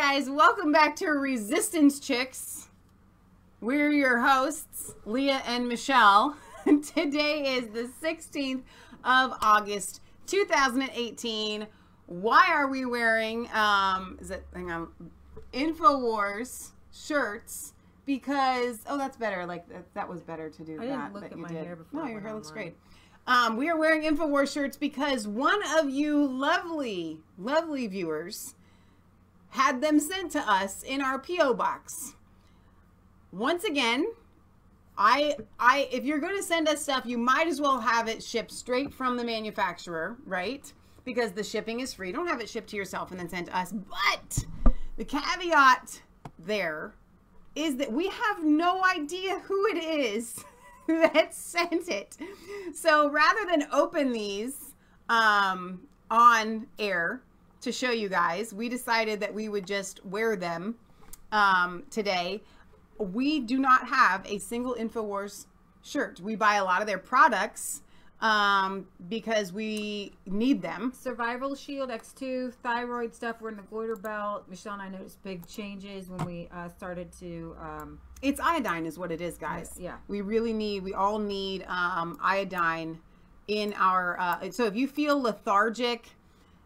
guys, welcome back to Resistance Chicks. We're your hosts, Leah and Michelle. Today is the 16th of August, 2018. Why are we wearing, InfoWars shirts? Because, oh, that's better. Like, that was better to do that. I didn't look at my hair before. No, your hair looks great. We are wearing InfoWars shirts because one of you lovely, lovely viewers had them sent to us in our P.O. box. Once again, if you're going to send us stuff, you might as well have it shipped straight from the manufacturer, right? Because the shipping is free. Don't have it shipped to yourself and then sent to us. But the caveat there is that we have no idea who it is that sent it. So rather than open these on air to show you guys, we decided that we would just wear them today. We do not have a single InfoWars shirt. We buy a lot of their products because we need them. Survival Shield X2, thyroid stuff. We're in the goiter belt. Michelle and I noticed big changes when we started to... It's iodine is what it is, guys. Yeah. We all need iodine in our... so if you feel lethargic,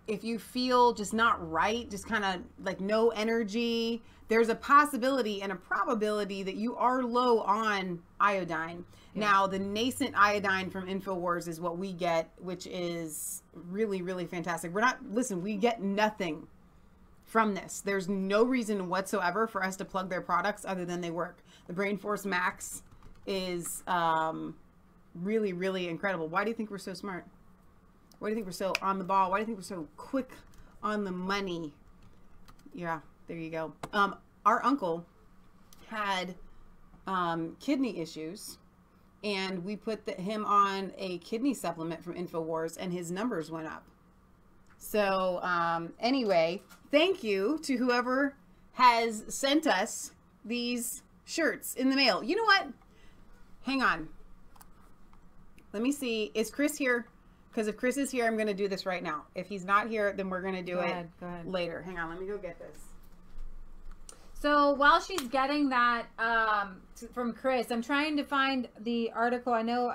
if you feel just not right, just kind of like no energy, there's a possibility and a probability that you are low on iodine. Yeah. Now, the nascent iodine from InfoWars is what we get, which is really, really fantastic. We get nothing from this. There's no reason whatsoever for us to plug their products other than they work. The Brain Force Max is really, really incredible. Why do you think we're so smart? Why do you think we're so on the ball? Why do you think we're so quick on the money? Yeah, there you go. Our uncle had kidney issues, and we put him on a kidney supplement from InfoWars, and his numbers went up. So anyway, thank you to whoever has sent us these shirts in the mail. You know what? Hang on. Let me see. Is Chris here? Because if Chris is here, I'm going to do this right now. If he's not here, then we're going to do it later. Hang on. Let me go get this. So while she's getting that from Chris, I'm trying to find the article. I know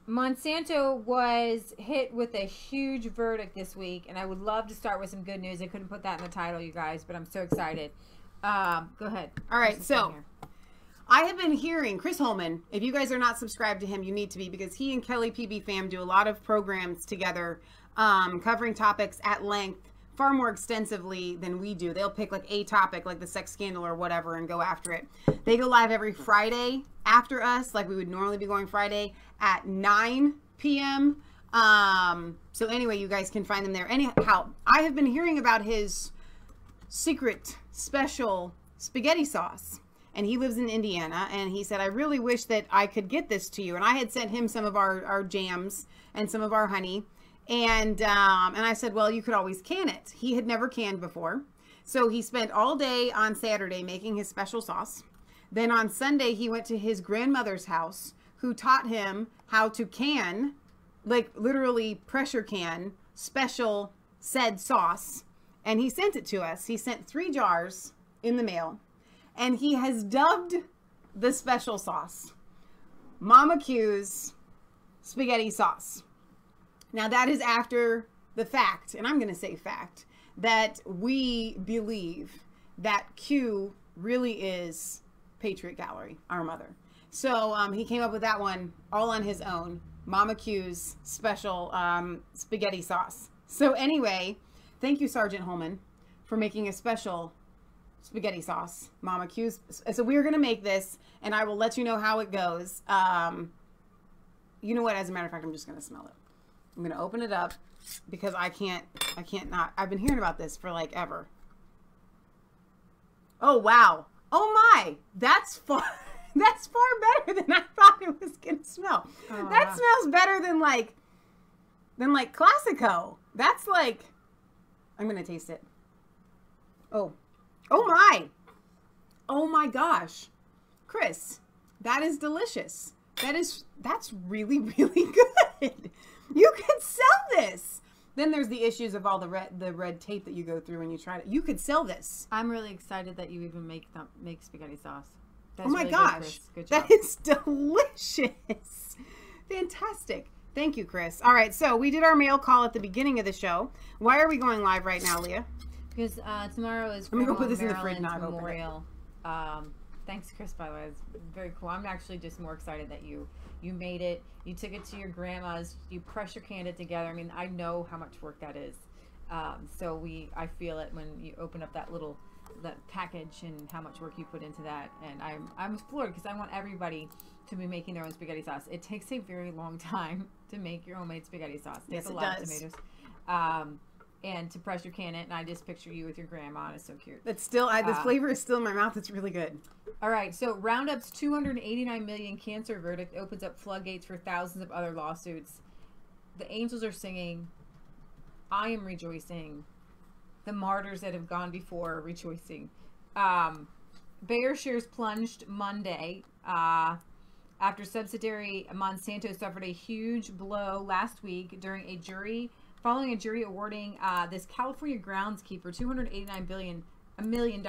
Monsanto was hit with a huge verdict this week, and I would love to start with some good news. I couldn't put that in the title, you guys, but I'm so excited. Go ahead. All right, so I have been hearing Chris Holman. If you guys are not subscribed to him, you need to be, because he and Kelly PB Fam do a lot of programs together covering topics at length, far more extensively than we do. They'll pick like a topic, like the sex scandal or whatever, and go after it. They go live every Friday after us, like we would normally be going Friday at 9 p.m. So anyway, you guys can find them there. Anyhow, I have been hearing about his secret special spaghetti sauce. And he lives in Indiana, and he said, I really wish that I could get this to you. And I had sent him some of our jams and some of our honey. And I said, well, you could always can it. He had never canned before. So he spent all day on Saturday making his special sauce. Then on Sunday, he went to his grandmother's house, who taught him how to can, like literally pressure can, special said sauce. And he sent it to us. He sent 3 jars in the mail. And he has dubbed the special sauce Mama Q's spaghetti sauce. Now that is after the fact, and I'm going to say fact, that we believe that Q really is Patriot Gallery, our mother. So he came up with that one all on his own. Mama Q's special spaghetti sauce. So anyway, thank you, Sergeant Holman, for making a special spaghetti sauce, Mama Q's. So we're going to make this, and I will let you know how it goes. You know what? As a matter of fact, I'm just going to smell it. I'm going to open it up because I can't not. I've been hearing about this for like ever. Oh, wow. Oh my, that's far better than I thought it was going to smell. Oh, that smells better than like Classico. That's like, I'm going to taste it. Oh my. Oh my gosh. Chris, that is delicious. That's really, really good. You can sell this. Then there's the issues of all the red tape that you go through when you try to. You could sell this. I'm really excited that you even make spaghetti sauce. That's oh my really gosh, good job. that is delicious. Fantastic. Thank you, Chris. All right, so we did our mail call at the beginning of the show. Why are we going live right now, Leah? Because tomorrow is I'm gonna go put this Maryland's in the fridge now. Memorial. Thanks, Chris, by the way. It's very cool. I'm actually just more excited that you made it. You took it to your grandma's. You pressure canned it together. I mean, I know how much work that is. So I feel it when you open up that package and how much work you put into that. And I'm floored because I want everybody to be making their own spaghetti sauce. It takes a very long time to make your homemade spaghetti sauce. It takes a lot of tomatoes. And to pressure can it, and I just picture you with your grandma, and it's so cute. It's still, the flavor is still in my mouth. It's really good. All right, so Roundup's $289 million cancer verdict opens up floodgates for thousands of other lawsuits. The angels are singing. I am rejoicing. The martyrs that have gone before are rejoicing. Bayer shares plunged Monday after subsidiary Monsanto suffered a huge blow last week following a jury awarding this California groundskeeper $289 million.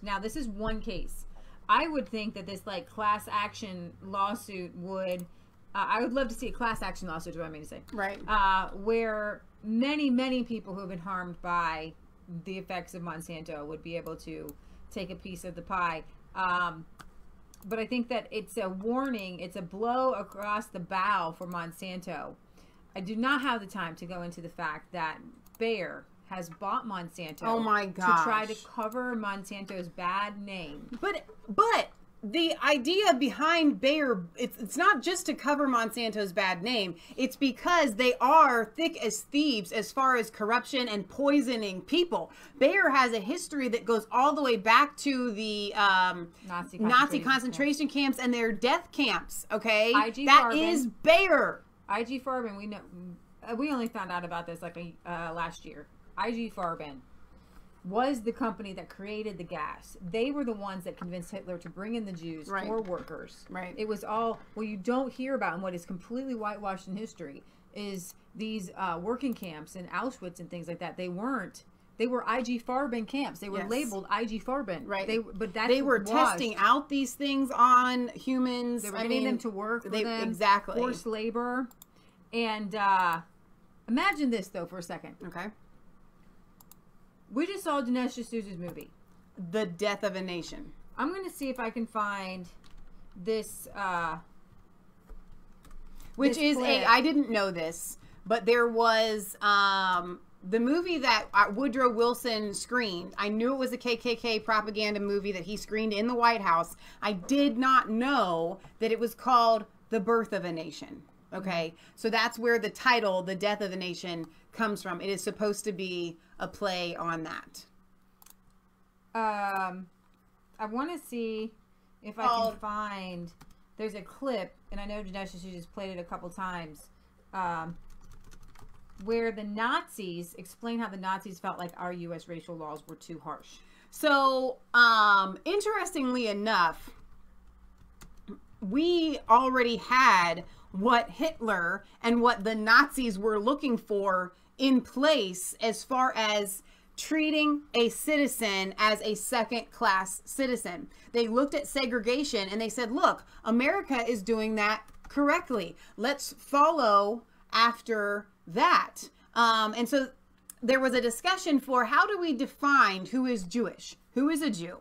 Now, this is one case. I would think that this class action lawsuit would. I would love to see a class action lawsuit. Is what I mean to say. Right. Where many people who have been harmed by the effects of Monsanto would be able to take a piece of the pie. But I think that it's a warning. It's a blow across the bow for Monsanto. I do not have the time to go into the fact that Bayer has bought Monsanto. Oh my gosh. To try to cover Monsanto's bad name. But the idea behind Bayer, it's not just to cover Monsanto's bad name. It's because they are thick as thieves as far as corruption and poisoning people. Bayer has a history that goes all the way back to the Nazi concentration camps and their death camps. Okay, that is Bayer. IG Farben, we know. We only found out about this last year. IG Farben was the company that created the gas. They were the ones that convinced Hitler to bring in the Jews for workers. Right. It was all what you don't hear about, and what is completely whitewashed in history is these working camps in Auschwitz and things like that. They weren't. They were IG Farben camps. They were labeled IG Farben. Right. They were testing out these things on humans. They were getting them to work for them. Exactly. Forced labor. And imagine this, though, for a second. Okay. We just saw Dinesh D'Souza's movie. The Death of a Nation. I'm going to see if I can find this. Which is I didn't know this, but there was the movie that Woodrow Wilson screened. I knew it was a KKK propaganda movie that he screened in the White House. I did not know that it was called The Birth of a Nation. Okay, so that's where the title, The Death of the Nation, comes from. It is supposed to be a play on that. I want to see if I can find. There's a clip, and I know Dinesh just played it a couple times, where the Nazis explain how the Nazis felt like our U.S. racial laws were too harsh. So, interestingly enough, we already had what Hitler and what the Nazis were looking for in place as far as treating a citizen as a second-class citizen. They looked at segregation and they said, look, America is doing that correctly. Let's follow after that. And so there was a discussion for how do we define who is Jewish, who is a Jew.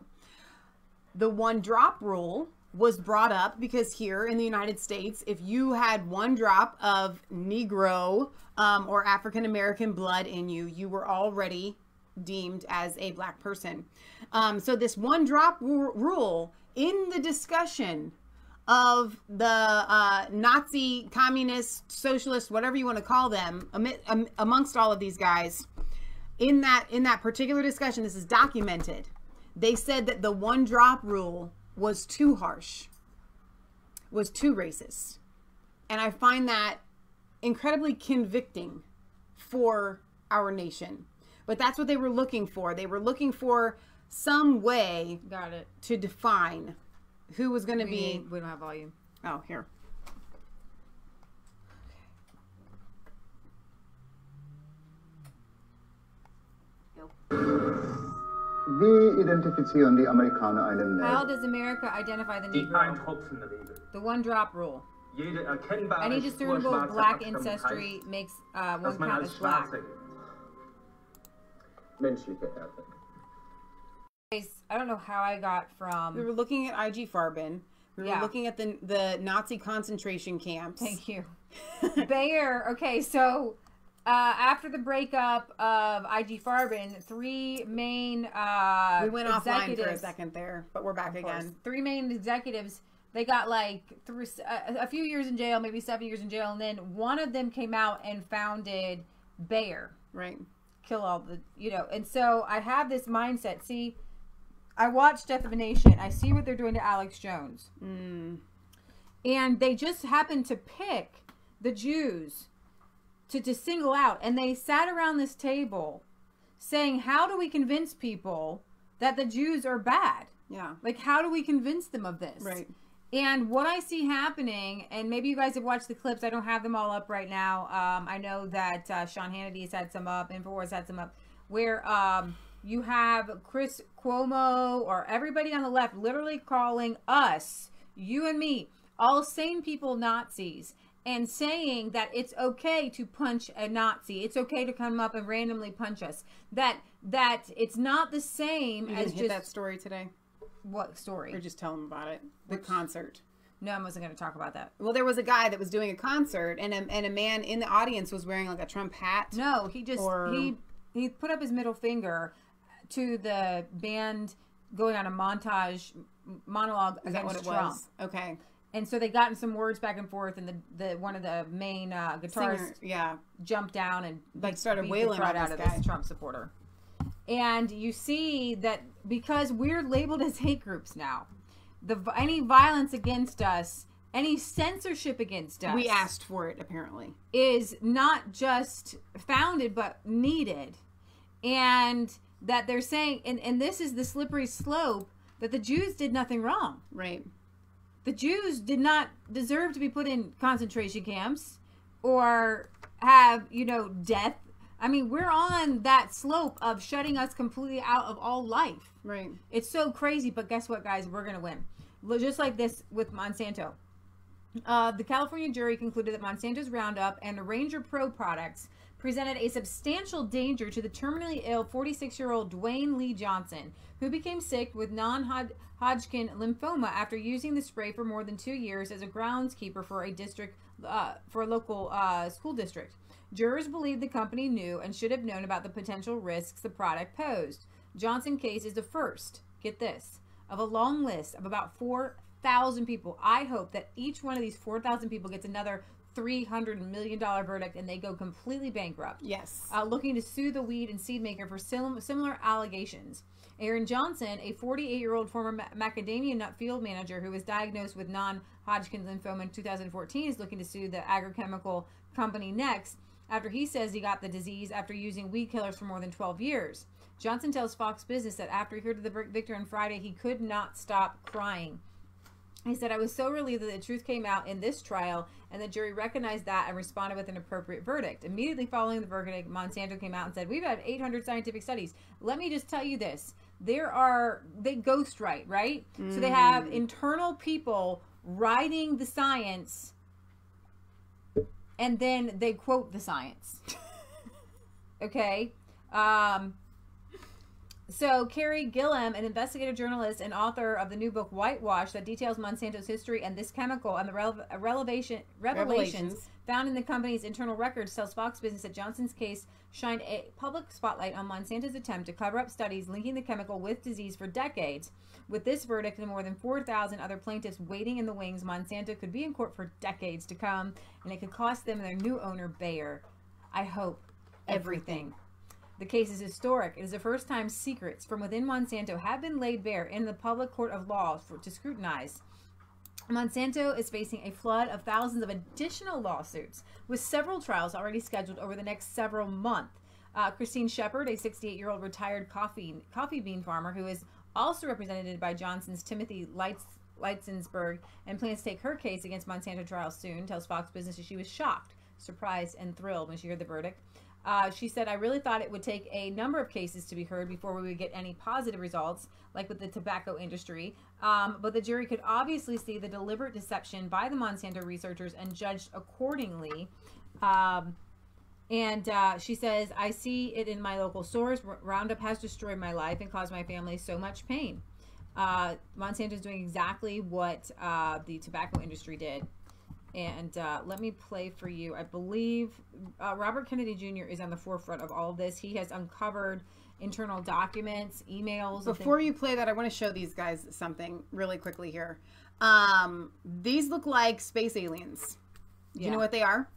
The one drop rule was brought up because here in the United States, if you had one drop of Negro or African American blood in you, you were already deemed as a black person. So this one drop rule in the discussion of the Nazi, communist, socialist, whatever you want to call them, amongst all of these guys, in that particular discussion, this is documented. They said that the one drop rule was too harsh, was too racist. And I find that incredibly convicting for our nation. But that's what they were looking for. They were looking for some way to define who was going to be. We don't have volume. Oh, here. Wie identifizieren die Amerikaner einen How Neger? does America identify the Die Negro? Ein-Tropfen-Regel. The one-drop rule. Jede erkennbare Any Spur discernible schwarzer black Abstammung ancestry heißt, makes dass one man count als as black. Schwarzer gilt. Menschliche Härte. I don't know how I got We from... were looking at IG Farben. We were Yeah. looking at the Nazi concentration camps. Thank you. Bayer, okay, so after the breakup of IG Farben, three main We went offline for a executives- second there, but we're back Of course. again. Three main executives, they got like a few years in jail, maybe 7 years in jail, and then one of them came out and founded Bayer. Right. Kill all the, and so I have this mindset. See, I watched Death of a Nation. I see what they're doing to Alex Jones. And they just happened to pick the Jews to single out. And they sat around this table saying, how do we convince people that the Jews are bad? Yeah. Like, how do we convince them of this? Right. And what I see happening, and maybe you guys have watched the clips, I don't have them all up right now. I know that Sean Hannity has had some up, InfoWars had some up, where you have Chris Cuomo or everybody on the left literally calling us, you and me, all sane people Nazis, and saying that it's okay to punch a Nazi. It's okay to come up and randomly punch us. That it's not the same You as didn't hit just... that story today? What story? Or just tell them about it? The concert. No, I wasn't going to talk about that. Well, there was a guy that was doing a concert, and a man in the audience was wearing like a Trump hat. No, he just Or- he put up his middle finger to the band going on a monologue Is that what against it Trump. was? Okay. And so they got in some words back and forth, and the one of the main guitarists Singer, yeah. jumped down and Like started beat wailing the crud on out this of guy. this Trump supporter. And you see that because we're labeled as hate groups now, any violence against us, any censorship against us, We asked for it, apparently. is not just founded but needed. And that they're saying, and this is the slippery slope, that the Jews did nothing wrong. Right. The Jews did not deserve to be put in concentration camps or have, death. I mean, we're on that slope of shutting us completely out of all life. Right. It's so crazy, but guess what, guys? We're going to win. Just like this with Monsanto. The California jury concluded that Monsanto's Roundup and Ranger Pro products presented a substantial danger to the terminally ill 46-year-old Dwayne Lee Johnson, who became sick with non-Hodgkin lymphoma after using the spray for more than 2 years as a groundskeeper for a local school district. Jurors believe the company knew and should have known about the potential risks the product posed. Johnson's case is the first, get this, of a long list of about 4,000 people. I hope that each one of these 4,000 people gets another $300 million verdict and they go completely bankrupt. Yes. Looking to sue the weed and seed maker for similar allegations. Aaron Johnson, a 48-year-old former macadamia nut field manager who was diagnosed with non-Hodgkin lymphoma in 2014, is looking to sue the agrochemical company next after he says he got the disease after using weed killers for more than 12 years. Johnson tells Fox Business that after he heard of the victor on Friday, he could not stop crying. He said, I was so relieved that the truth came out in this trial and the jury recognized that and responded with an appropriate verdict. Immediately following the verdict, Monsanto came out and said, we've had 800 scientific studies. Let me just tell you this. They ghostwrite, right? So they have internal people writing the science and then they quote the science. Okay? So Carrie Gillum, an investigative journalist and author of the new book Whitewash that details Monsanto's history and this chemical and the revelations found in the company's internal records, tells Fox Business that Johnson's case shined a public spotlight on Monsanto's attempt to cover up studies linking the chemical with disease for decades. With this verdict and more than 4,000 other plaintiffs waiting in the wings, Monsanto could be in court for decades to come, and it could cost them and their new owner, Bayer, I hope, everything. The case is historic. It is the first time secrets from within Monsanto have been laid bare in the public court of law to scrutinize. Monsanto is facing a flood of thousands of additional lawsuits, with several trials already scheduled over the next several months. Christine Shepard, a 68-year-old retired coffee bean farmer who is also represented by Johnson's Timothy Leitzensberg and plans to take her case against Monsanto trial soon, tells Fox Business that she was shocked, surprised, and thrilled when she heard the verdict. She said, I really thought it would take a number of cases to be heard before we would get any positive results, like with the tobacco industry. But the jury could obviously see the deliberate deception by the Monsanto researchers and judged accordingly. She says, I see it in my local stores. Roundup has destroyed my life and caused my family so much pain. Monsanto is doing exactly what the tobacco industry did. And let me play for you. I believe Robert Kennedy Jr. is on the forefront of all of this. He has uncovered internal documents, emails. Before you play that, I want to show these guys something really quickly here. These look like space aliens. Do you know what they are?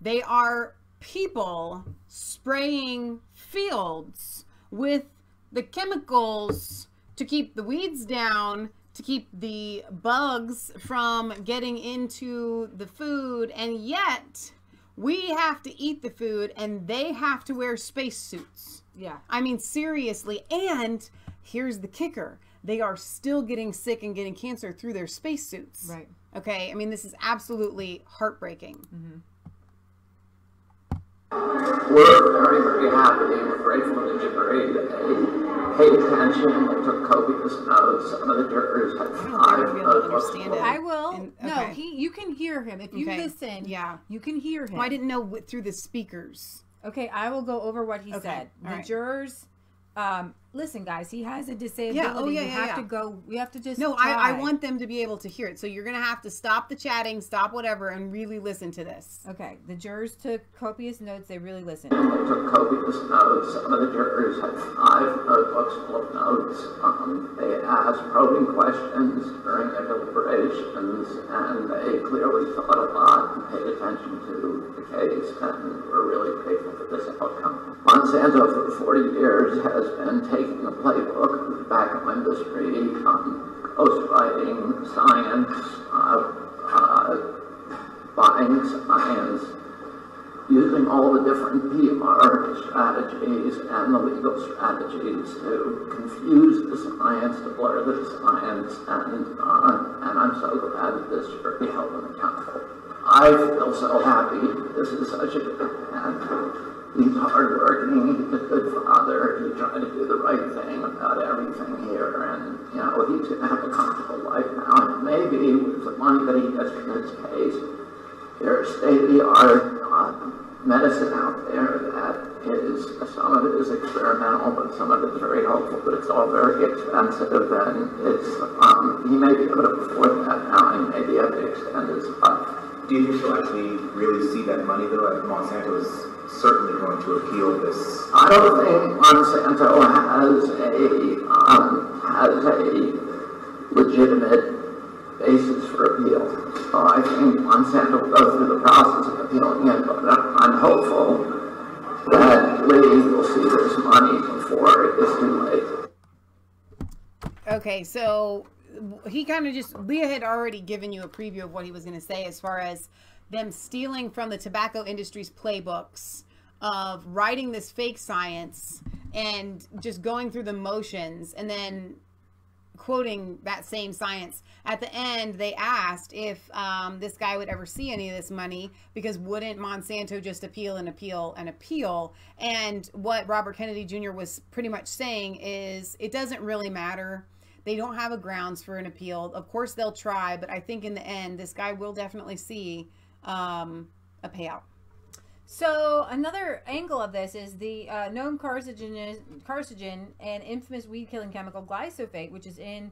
They are people spraying fields with the chemicals to keep the weeds down, to keep the bugs from getting into the food, and yet we have to eat the food and they have to wear spacesuits. Yeah. I mean, seriously. And here's the kicker. They are still getting sick and getting cancer through their spacesuits. Right. Okay. I mean, this is absolutely heartbreaking. Mm-hmm. We're very, very happy and we're grateful to the jury that they paid attention, they took copious notes. Some of the jurors had five notebooks. I will. And, No, you can hear him. If you listen, you can hear him. Well, I didn't know through the speakers. Okay, I will go over what he said. All The jurors, listen, guys, he has a disability. Yeah. You have to go. We have to just. No, try. I want them to be able to hear it. So you're going to have to stop the chatting, stop whatever, and really listen to this. Okay, the jurors took copious notes. They really listened. They took copious notes. Some of the jurors had five notebooks full of notes. They asked probing questions during their deliberations, and they clearly thought a lot and paid attention to the case, and we're really grateful for this outcome. Monsanto, for 40 years, has been taking the playbook of the tobacco industry, ghostwriting science, buying science, using all the different PR strategies and the legal strategies to confuse the science, to blur the science, and I'm so glad that this jury held them accountable. I feel so happy. This is such a good man. He's hardworking, he's a good father, he's trying to do the right thing about everything here, and, you know, he's going to have a comfortable life now. And maybe with the money that he gets from this case, there's state-of-the-art medicine out there that is, some of it is experimental, but some of it is very hopeful, but it's all very expensive, and it's, he may be able to afford that now, and he may be able to extend his life. Do you think he'll actually really see that money, though? Like Monsanto is certainly going to appeal this. I don't think Monsanto has a legitimate basis for appeal. So I think Monsanto will go through the process of appealing it, but I'm hopeful that Lee will see this money before it is too late. Okay, so he kind of just, Leah had already given you a preview of what he was going to say as far as them stealing from the tobacco industry's playbooks of writing this fake science and just going through the motions and then quoting that same science. At the end, they asked if this guy would ever see any of this money, because wouldn't Monsanto just appeal and appeal and appeal? And what Robert Kennedy Jr. was pretty much saying is it doesn't really matter. They don't have a grounds for an appeal. Of course, they'll try, but I think in the end, this guy will definitely see a payout. So another angle of this is the known carcinogen and infamous weed-killing chemical glyphosate, which is in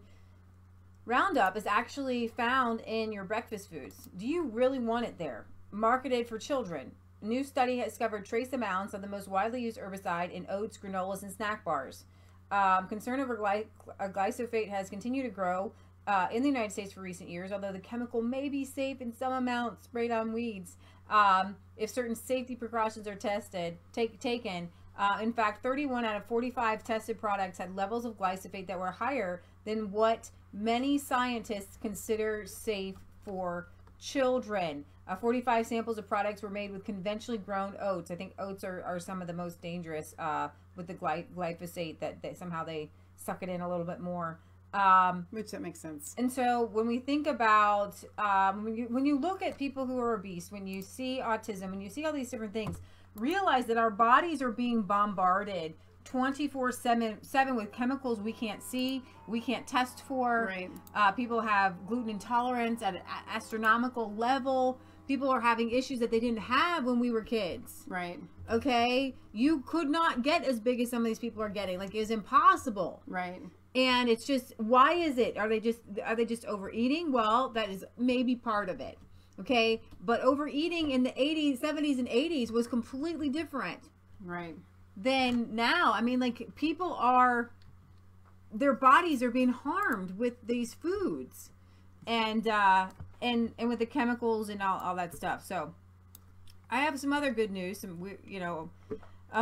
Roundup, is actually found in your breakfast foods. Do you really want it there? Marketed for children. A new study has discovered trace amounts of the most widely used herbicide in oats, granolas, and snack bars. Concern over glyphosate has continued to grow in the United States for recent years, although the chemical may be safe in some amounts sprayed on weeds. If certain safety precautions are taken. In fact, 31 out of 45 tested products had levels of glyphosate that were higher than what many scientists consider safe for children. 45 samples of products were made with conventionally grown oats. I think oats are some of the most dangerous with the glyphosate, that somehow they suck it in a little bit more. Which that makes sense. And so when we think about when you look at people who are obese, when you see autism, when you see all these different things, realize that our bodies are being bombarded 24/7 with chemicals we can't see, we can't test for. Right. People have gluten intolerance at an astronomical level. People are having issues that they didn't have when we were kids. Right. Okay? You could not get as big as some of these people are getting. Like, it's impossible. Right. And it's just, why is it? Are they just overeating? Well, that is maybe part of it. Okay? But overeating in the 80s, 70s, and 80s was completely different. Right. Than now. I mean, like, people are, their bodies are being harmed with these foods. And with the chemicals and all that stuff. So I have some other good news.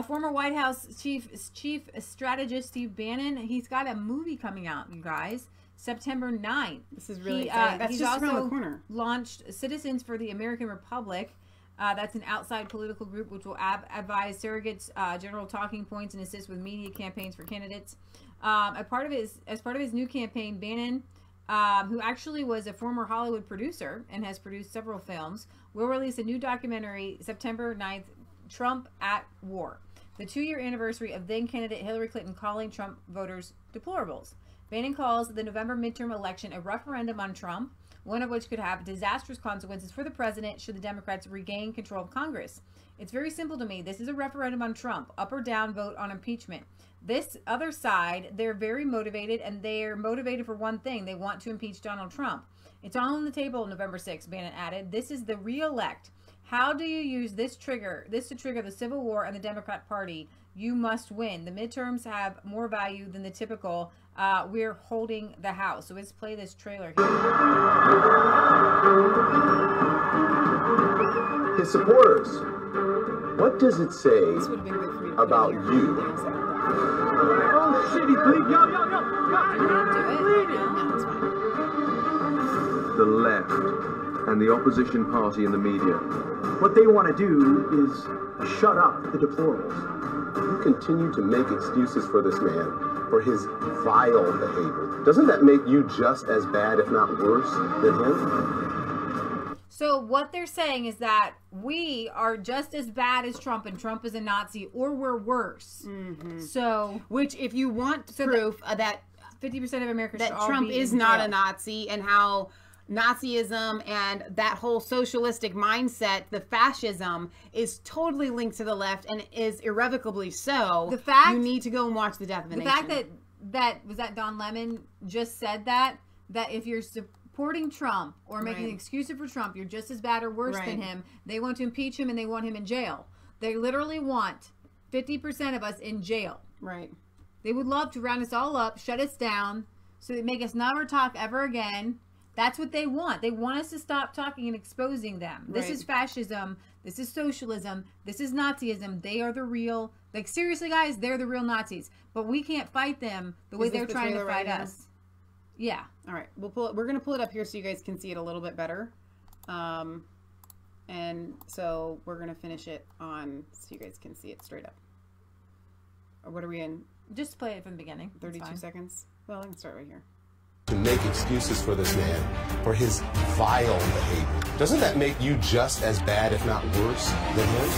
Former White House chief strategist Steve Bannon, he's got a movie coming out, you guys, September 9th. This is really exciting. That's he's just also around the corner. Launched Citizens for the American Republic. That's an outside political group which will advise surrogates, general talking points, and assist with media campaigns for candidates. As part of his new campaign, Bannon, who actually was a former Hollywood producer and has produced several films, will release a new documentary September 9th, Trump at War, the 2-year anniversary of then-candidate Hillary Clinton calling Trump voters deplorables. Bannon calls the November midterm election a referendum on Trump, one of which could have disastrous consequences for the president should the Democrats regain control of Congress. It's very simple to me. This is a referendum on Trump, up or down vote on impeachment. This other side, they're very motivated, and they're motivated for one thing. They want to impeach Donald Trump. It's all on the table November 6th, Bannon added. This is the re-elect. How do you use this to trigger the Civil War and the Democrat Party? You must win. The midterms have more value than the typical, we're holding the House. So let's play this trailer here. His supporters, what does it say This would have been good for me to about hear. you? Oh shit, he's bleeding. Yo. No, it's fine. The left and the opposition party and the media. What they want to do is shut up the deplorables. You continue to make excuses for this man for his vile behavior. Doesn't that make you just as bad, if not worse, than him? So what they're saying is that we are just as bad as Trump, and Trump is a Nazi, or we're worse. Mm-hmm. So, which, if you want proof that 50% of Americans that Trump is not a Nazi, and how Nazism and that whole socialistic mindset, the fascism, is totally linked to the left and is irrevocably so. The fact you need to go and watch The Death of a Nation. The fact that was that Don Lemon just said that if you're supporting Trump or making an excuse for Trump, you're just as bad or worse than him. They want to impeach him and they want him in jail. They literally want 50% of us in jail. Right. They would love to round us all up, shut us down, so they make us never talk ever again. That's what they want. They want us to stop talking and exposing them. This is fascism. This is socialism. This is Nazism. They are the real, like, seriously, guys, they're the real Nazis. But we can't fight them the way they're trying to fight us. Yeah. All right. We're going to pull it up here so you guys can see it a little bit better. And so we're going to finish it on so you guys can see it straight up. Or what are we in? Just play it from the beginning. 32 seconds. Well, I can start right here. To make excuses for this man for his vile behavior. Doesn't that make you just as bad, if not worse, than him?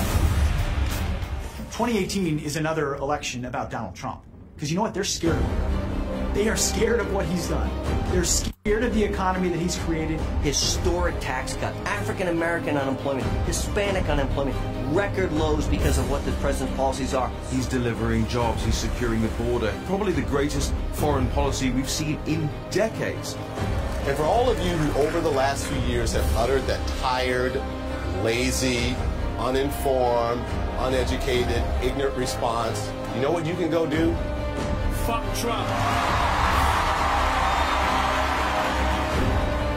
2018 is another election about Donald Trump. Because you know what? They're scared of him. They are scared of what he's done. They're scared of the economy that he's created. Historic tax cut, African American unemployment, Hispanic unemployment, record lows because of what the president's policies are. He's delivering jobs, he's securing the border. Probably the greatest foreign policy we've seen in decades. And for all of you who over the last few years have uttered that tired, lazy, uninformed, uneducated, ignorant response, you know what you can go do? Fuck Trump.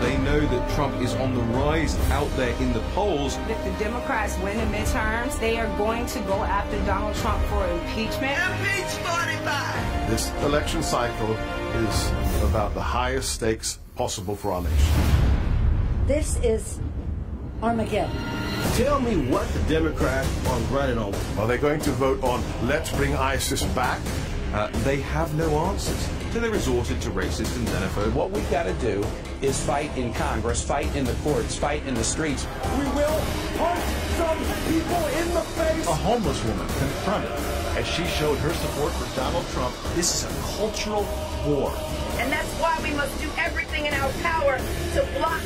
They know that Trump is on the rise out there in the polls. If the Democrats win the midterms, they are going to go after Donald Trump for impeachment. Impeach 45! This election cycle is about the highest stakes possible for our nation. This is Armageddon. Tell me what the Democrats are running on. Are they going to vote on let's bring ISIS back? They have no answers. so they resorted to racist and xenophobe. What we've got to do is fight in Congress, fight in the courts, fight in the streets. We will punch some people in the face. A homeless woman confronted as she showed her support for Donald Trump. This is a cultural war. And that's why we must do everything in our power to block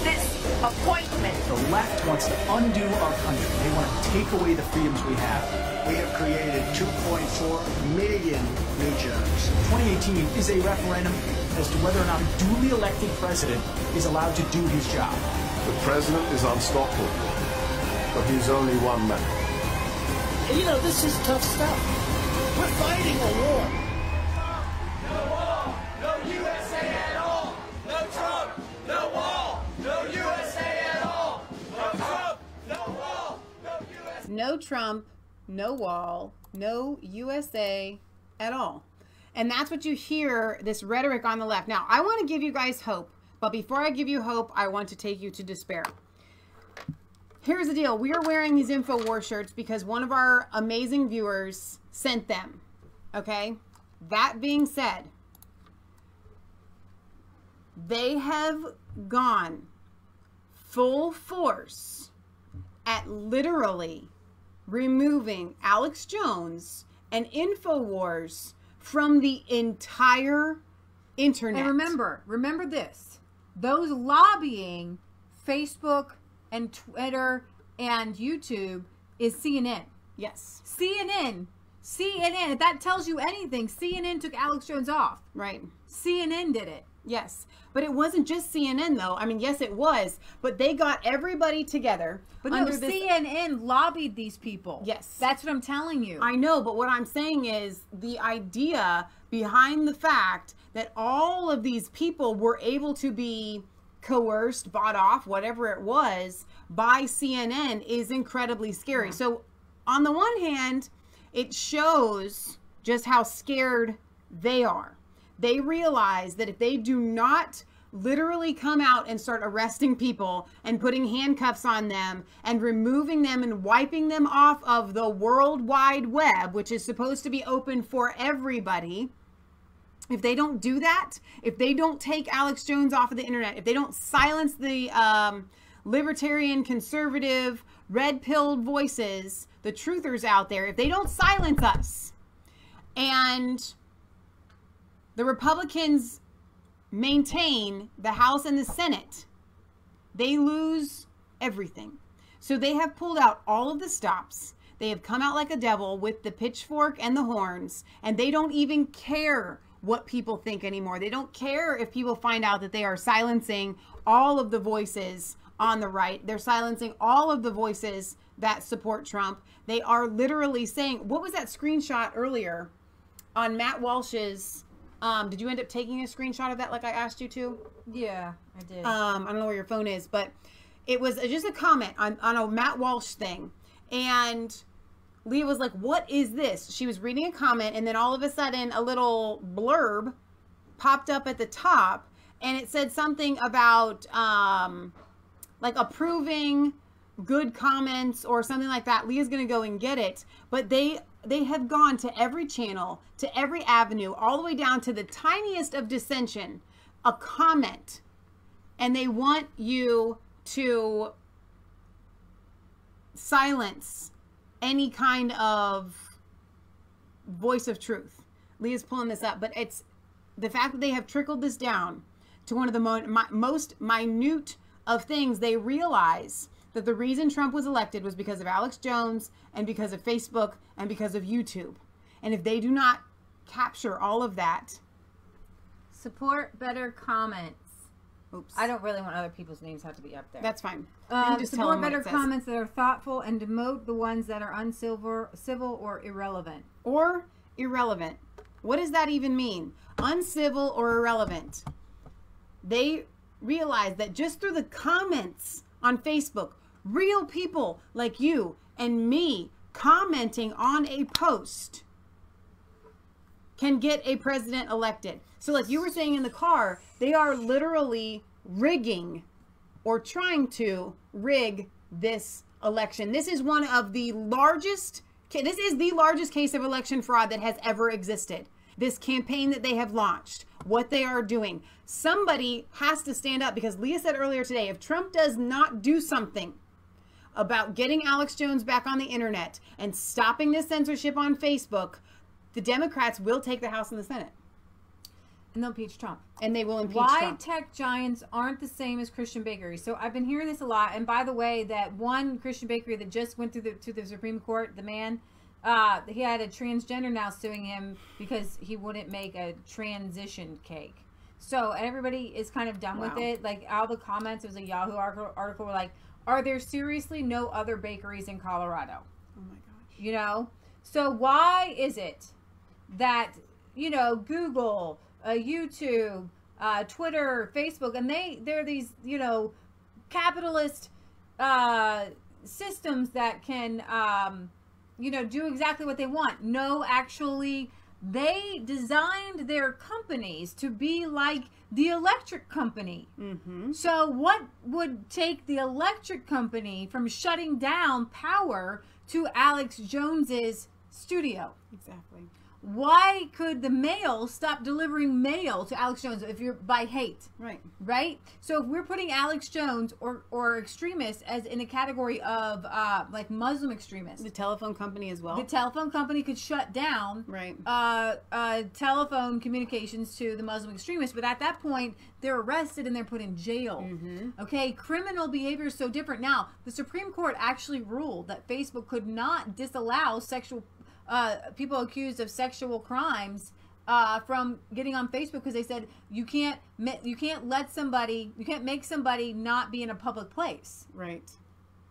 this appointment. The left wants to undo our country. They want to take away the freedoms we have. We have created 2.4 million new jobs. 2018 is a referendum as to whether or not a duly elected president is allowed to do his job. The president is unstoppable, but he's only one man. You know, this is tough stuff. We're fighting a war. No wall, no USA at all. No Trump, no wall, no USA at all. No Trump, no wall, no USA. No Trump, no wall, no USA at all. And that's what you hear, this rhetoric on the left. Now, I want to give you guys hope, but before I give you hope, I want to take you to despair. Here's the deal. We are wearing these InfoWars shirts because one of our amazing viewers sent them. Okay? That being said, they have gone full force at literally removing Alex Jones and InfoWars from the entire internet. And remember this. Those lobbying Facebook and Twitter and YouTube is CNN. Yes. CNN. If that tells you anything, CNN took Alex Jones off. Right. CNN did it. Yes. But it wasn't just CNN, though. I mean, yes, it was. But they got everybody together. But no, CNN lobbied these people. Yes. That's what I'm telling you. I know, but what I'm saying is the idea behind the fact that all of these people were able to be coerced, bought off, whatever it was, by CNN is incredibly scary. So on the one hand, it shows just how scared they are. They realize that if they do not literally come out and start arresting people and putting handcuffs on them and removing them and wiping them off of the World Wide Web, which is supposed to be open for everybody, if they don't do that, if they don't take Alex Jones off of the internet, if they don't silence the libertarian, conservative, red-pilled voices, the truthers out there, if they don't silence us, and the Republicans maintain the House and the Senate, they lose everything. So they have pulled out all of the stops. They have come out like a devil with the pitchfork and the horns, and they don't even care what people think anymore. They don't care if people find out that they are silencing all of the voices on the right. They're silencing all of the voices that support Trump. They are literally saying, what was that screenshot earlier on Matt Walsh's, did you end up taking a screenshot of that like I asked you to? Yeah, I did. I don't know where your phone is, but it was just a comment on a Matt Walsh thing. And Leah was like, what is this? She was reading a comment, and then all of a sudden a little blurb popped up at the top, and it said something about like approving good comments or something like that. Leah's going to go and get it. But they have gone to every channel, to every avenue, all the way down to the tiniest of dissension, a comment. And they want you to silence any kind of voice of truth. Leah's pulling this up, but it's the fact that they have trickled this down to one of the most minute of things. They realize that the reason Trump was elected was because of Alex Jones and because of Facebook and because of YouTube. And if they do not capture all of that. Support better comments. Oops. I don't really want other people's names have to be up there. That's fine. Just support better comments that are thoughtful and demote the ones that are uncivil or irrelevant. Or irrelevant. What does that even mean? Uncivil or irrelevant. They realize that just through the comments on Facebook, real people like you and me commenting on a post can get a president elected. So like you were saying in the car, they are literally rigging or trying to rig this election. This is one of the largest, this is the largest case of election fraud that has ever existed. this campaign that they have launched, what they are doing. Somebody has to stand up, because Leah said earlier today, if Trump does not do something about getting Alex Jones back on the internet and stopping this censorship on Facebook, the Democrats will take the House and the Senate. And they'll impeach Trump. And they will impeach Why Trump. tech giants aren't the same as Christian bakeries. So I've been hearing this a lot. And by the way, that one Christian bakery that just went to the Supreme Court, the man, he had a transgender now suing him because he wouldn't make a transition cake. So everybody is kind of done with it. Like all the comments, it was a Yahoo article were like, are there seriously no other bakeries in Colorado? Oh my gosh. You know? So why is it that, you know, Google, YouTube, Twitter, Facebook, and they're these, you know, capitalist systems that can, you know, do exactly what they want. No, actually, they designed their companies to be like the electric company. Mm-hmm. So what would take the electric company from shutting down power to Alex Jones's studio? Exactly. Why could the mail stop delivering mail to Alex Jones if you're by hate? Right? So if we're putting Alex Jones or extremists as in a category of like Muslim extremists. The telephone company as well. The telephone company could shut down telephone communications to the Muslim extremists, but at that point they're arrested and they're put in jail. Mm-hmm. Okay, criminal behavior is so different. Now, the Supreme Court actually ruled that Facebook could not disallow people accused of sexual crimes from getting on Facebook, because they said you can't make somebody not be in a public place. Right.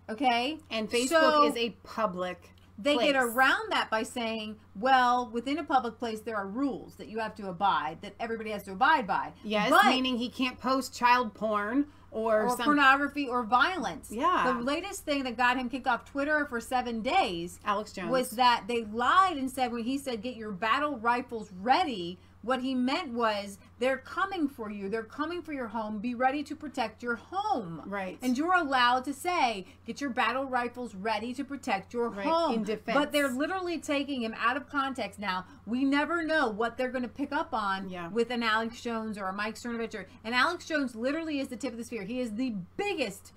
Okay. And Facebook is a public They place. get around that by saying, well, within a public place there are rules that you have to abide, that everybody has to abide by. Yes, but, meaning he can't post child porn or pornography or violence. Yeah. The latest thing that got him kicked off Twitter for 7 days, Alex Jones, was that they lied and said when he said get your battle rifles ready, what he meant was they're coming for you. They're coming for your home. Be ready to protect your home. Right. And you're allowed to say, get your battle rifles ready to protect your home. In defense. But they're literally taking him out of context now. We never know what they're going to pick up on with an Alex Jones or a Mike Cernovich. And Alex Jones literally is the tip of the spear. He is the biggest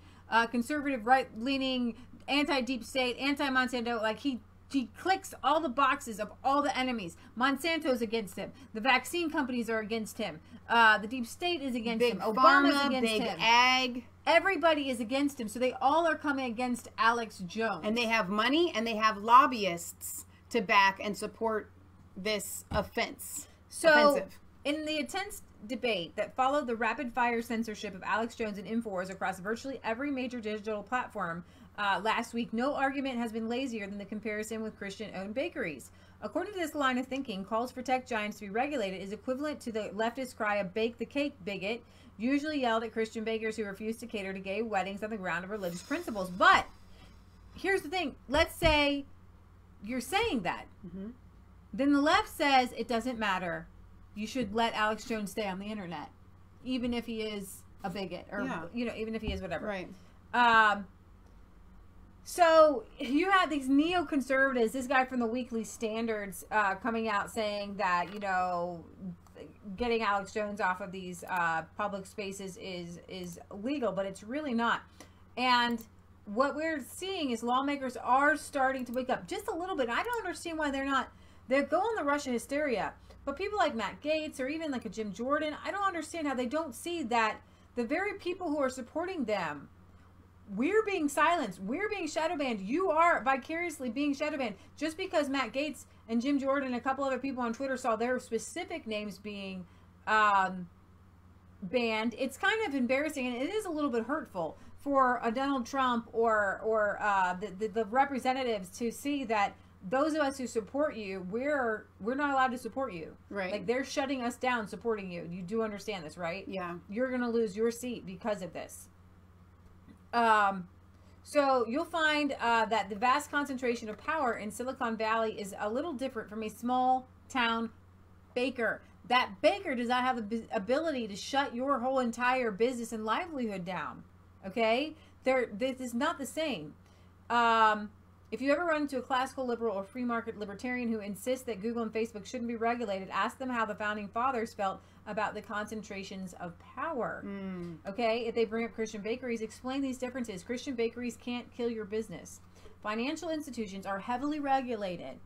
conservative, right-leaning, anti-deep state, anti-Monsanto. Like he clicks all the boxes of all the enemies. Monsanto's against him. The vaccine companies are against him. The deep state is against him. Obama's against him. Big ag. Everybody is against him. So they all are coming against Alex Jones. And they have money and they have lobbyists to back and support this offense. Offensive. In the intense debate that followed the rapid-fire censorship of Alex Jones and Infowars across virtually every major digital platform last week, no argument has been lazier than the comparison with Christian-owned bakeries. According to this line of thinking, calls for tech giants to be regulated is equivalent to the leftist cry of "bake the cake, bigot," usually yelled at Christian bakers who refuse to cater to gay weddings on the ground of religious principles. But here's the thing. Let's say you're saying that. Mm-hmm. Then the left says it doesn't matter. You should let Alex Jones stay on the internet, even if he is a bigot, or even if he is whatever. Right. So you had these neoconservatives, this guy from the Weekly Standards, coming out saying that getting Alex Jones off of these public spaces is legal, but it's really not. And what we're seeing is lawmakers are starting to wake up just a little bit. I don't understand why they're not. They're going the Russia hysteria. But people like Matt Gaetz or even like a Jim Jordan, I don't understand how they don't see that the very people who are supporting them, we're being silenced. We're being shadow banned. You are vicariously being shadow banned. Just because Matt Gaetz and Jim Jordan and a couple other people on Twitter saw their specific names being banned, it's kind of embarrassing, and it is a little bit hurtful for a Donald Trump or the representatives to see that those of us who support you, we're not allowed to support you. Right. Like they're shutting us down supporting you. You do understand this, right? Yeah. You're going to lose your seat because of this. So you'll find that the vast concentration of power in Silicon Valley is a little different from a small town baker. That baker does not have the ability to shut your whole entire business and livelihood down. Okay? This is not the same. If you ever run into a classical liberal or free market libertarian who insists that Google and Facebook shouldn't be regulated, ask them how the founding fathers felt about the concentrations of power. Okay? If they bring up Christian bakeries, explain these differences. Christian bakeries can't kill your business. Financial institutions are heavily regulated,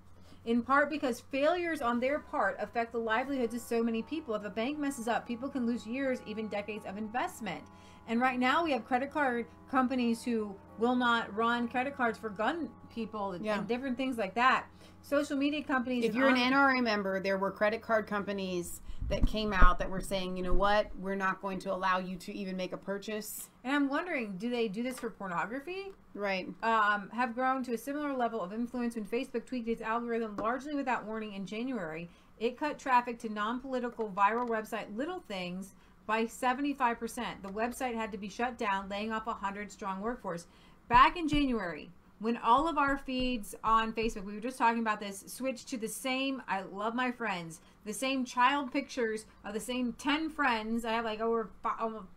in part because failures on their part affect the livelihoods of so many people. If a bank messes up, people can lose years, even decades of investment. And right now we have credit card companies who will not run credit cards for gun people and different things like that. Social media companies. If you're an NRA member, there were credit card companies that came out that were saying, you know what, we're not going to allow you to even make a purchase. And I'm wondering, do they do this for pornography? Right. Have grown to a similar level of influence when Facebook tweaked its algorithm largely without warning in January. It cut traffic to non-political viral website Little Things by 75%. The website had to be shut down, laying off a 100-strong workforce. Back in January, when all of our feeds on Facebook, we were just talking about this, switched to the same, I love my friends, the same child pictures of the same 10 friends. I have like over,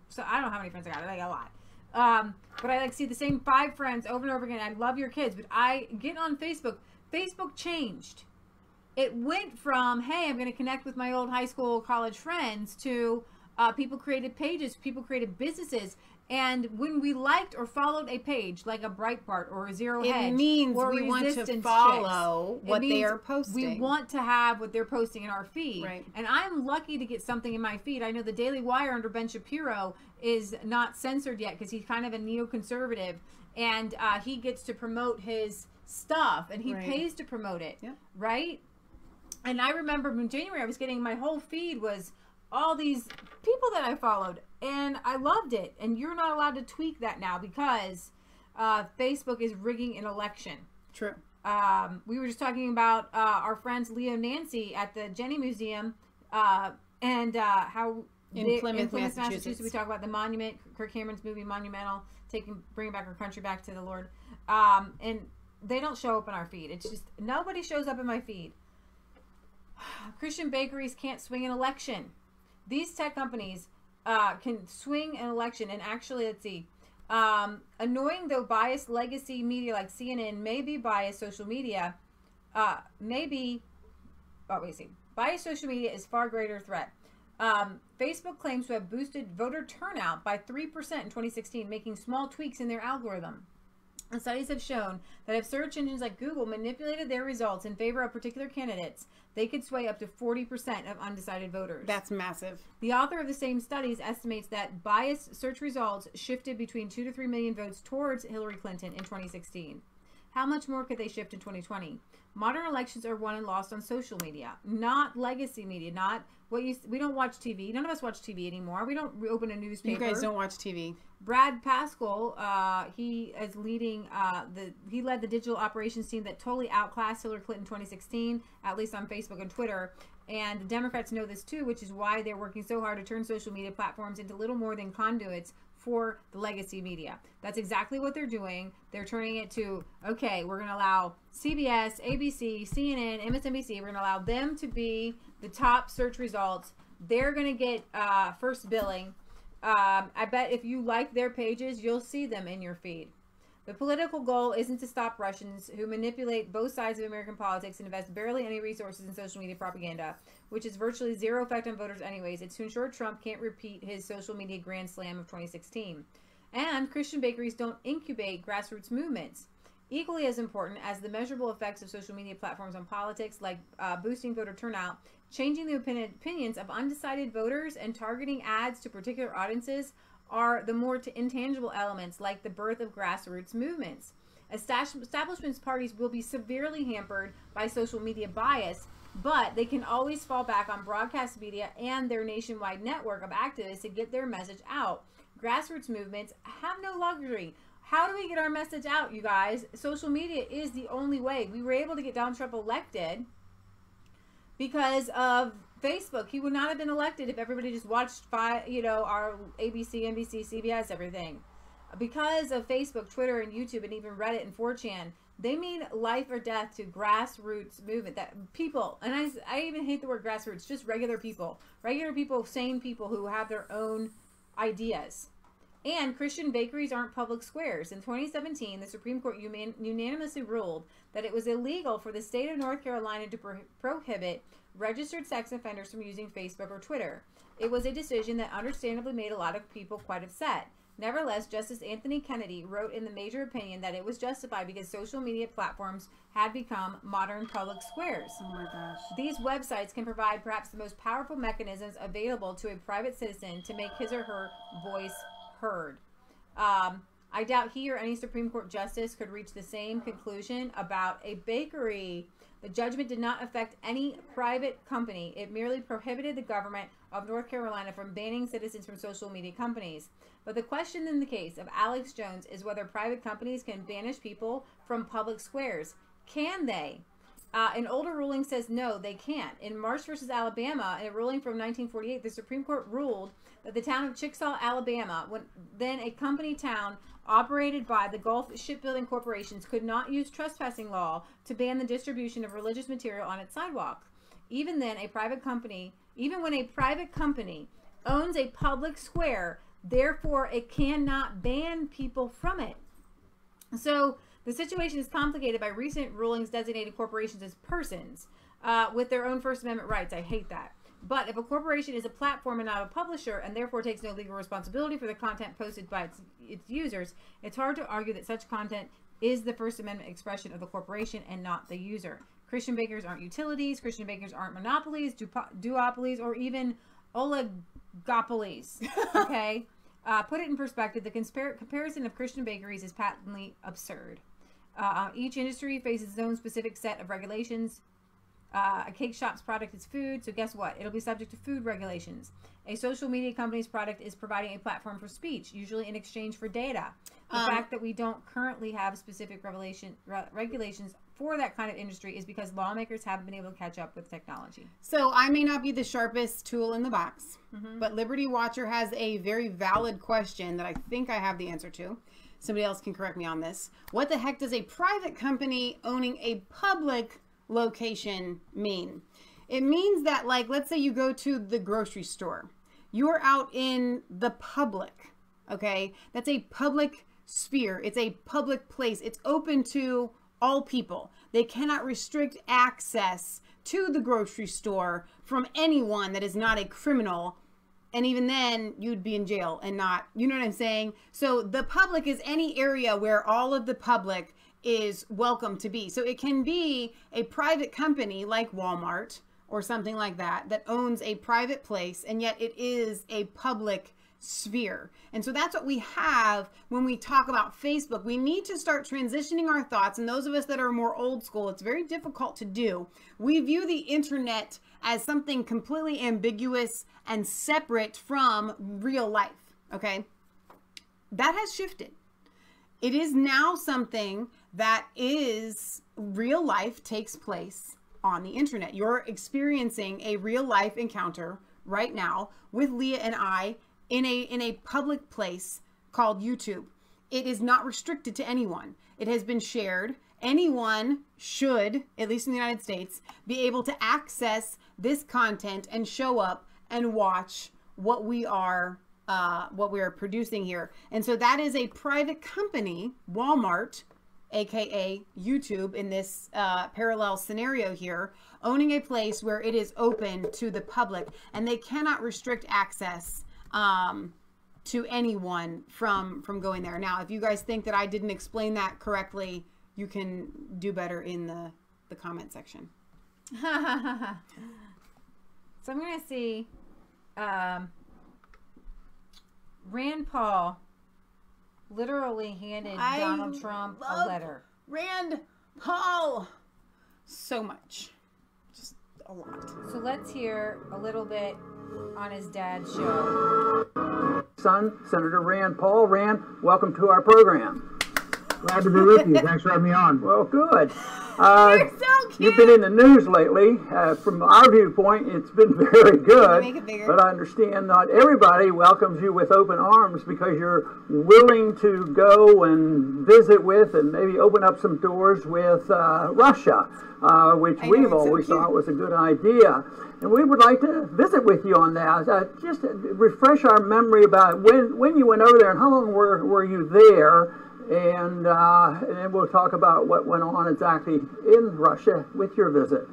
so I don't know how many friends I got, I got a lot. But I like see the same 5 friends over and over again. I love your kids, but I get on Facebook. Facebook changed. It went from, hey, I'm going to connect with my old high school, college friends, to people created pages, people created businesses. And when we liked or followed a page like a Breitbart or a Zero Hedge, it means or we want to Resistance follow Chicks, what they are posting. We want to have what they're posting in our feed. Right. And I'm lucky to get something in my feed. I know the Daily Wire under Ben Shapiro is not censored yet because he's kind of a neoconservative, and he gets to promote his stuff, and he pays to promote it. Yeah. Right? And I remember in January I was getting, my whole feed was all these people that I followed, and I loved it. And you're not allowed to tweak that now because Facebook is rigging an election. True. We were just talking about our friends Leo Nancy at the Jenny Museum, and how in Plymouth, Massachusetts, we talk about the monument, Kirk Cameron's movie Monumental, bringing back our country back to the Lord, and they don't show up in our feed. It's just nobody shows up in my feed. Christian bakeries can't swing an election. These tech companies can swing an election, and actually, let's see, annoying though biased legacy media like CNN may be biased social media, biased social media is far greater threat. Facebook claims to have boosted voter turnout by 3% in 2016, making small tweaks in their algorithm. And studies have shown that if search engines like Google manipulated their results in favor of particular candidates, they could sway up to 40% of undecided voters. That's massive. The author of the same studies estimates that biased search results shifted between 2 to 3 million votes towards Hillary Clinton in 2016. How much more could they shift in 2020? Modern elections are won and lost on social media, not legacy media, not what we don't watch TV. None of us watch TV anymore. We don't open a newspaper. You guys don't watch TV. Brad Pascal, he is leading he led the digital operations team that totally outclassed Hillary Clinton in 2016, at least on Facebook and Twitter. And the Democrats know this too, which is why they're working so hard to turn social media platforms into little more than conduits for the legacy media. That's exactly what they're doing. They're turning it to, okay, we're going to allow CBS, ABC, CNN, MSNBC, we're going to allow them to be the top search results. They're going to get first billing. I bet if you like their pages, you'll see them in your feed. The political goal isn't to stop Russians who manipulate both sides of American politics and invest barely any resources in social media propaganda, which has virtually zero effect on voters anyways. It's to ensure Trump can't repeat his social media grand slam of 2016. And Christian bakeries don't incubate grassroots movements. Equally as important as the measurable effects of social media platforms on politics, like boosting voter turnout, changing the opinions of undecided voters, and targeting ads to particular audiences, are the more intangible elements like the birth of grassroots movements. Establishment parties will be severely hampered by social media bias, but they can always fall back on broadcast media and their nationwide network of activists to get their message out. Grassroots movements have no luxury. How do we get our message out, you guys? Social media is the only way. We were able to get Donald Trump elected because of Facebook. He would not have been elected if everybody just watched our ABC, NBC, CBS, everything. Because of Facebook, Twitter, and YouTube, and even Reddit and 4chan, they mean life or death to grassroots movement. That people, and I even hate the word grassroots, just regular people, sane people who have their own ideas. And Christian bakeries aren't public squares. In 2017, the Supreme Court unanimously ruled that it was illegal for the state of North Carolina to prohibit registered sex offenders from using Facebook or Twitter. It was a decision that understandably made a lot of people quite upset. Nevertheless, Justice Anthony Kennedy wrote in the major opinion that it was justified because social media platforms had become modern public squares. Oh my gosh. These websites can provide perhaps the most powerful mechanisms available to a private citizen to make his or her voice heard. I doubt he or any Supreme Court justice could reach the same conclusion about a bakery. The judgment did not affect any private company. It merely prohibited the government of North Carolina from banning citizens from social media companies. But the question in the case of Alex Jones is whether private companies can banish people from public squares. Can they? An older ruling says no, they can't. In Marsh versus Alabama, in a ruling from 1948, the Supreme Court ruled that the town of Chickasaw, Alabama, then a company town operated by the Gulf Shipbuilding Corporations, could not use trespassing law to ban the distribution of religious material on its sidewalk. Even when a private company owns a public square, therefore it cannot ban people from it. So the situation is complicated by recent rulings designating corporations as persons with their own First Amendment rights. I hate that. But if a corporation is a platform and not a publisher, and therefore takes no legal responsibility for the content posted by its users, it's hard to argue that such content is the First Amendment expression of the corporation and not the user. Christian bakers aren't utilities. Christian bakers aren't monopolies, duopolies, or even oligopolies. Okay? Put it in perspective, the comparison of Christian bakeries is patently absurd. Each industry faces its own specific set of regulations. A cake shop's product is food, so guess what? It'll be subject to food regulations. A social media company's product is providing a platform for speech, usually in exchange for data. The fact that we don't currently have specific regulations for that kind of industry is because lawmakers haven't been able to catch up with technology. So I may not be the sharpest tool in the box, but Liberty Watcher has a very valid question that I think I have the answer to. Somebody else can correct me on this. What the heck does a private company owning a public location mean? It means that, like, let's say you go to the grocery store. You're out in the public, okay? That's a public sphere. It's a public place. It's open to all people. They cannot restrict access to the grocery store from anyone that is not a criminal. And even then, you'd be in jail and not, you know what I'm saying? So the public is any area where all of the public is welcome to be. So it can be a private company like Walmart or something like that that owns a private place, and yet it is a public sphere. And so that's what we have when we talk about Facebook. We need to start transitioning our thoughts, and those of us that are more old school, it's very difficult to do. We view the internet as something completely ambiguous and separate from real life, okay? That has shifted. It is now something that is real life, takes place on the internet. You're experiencing a real life encounter right now with Leah and I in a public place called YouTube. It is not restricted to anyone. It has been shared. Anyone should, at least in the United States, be able to access this content and show up and watch what we are producing here. And so that is a private company, Walmart, aka YouTube, in this parallel scenario here, owning a place where it is open to the public, and they cannot restrict access to anyone from going there. Now, if you guys think that I didn't explain that correctly, you can do better in the comment section. So I'm going to see Rand Paul literally handed Donald Trump a letter. Rand Paul so much. Just a lot. So let's hear a little bit on his dad's show. Son, Senator Rand Paul. Rand, welcome to our program. Glad to be with you. Thanks for having me on. Well, good. You're so cute. You've been in the news lately. From our viewpoint, it's been very good. Make it bigger. But I understand not everybody welcomes you with open arms because you're willing to go and visit with and maybe open up some doors with Russia, which we've always thought was a good idea. And we would like to visit with you on that. Just refresh our memory about when you went over there and how long were you there. And then we'll talk about what went on exactly in Russia with your visit.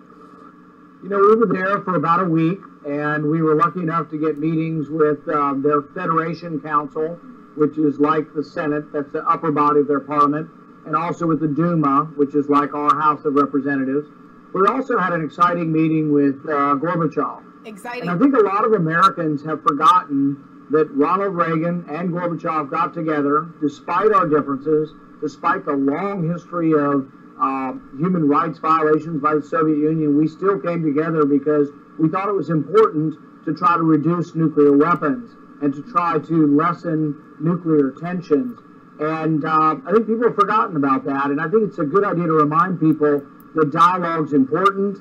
You know, we were there for about a week, and we were lucky enough to get meetings with their Federation Council, which is like the Senate, that's the upper body of their parliament, and also with the Duma, which is like our House of Representatives. We also had an exciting meeting with Gorbachev. Exciting. And I think a lot of Americans have forgotten that Ronald Reagan and Gorbachev got together, despite our differences, despite the long history of human rights violations by the Soviet Union. We still came together because we thought it was important to try to reduce nuclear weapons and to try to lessen nuclear tensions. And I think people have forgotten about that, and I think it's a good idea to remind people that dialogue's important.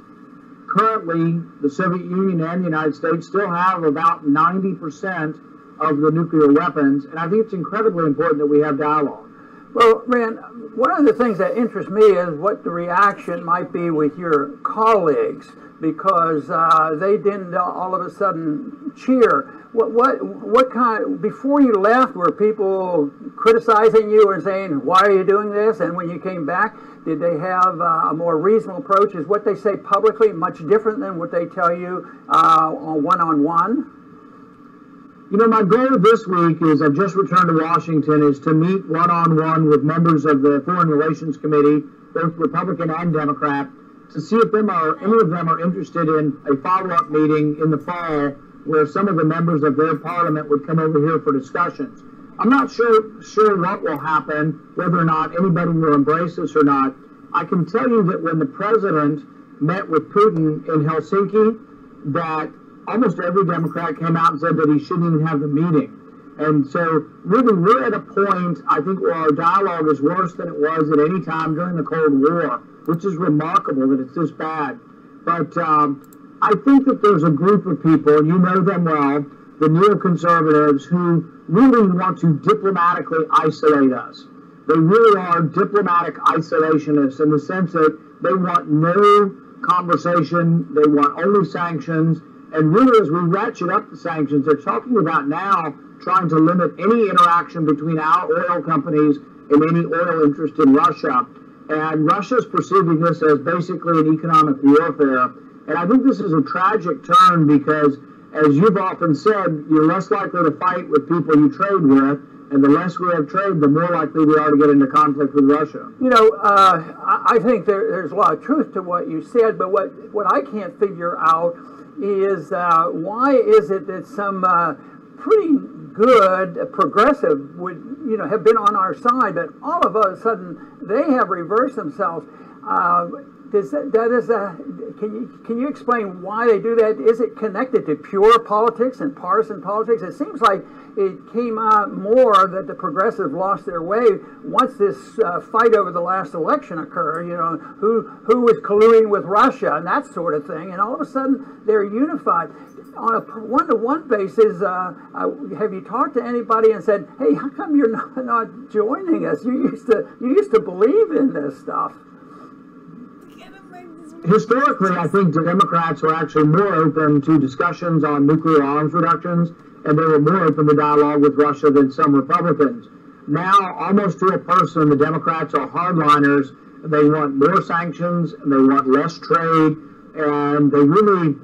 Currently, the Soviet Union and the United States still have about 90% of the nuclear weapons, and I think it's incredibly important that we have dialogue. Well, Rand, one of the things that interests me is what the reaction might be with your colleagues, because they didn't all of a sudden cheer. What kind, before you left, were people criticizing you and saying, why are you doing this? And when you came back, did they have a more reasonable approach? Is what they say publicly much different than what they tell you one-on-one? You know, my goal this week is, I've just returned to Washington, is to meet one-on-one with members of the Foreign Relations Committee, both Republican and Democrat, to see if any of them are interested in a follow-up meeting in the fall where some of the members of their parliament would come over here for discussions. I'm not sure what will happen, whether or not anybody will embrace us or not. I can tell you that when the president met with Putin in Helsinki, that almost every Democrat came out and said that he shouldn't even have the meeting. And so, really, we're at a point, I think, where our dialogue is worse than it was at any time during the Cold War, which is remarkable that it's this bad. But I think that there's a group of people, and you know them well, the neoconservatives, who really want to diplomatically isolate us. They really are diplomatic isolationists in the sense that they want no conversation, they want only sanctions. And really, as we ratchet up the sanctions, they're talking about now trying to limit any interaction between our oil companies and any oil interest in Russia. And Russia's perceiving this as basically an economic warfare. And I think this is a tragic turn because, as you've often said, you're less likely to fight with people you trade with. And the less we have trade, the more likely we are to get into conflict with Russia. You know, I think there's a lot of truth to what you said, but what I can't figure out is why is it that some pretty good progressive would, have been on our side, but all of a sudden they have reversed themselves. Can you explain why they do that? Is it connected to pure politics and partisan politics? It seems like it came out more that the progressives lost their way once this fight over the last election occurred. Who was colluding with Russia and that sort of thing, and all of a sudden they're unified. On a one-to-one basis, have you talked to anybody and said, "Hey, how come you're not joining us? You used to believe in this stuff." Historically, I think the Democrats were actually more open to discussions on nuclear arms reductions, and they were more open to dialogue with Russia than some Republicans. Now, almost to a person, the Democrats are hardliners. They want more sanctions, and they want less trade, and they really,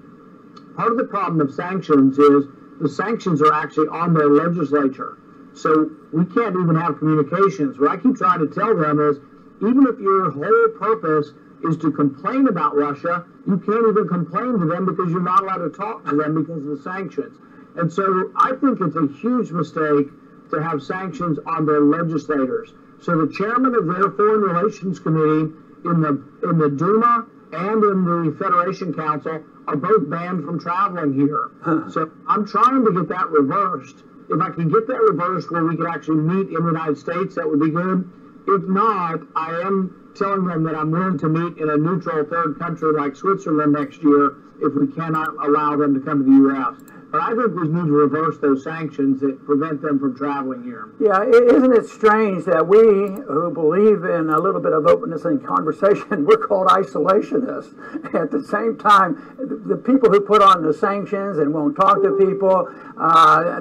part of the problem of sanctions is the sanctions are actually on their legislature. So we can't even have communications. What I keep trying to tell them is, even if your whole purpose is to complain about Russia, you can't even complain to them because you're not allowed to talk to them because of the sanctions. And so I think it's a huge mistake to have sanctions on their legislators. So the chairman of their Foreign Relations Committee in the Duma and in the Federation Council are both banned from traveling here. So I'm trying to get that reversed. If I can get that reversed where we could actually meet in the United States, that would be good. If not, I am telling them that I'm willing to meet in a neutral third country like Switzerland next year if we cannot allow them to come to the U.S. But I think we need to reverse those sanctions that prevent them from traveling here. Yeah, isn't it strange that we who believe in a little bit of openness and conversation, we're called isolationists. At the same time, the people who put on the sanctions and won't talk to people,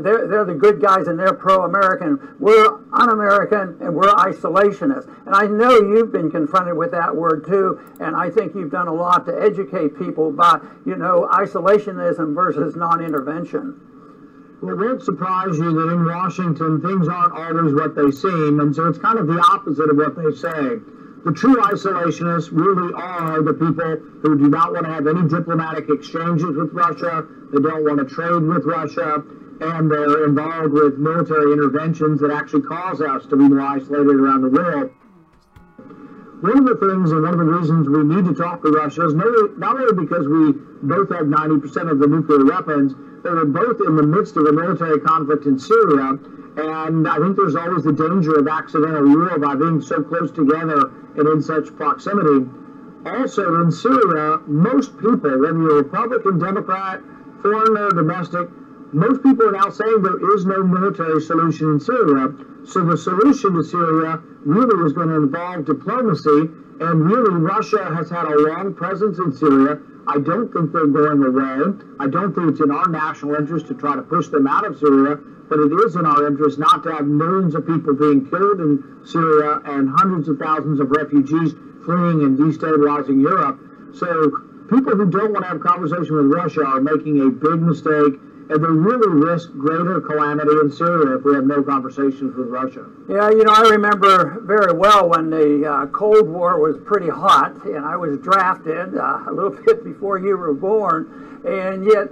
they're the good guys and they're pro-American. We're un-American and we're isolationists. And I know you've been confronted with that word too, and I think you've done a lot to educate people about, you know, isolationism versus non-intervention. Well, it won't surprise you that in Washington, things aren't always what they seem, and so it's kind of the opposite of what they say. The true isolationists really are the people who do not want to have any diplomatic exchanges with Russia, they don't want to trade with Russia, and they're involved with military interventions that actually cause us to be more isolated around the world. One of the things and one of the reasons we need to talk to Russia is not only because we both have 90% of the nuclear weapons, but we're both in the midst of a military conflict in Syria, and I think there's always the danger of accidental war by being so close together and in such proximity. Also, in Syria, most people, whether you're Republican, Democrat, foreigner, domestic, most people are now saying there is no military solution in Syria. So the solution to Syria really is going to involve diplomacy, and really Russia has had a long presence in Syria. I don't think they're going away. I don't think it's in our national interest to try to push them out of Syria, but it is in our interest not to have millions of people being killed in Syria and hundreds of thousands of refugees fleeing and destabilizing Europe. So people who don't want to have a conversation with Russia are making a big mistake, and they really risk greater calamity in Syria if we have no conversations with Russia. Yeah, you know, I remember very well when the Cold War was pretty hot, and I was drafted a little bit before you were born, and yet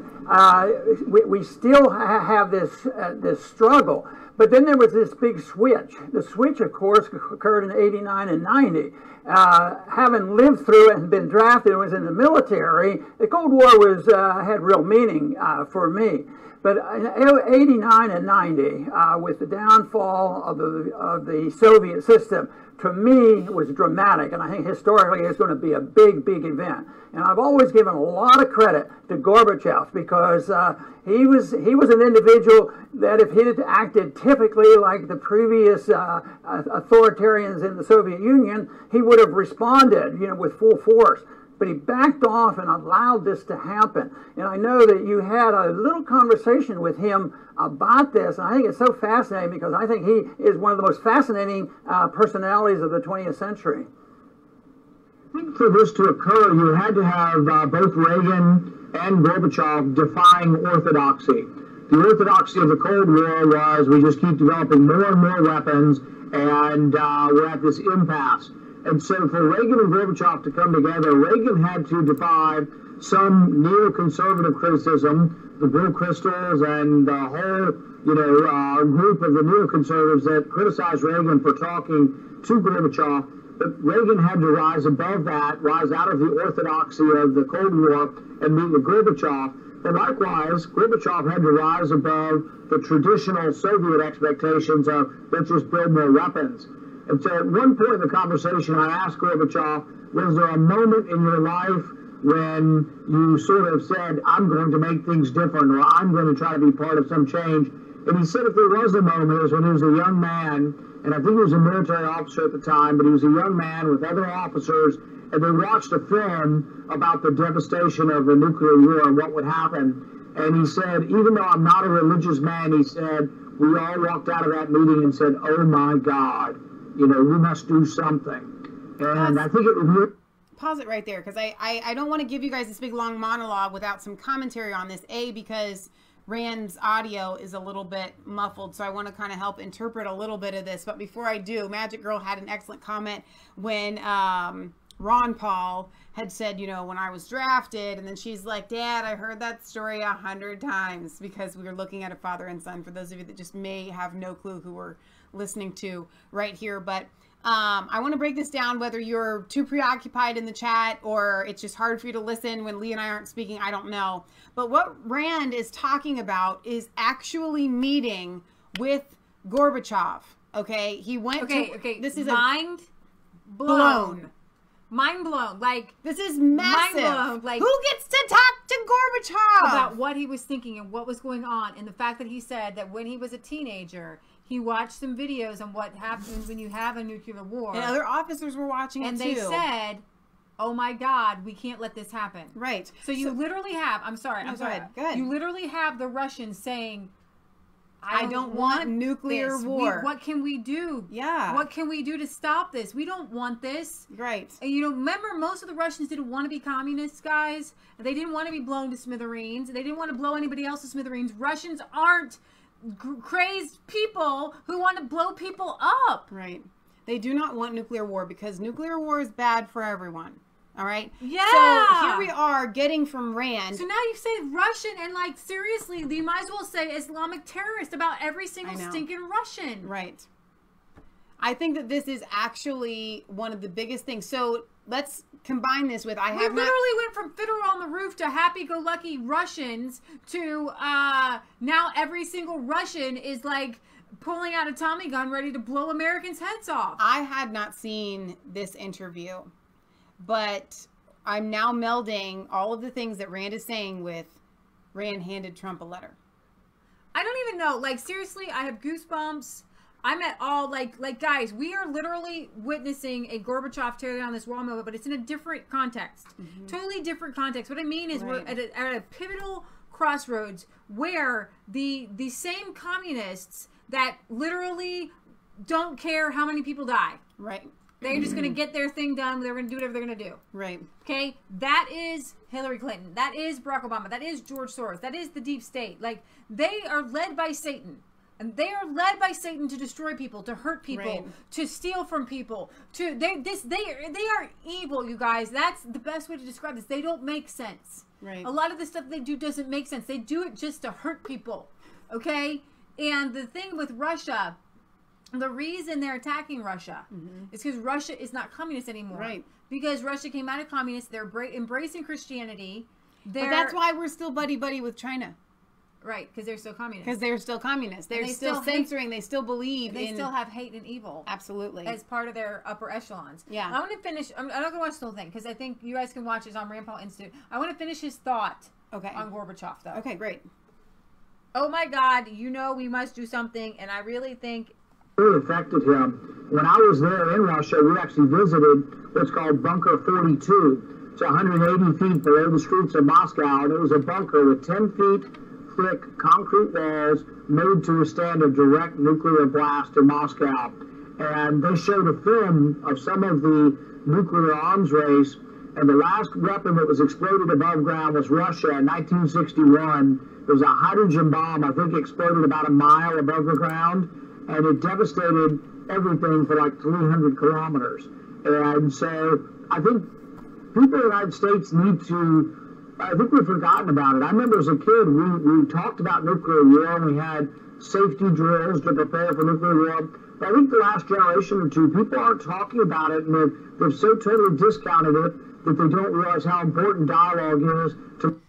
we still have this struggle. But then there was this big switch. The switch, of course, occurred in '89 and '90. Having lived through it and been drafted and was in the military, the Cold War had real meaning for me. But in '89 and '90, with the downfall of the Soviet system, to me was dramatic, and I think historically it's going to be a big, big event. And I've always given a lot of credit to Gorbachev because he was an individual that if he had acted typically like the previous authoritarians in the Soviet Union, he would have responded, you know, with full force. But he backed off and allowed this to happen. And I know that you had a little conversation with him about this. And I think it's so fascinating because I think he is one of the most fascinating personalities of the 20th century. I think for this to occur, you had to have both Reagan and Gorbachev defying orthodoxy. The orthodoxy of the Cold War was we just keep developing more and more weapons, and we're at this impasse. And so for Reagan and Gorbachev to come together, Reagan had to defy some neoconservative criticism, the Blue Crystals and the whole, group of the neoconservatives that criticized Reagan for talking to Gorbachev. But Reagan had to rise above that, rise out of the orthodoxy of the Cold War and meet with Gorbachev. But likewise, Gorbachev had to rise above the traditional Soviet expectations of let's just build more weapons. And so at one point in the conversation, I asked Gorbachev, was there a moment in your life when you sort of said, I'm going to make things different, or I'm going to try to be part of some change? And he said if there was a moment, it was when he was a young man, and I think he was a military officer at the time, but he was a young man with other officers, and they watched a film about the devastation of the nuclear war and what would happen. And he said, even though I'm not a religious man, he said, we all walked out of that meeting and said, oh my God, we must do something. And I think it would... Pause it right there, because I don't want to give you guys this big long monologue without some commentary on this. Because Rand's audio is a little bit muffled, so I want to kind of help interpret a little bit of this. But before I do, Magic Girl had an excellent comment when Ron Paul had said, when I was drafted, and then she's like, Dad, I heard that story 100 times, because we were looking at a father and son, for those of you that just may have no clue who we're listening to right here. But I want to break this down, whether you're too preoccupied in the chat or it's just hard for you to listen when Lee and I aren't speaking, I don't know. But what Rand is talking about is actually meeting with Gorbachev. Okay, he went Okay. This is mind blown. Mind blown. Like, this is massive. Mind blown. Like, who gets to talk to Gorbachev about what he was thinking and what was going on, and the fact that he said that when he was a teenager, he watched some videos on what happens when you have a nuclear war. And other officers were watching and it too. And they said, oh my God, we can't let this happen. Right. So you literally have, I'm sorry. Go ahead. You literally have the Russians saying, I don't want nuclear war. What can we do? Yeah. What can we do to stop this? We don't want this. Right. And remember, most of the Russians didn't want to be communists, guys. They didn't want to be blown to smithereens. They didn't want to blow anybody else to smithereens. Russians aren't crazed people who want to blow people up. Right. They do not want nuclear war because nuclear war is bad for everyone. All right. Yeah. So here we are getting from Rand. So now you say Russian, and like seriously, you might as well say Islamic terrorist about every single stinking Russian. Right. I think that this is actually one of the biggest things. So let's combine this with we literally went from Fiddler on the Roof to happy-go-lucky Russians to now every single Russian is like pulling out a Tommy gun ready to blow Americans' heads off. I had not seen this interview. But I'm now melding all of the things that Rand is saying with Rand handed Trump a letter. I don't even know. Like, seriously, I have goosebumps. I'm at all, like guys, we are literally witnessing a Gorbachev tear down this wall moment, but it's in a different context. Mm-hmm. Totally different context. What I mean is we're at a pivotal crossroads where the same communists that literally don't care how many people die. Right. They're just going to get their thing done. They're going to do whatever they're going to do. Right. Okay? That is Hillary Clinton. That is Barack Obama. That is George Soros. That is the deep state. Like, they are led by Satan. And they are led by Satan to destroy people, to hurt people, to steal from people. They are evil, you guys. That's the best way to describe this. They don't make sense. Right. A lot of the stuff they do doesn't make sense. They do it just to hurt people. Okay? And the thing with Russia, the reason they're attacking Russia is because Russia is not communist anymore. Right. Because Russia came out of communist. They're embracing Christianity. But that's why we're still buddy-buddy with China. Right, because they're still communist. Because they're still communist. They're still censoring. They still believe in... They still have hate and evil. Absolutely. As part of their upper echelons. Yeah. I want to finish... I'm not going to watch the whole thing because I think you guys can watch it on Rand Paul Institute. I want to finish his thought on Gorbachev, though. Okay, great. Oh, my God. We must do something. And I really think... really affected him. When I was there in Russia, we actually visited what's called Bunker 42. It's 180 feet below the streets of Moscow, and it was a bunker with 10 feet thick concrete walls made to withstand a direct nuclear blast in Moscow. And they showed a film of some of the nuclear arms race, and the last weapon that was exploded above ground was Russia in 1961. It was a hydrogen bomb, I think exploded about a mile above the ground, and it devastated everything for like 300 kilometers. And so I think people in the United States need to, I think we've forgotten about it. I remember as a kid, we talked about nuclear war, and we had safety drills to prepare for nuclear war. But I think the last generation or two, people aren't talking about it, and they've so totally discounted it that they don't realize how important dialogue is to...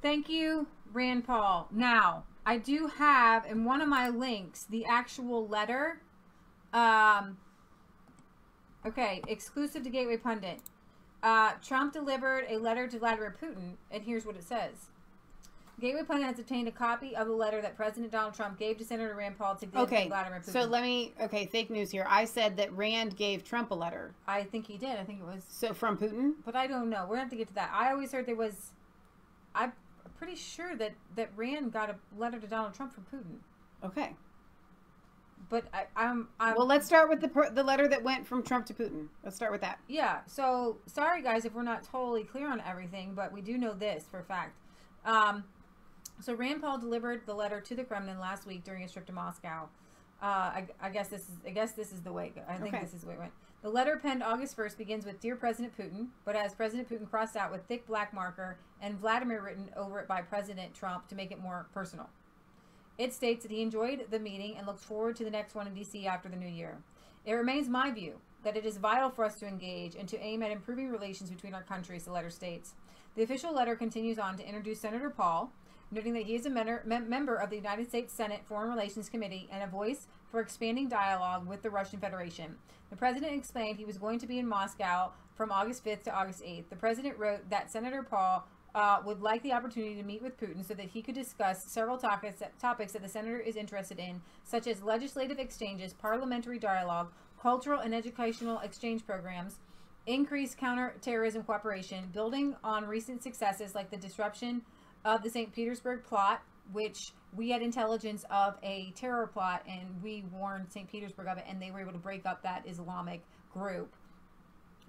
Thank you, Rand Paul. Now, I do have in one of my links the actual letter. Okay, exclusive to Gateway Pundit. Trump delivered a letter to Vladimir Putin, and here's what it says. Gateway Pundit has obtained a copy of the letter that President Donald Trump gave to Senator Rand Paul to give to Vladimir Putin. So fake news here. I said that Rand gave Trump a letter. I think he did. I think it was... So from Putin? But I don't know. We're going to have to get to that. I always heard there was... I'm pretty sure that Rand got a letter to Donald Trump from Putin. Okay. But I'm well, let's start with the letter that went from Trump to Putin. Let's start with that. Yeah. So sorry guys if we're not totally clear on everything, but we do know this for a fact. So Rand Paul delivered the letter to the Kremlin last week during his trip to Moscow. I guess this is the way. I think this is the way it went. The letter penned August 1st begins with "Dear President Putin," but has President Putin crossed out with thick black marker and Vladimir written over it by President Trump to make it more personal. It states that he enjoyed the meeting and looks forward to the next one in D.C. after the new year. It remains my view that it is vital for us to engage and to aim at improving relations between our countries, the letter states. The official letter continues on to introduce Senator Paul, noting that he is a member of the United States Senate Foreign Relations Committee and a voice for expanding dialogue with the Russian Federation. The president explained he was going to be in Moscow from August 5th to August 8th. The president wrote that Senator Paul would like the opportunity to meet with Putin so that he could discuss several topics that the senator is interested in, such as legislative exchanges, parliamentary dialogue, cultural and educational exchange programs, increased counterterrorism cooperation, building on recent successes like the disruption of the St. Petersburg plot, which we had intelligence of a terror plot and we warned St. Petersburg of it, and they were able to break up that Islamic group,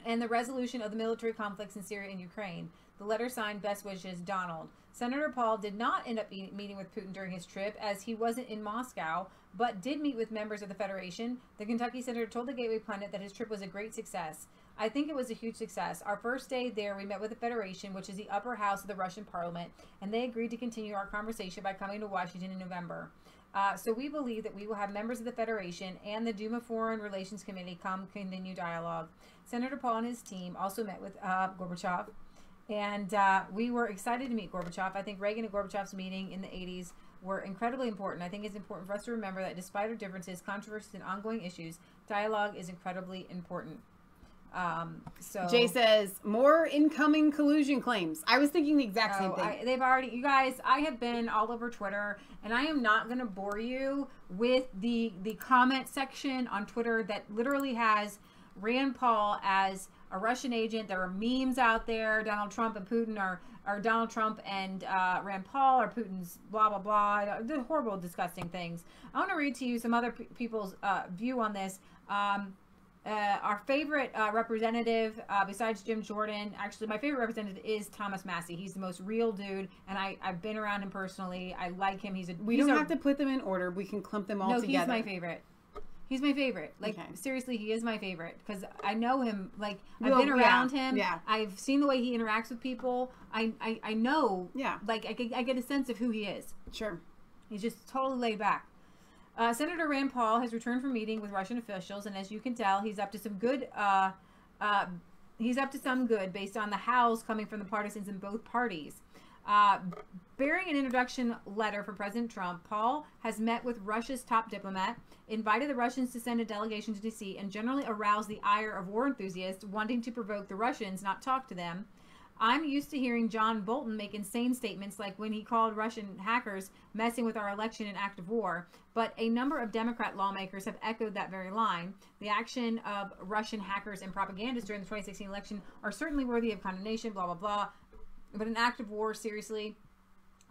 and the resolution of the military conflicts in Syria and Ukraine. The letter signed "Best Wishes, Donald." Senator Paul did not end up meeting with Putin during his trip, as he wasn't in Moscow, but did meet with members of the Federation. The Kentucky senator told the Gateway Pundit that his trip was a great success. "I think it was a huge success. Our first day there, we met with the Federation, which is the upper house of the Russian parliament, and they agreed to continue our conversation by coming to Washington in November. So we believe that we will have members of the Federation and the Duma Foreign Relations Committee come continue dialogue." Senator Paul and his team also met with Gorbachev, and we were excited to meet Gorbachev. I think Reagan and Gorbachev's meeting in the 80s were incredibly important. I think it's important for us to remember that despite our differences, controversies, and ongoing issues, dialogue is incredibly important. So Jay says more incoming collusion claims. I was thinking the exact same thing. They've already, you guys, I have been all over Twitter, and I am not going to bore you with the comment section on Twitter that literally has Rand Paul as a Russian agent. There are memes out there. Donald Trump and Putin are Donald Trump and Rand Paul are Putin's blah, blah, blah. The horrible, disgusting things. I want to read to you some other people's view on this. Our favorite representative, besides Jim Jordan, actually my favorite representative is Thomas Massey. He's the most real dude, and I've been around him personally. I like him. We don't have to put them in order. We can clump them all together. No, he's my favorite. He's my favorite. Like, seriously, he is my favorite because I know him. Like, I've been around him. Yeah. I've seen the way he interacts with people. I know. Yeah. Like, I get a sense of who he is. Sure. He's just totally laid back. Senator Rand Paul has returned from meeting with Russian officials, and as you can tell, he's up to some good. He's up to some good based on the howls coming from the partisans in both parties. Bearing an introduction letter for President Trump, Paul has met with Russia's top diplomat, invited the Russians to send a delegation to D.C., and generally aroused the ire of war enthusiasts wanting to provoke the Russians, not talk to them. I'm used to hearing John Bolton make insane statements like when he called Russian hackers messing with our election an act of war, but a number of Democrat lawmakers have echoed that very line. The action of Russian hackers and propagandists during the 2016 election are certainly worthy of condemnation, blah, blah, blah. But an act of war, seriously?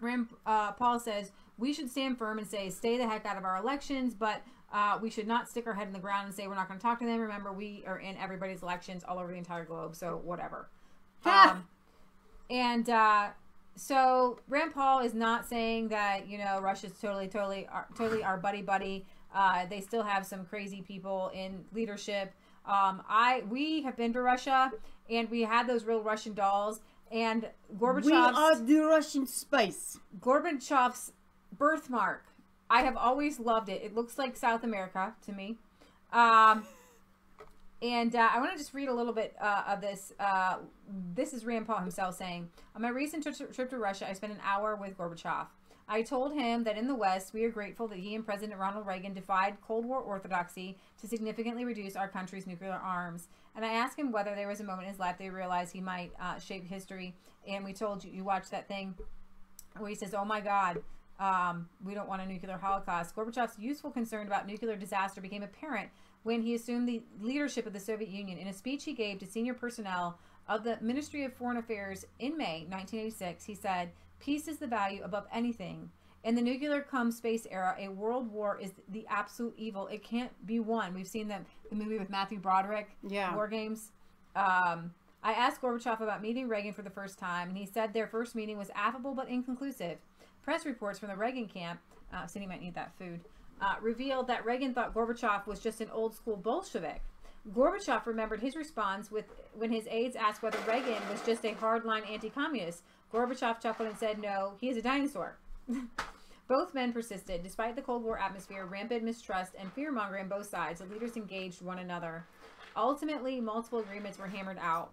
Paul says, we should stand firm and say, stay the heck out of our elections, but we should not stick our head in the ground and say we're not going to talk to them. Remember, we are in everybody's elections all over the entire globe, so whatever. So Rand Paul is not saying that, you know, Russia's totally our buddy. They still have some crazy people in leadership. We have been to Russia, and we had those real Russian dolls. And Gorbachev's... We are the Russian spice. Gorbachev's birthmark. I have always loved it. It looks like South America to me. I want to just read a little bit of this. This is Rand Paul himself saying, on my recent trip to Russia, I spent an hour with Gorbachev. I told him that in the West, we are grateful that he and President Ronald Reagan defied Cold War orthodoxy to significantly reduce our country's nuclear arms. And I asked him whether there was a moment in his life that he realized he might shape history. And we told you watched that thing where he says, oh my God, we don't want a nuclear holocaust. Gorbachev's youthful concern about nuclear disaster became apparent when he assumed the leadership of the Soviet Union. In a speech he gave to senior personnel of the Ministry of Foreign Affairs in May 1986, he said, peace is the value above anything. In the nuclear cum space era, a world war is the absolute evil. It can't be won. We've seen the movie with Matthew Broderick, War Games. I asked Gorbachev about meeting Reagan for the first time, and he said their first meeting was affable but inconclusive. Press reports from the Reagan camp, Cindy might need that food, revealed that Reagan thought Gorbachev was just an old-school Bolshevik. Gorbachev remembered his response when his aides asked whether Reagan was just a hardline anti-communist. Gorbachev chuckled and said, no, he is a dinosaur. Both men persisted. Despite the Cold War atmosphere, rampant mistrust, and fear-mongering on both sides, the leaders engaged one another. Ultimately, multiple agreements were hammered out.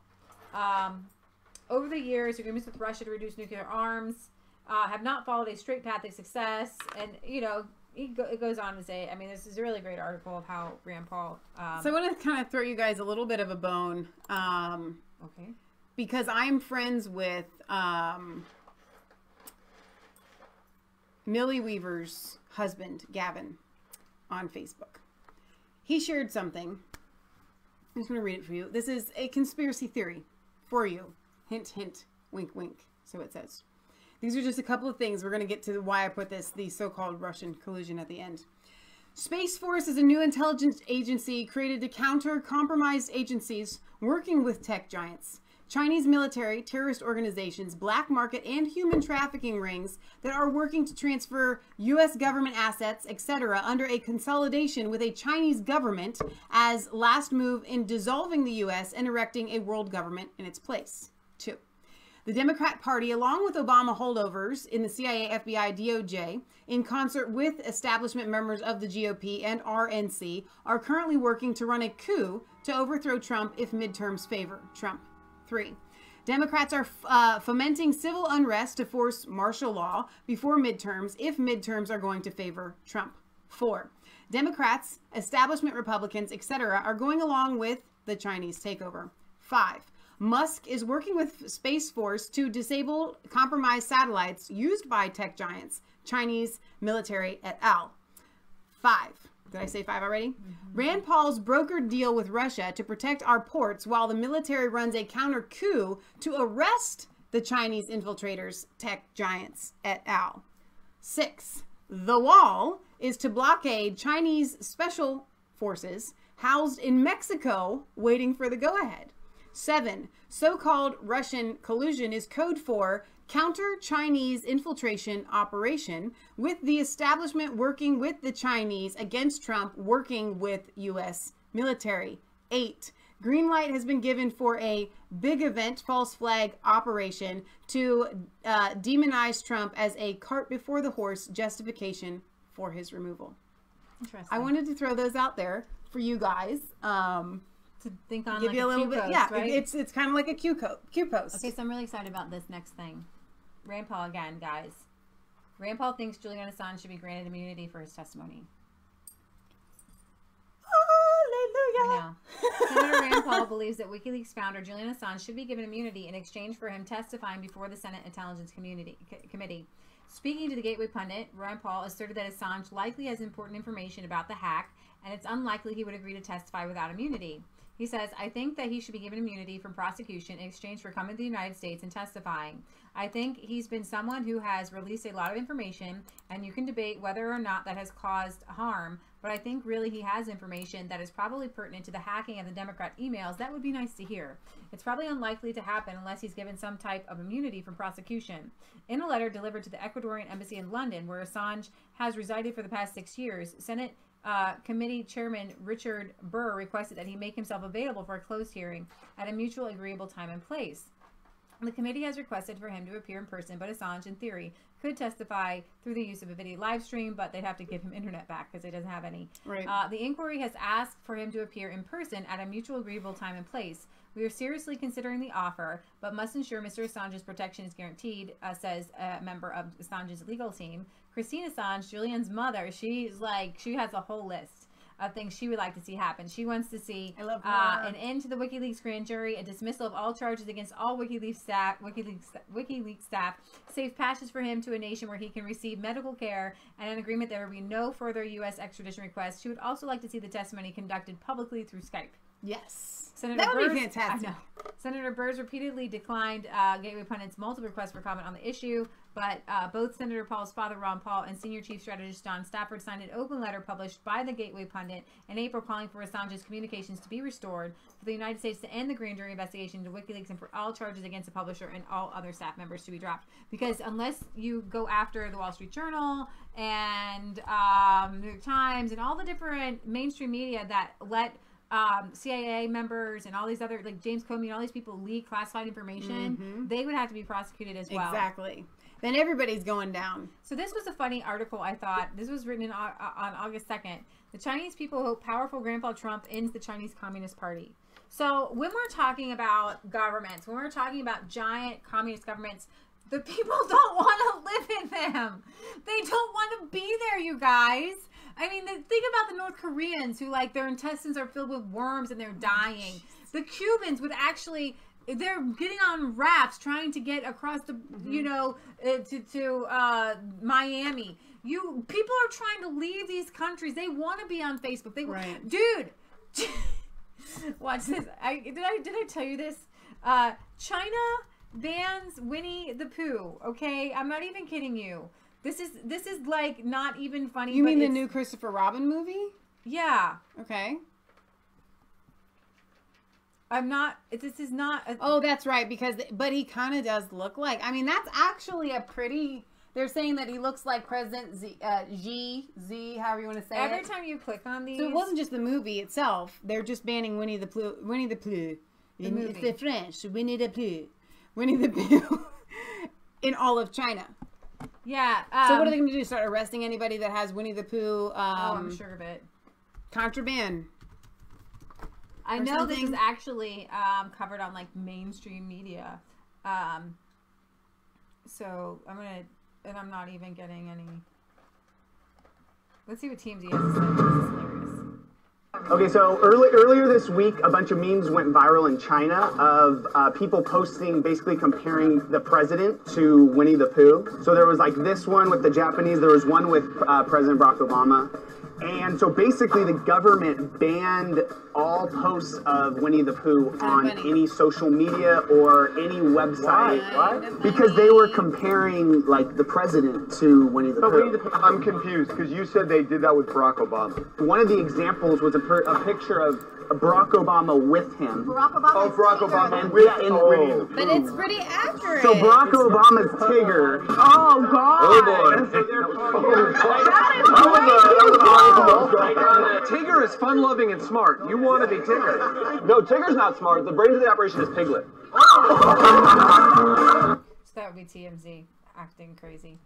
Over the years, agreements with Russia to reduce nuclear arms have not followed a straight path of success. And, you know, it goes on to say, I mean, this is a really great article of how Rand Paul. So I want to kind of throw you guys a little bit of a bone. Okay. Because I'm friends with Millie Weaver's husband, Gavin, on Facebook. He shared something. I'm just going to read it for you. This is a conspiracy theory for you. Hint, hint, wink, wink. So it says. These are just a couple of things. We're going to get to why I put the so-called Russian collusion at the end. Space Force is a new intelligence agency created to counter compromised agencies working with tech giants. Chinese military, terrorist organizations, black market, and human trafficking rings that are working to transfer U.S. government assets, etc., under a consolidation with a Chinese government as last move in dissolving the U.S. and erecting a world government in its place. 2. The Democrat Party, along with Obama holdovers in the CIA, FBI, DOJ, in concert with establishment members of the GOP and RNC, are currently working to run a coup to overthrow Trump if midterms favor Trump. 3. Democrats are fomenting civil unrest to force martial law before midterms if midterms are going to favor Trump. 4. Democrats, establishment Republicans, etc. are going along with the Chinese takeover. 5. Musk is working with Space Force to disable compromised satellites used by tech giants, Chinese military et al. 5. Did I say 5 already? Mm-hmm. Rand Paul's brokered deal with Russia to protect our ports while the military runs a counter coup to arrest the Chinese infiltrators, tech giants et al. 6. The wall is to blockade Chinese special forces housed in Mexico waiting for the go-ahead. 7. So-called Russian collusion is code for counter-Chinese infiltration operation, with the establishment working with the Chinese against Trump working with U.S. military. 8. Green light has been given for a big event false flag operation to demonize Trump as a cart before the horse justification for his removal. Interesting. I wanted to throw those out there for you guys. To think on, give like you a little Q bit, post, yeah. Right? It's kind of like a Q post. Okay, so I'm really excited about this next thing. Rand Paul again, guys. Rand Paul thinks Julian Assange should be granted immunity for his testimony. Hallelujah. Senator Rand Paul believes that WikiLeaks founder Julian Assange should be given immunity in exchange for him testifying before the Senate Intelligence Committee. Speaking to the Gateway Pundit, Rand Paul asserted that Assange likely has important information about the hack, and it's unlikely he would agree to testify without immunity. He says, I think that he should be given immunity from prosecution in exchange for coming to the United States and testifying. I think he's been someone who has released a lot of information, and you can debate whether or not that has caused harm, but I think really he has information that is probably pertinent to the hacking of the Democrat emails. That would be nice to hear. It's probably unlikely to happen unless he's given some type of immunity from prosecution. In a letter delivered to the Ecuadorian embassy in London, where Assange has resided for the past 6 years, Senate Committee Chairman Richard Burr requested that he make himself available for a closed hearing at a mutual agreeable time and place. The committee has requested for him to appear in person, but Assange, in theory, could testify through the use of a video live stream, but they'd have to give him internet back because he doesn't have any. Right. The inquiry has asked for him to appear in person at a mutual agreeable time and place. We are seriously considering the offer, but must ensure Mr. Assange's protection is guaranteed, says a member of Assange's legal team. Christine Assange, Julian's mother, she has a whole list of things she would like to see happen. She wants to see an end to the WikiLeaks grand jury, a dismissal of all charges against all WikiLeaks staff, safe passage for him to a nation where he can receive medical care, and an agreement there will be no further U.S. extradition requests. She would also like to see the testimony conducted publicly through Skype. Yes. Senator that would Burrs, be fantastic. I know. Senator Burrs repeatedly declined Gateway Pundit's multiple requests for comment on the issue, but both Senator Paul's father, Ron Paul, and senior chief strategist John Stafford signed an open letter published by the Gateway Pundit in April calling for Assange's communications to be restored, for the United States to end the grand jury investigation into WikiLeaks, and for all charges against the publisher and all other staff members to be dropped. Because unless you go after the Wall Street Journal and New York Times and all the different mainstream media that let CIA members and all these other, like James Comey and all these people, leak classified information, they would have to be prosecuted as well. Exactly. Then everybody's going down. So this was a funny article, I thought. This was written on August 2nd. The Chinese people hope powerful Grandpa Trump ends the Chinese Communist Party. So when we're talking about governments, when we're talking about giant communist governments, The people don't want to live in them. They don't want to be there, you guys. I mean, think about the North Koreans who, like, their intestines are filled with worms and they're dying. The Cubans would actually, they're getting on rafts trying to get across the, you know, to Miami. People are trying to leave these countries. They want to be on Facebook. Dude, watch this. Did I tell you this? China bans Winnie the Pooh. Okay, I'm not even kidding you. This is like not even funny. You mean the new Christopher Robin movie? Yeah. Okay. I'm not. This is not. Oh, that's right. But he kind of does look like. I mean, that's actually a pretty. They're saying that he looks like President Z, however you want to say it. Every time you click on these, so it wasn't just the movie itself. They're just banning Winnie the Pooh. It's the French. Winnie the Pooh in all of China. Yeah. So what are they going to do? Start arresting anybody that has Winnie the Pooh? I'm sure of it. Contraband. I know this is actually covered on like mainstream media. So I'm not even getting any. Let's see what TMZ has to say. This is hilarious. Okay, so earlier this week, a bunch of memes went viral in China of people posting, basically comparing the president to Winnie the Pooh. So there was like this one with the Japanese, there was one with President Barack Obama. And so basically the government banned all posts of Winnie the Pooh on any social media or any website. Why? Because they were comparing like the president to Winnie the Pooh. I'm confused because you said they did that with Barack Obama. One of the examples was a picture of Barack Obama with him. Barack Obama with Winnie the Pooh. But it's pretty accurate. So Barack Obama's Tigger. Oh, God. Tigger is fun-loving and smart. You want to be Tigger. No, Tigger's not smart. The brains of the operation is Piglet. So that would be TMZ acting crazy.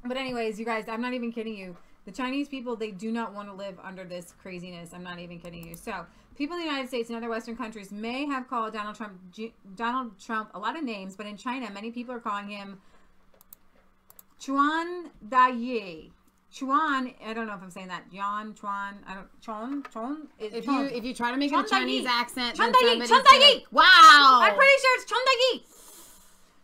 But anyways, you guys, I'm not even kidding you. The Chinese people, they do not want to live under this craziness. I'm not even kidding you. So, people in the United States and other Western countries may have called Donald Trump a lot of names, but in China, many people are calling him Chuan Daiyi. Chuan, I don't know if I'm saying that. Chuan. If you try to make a Chinese accent, Chuan Daiyi. Wow. I'm pretty sure it's Chuan Daiyi.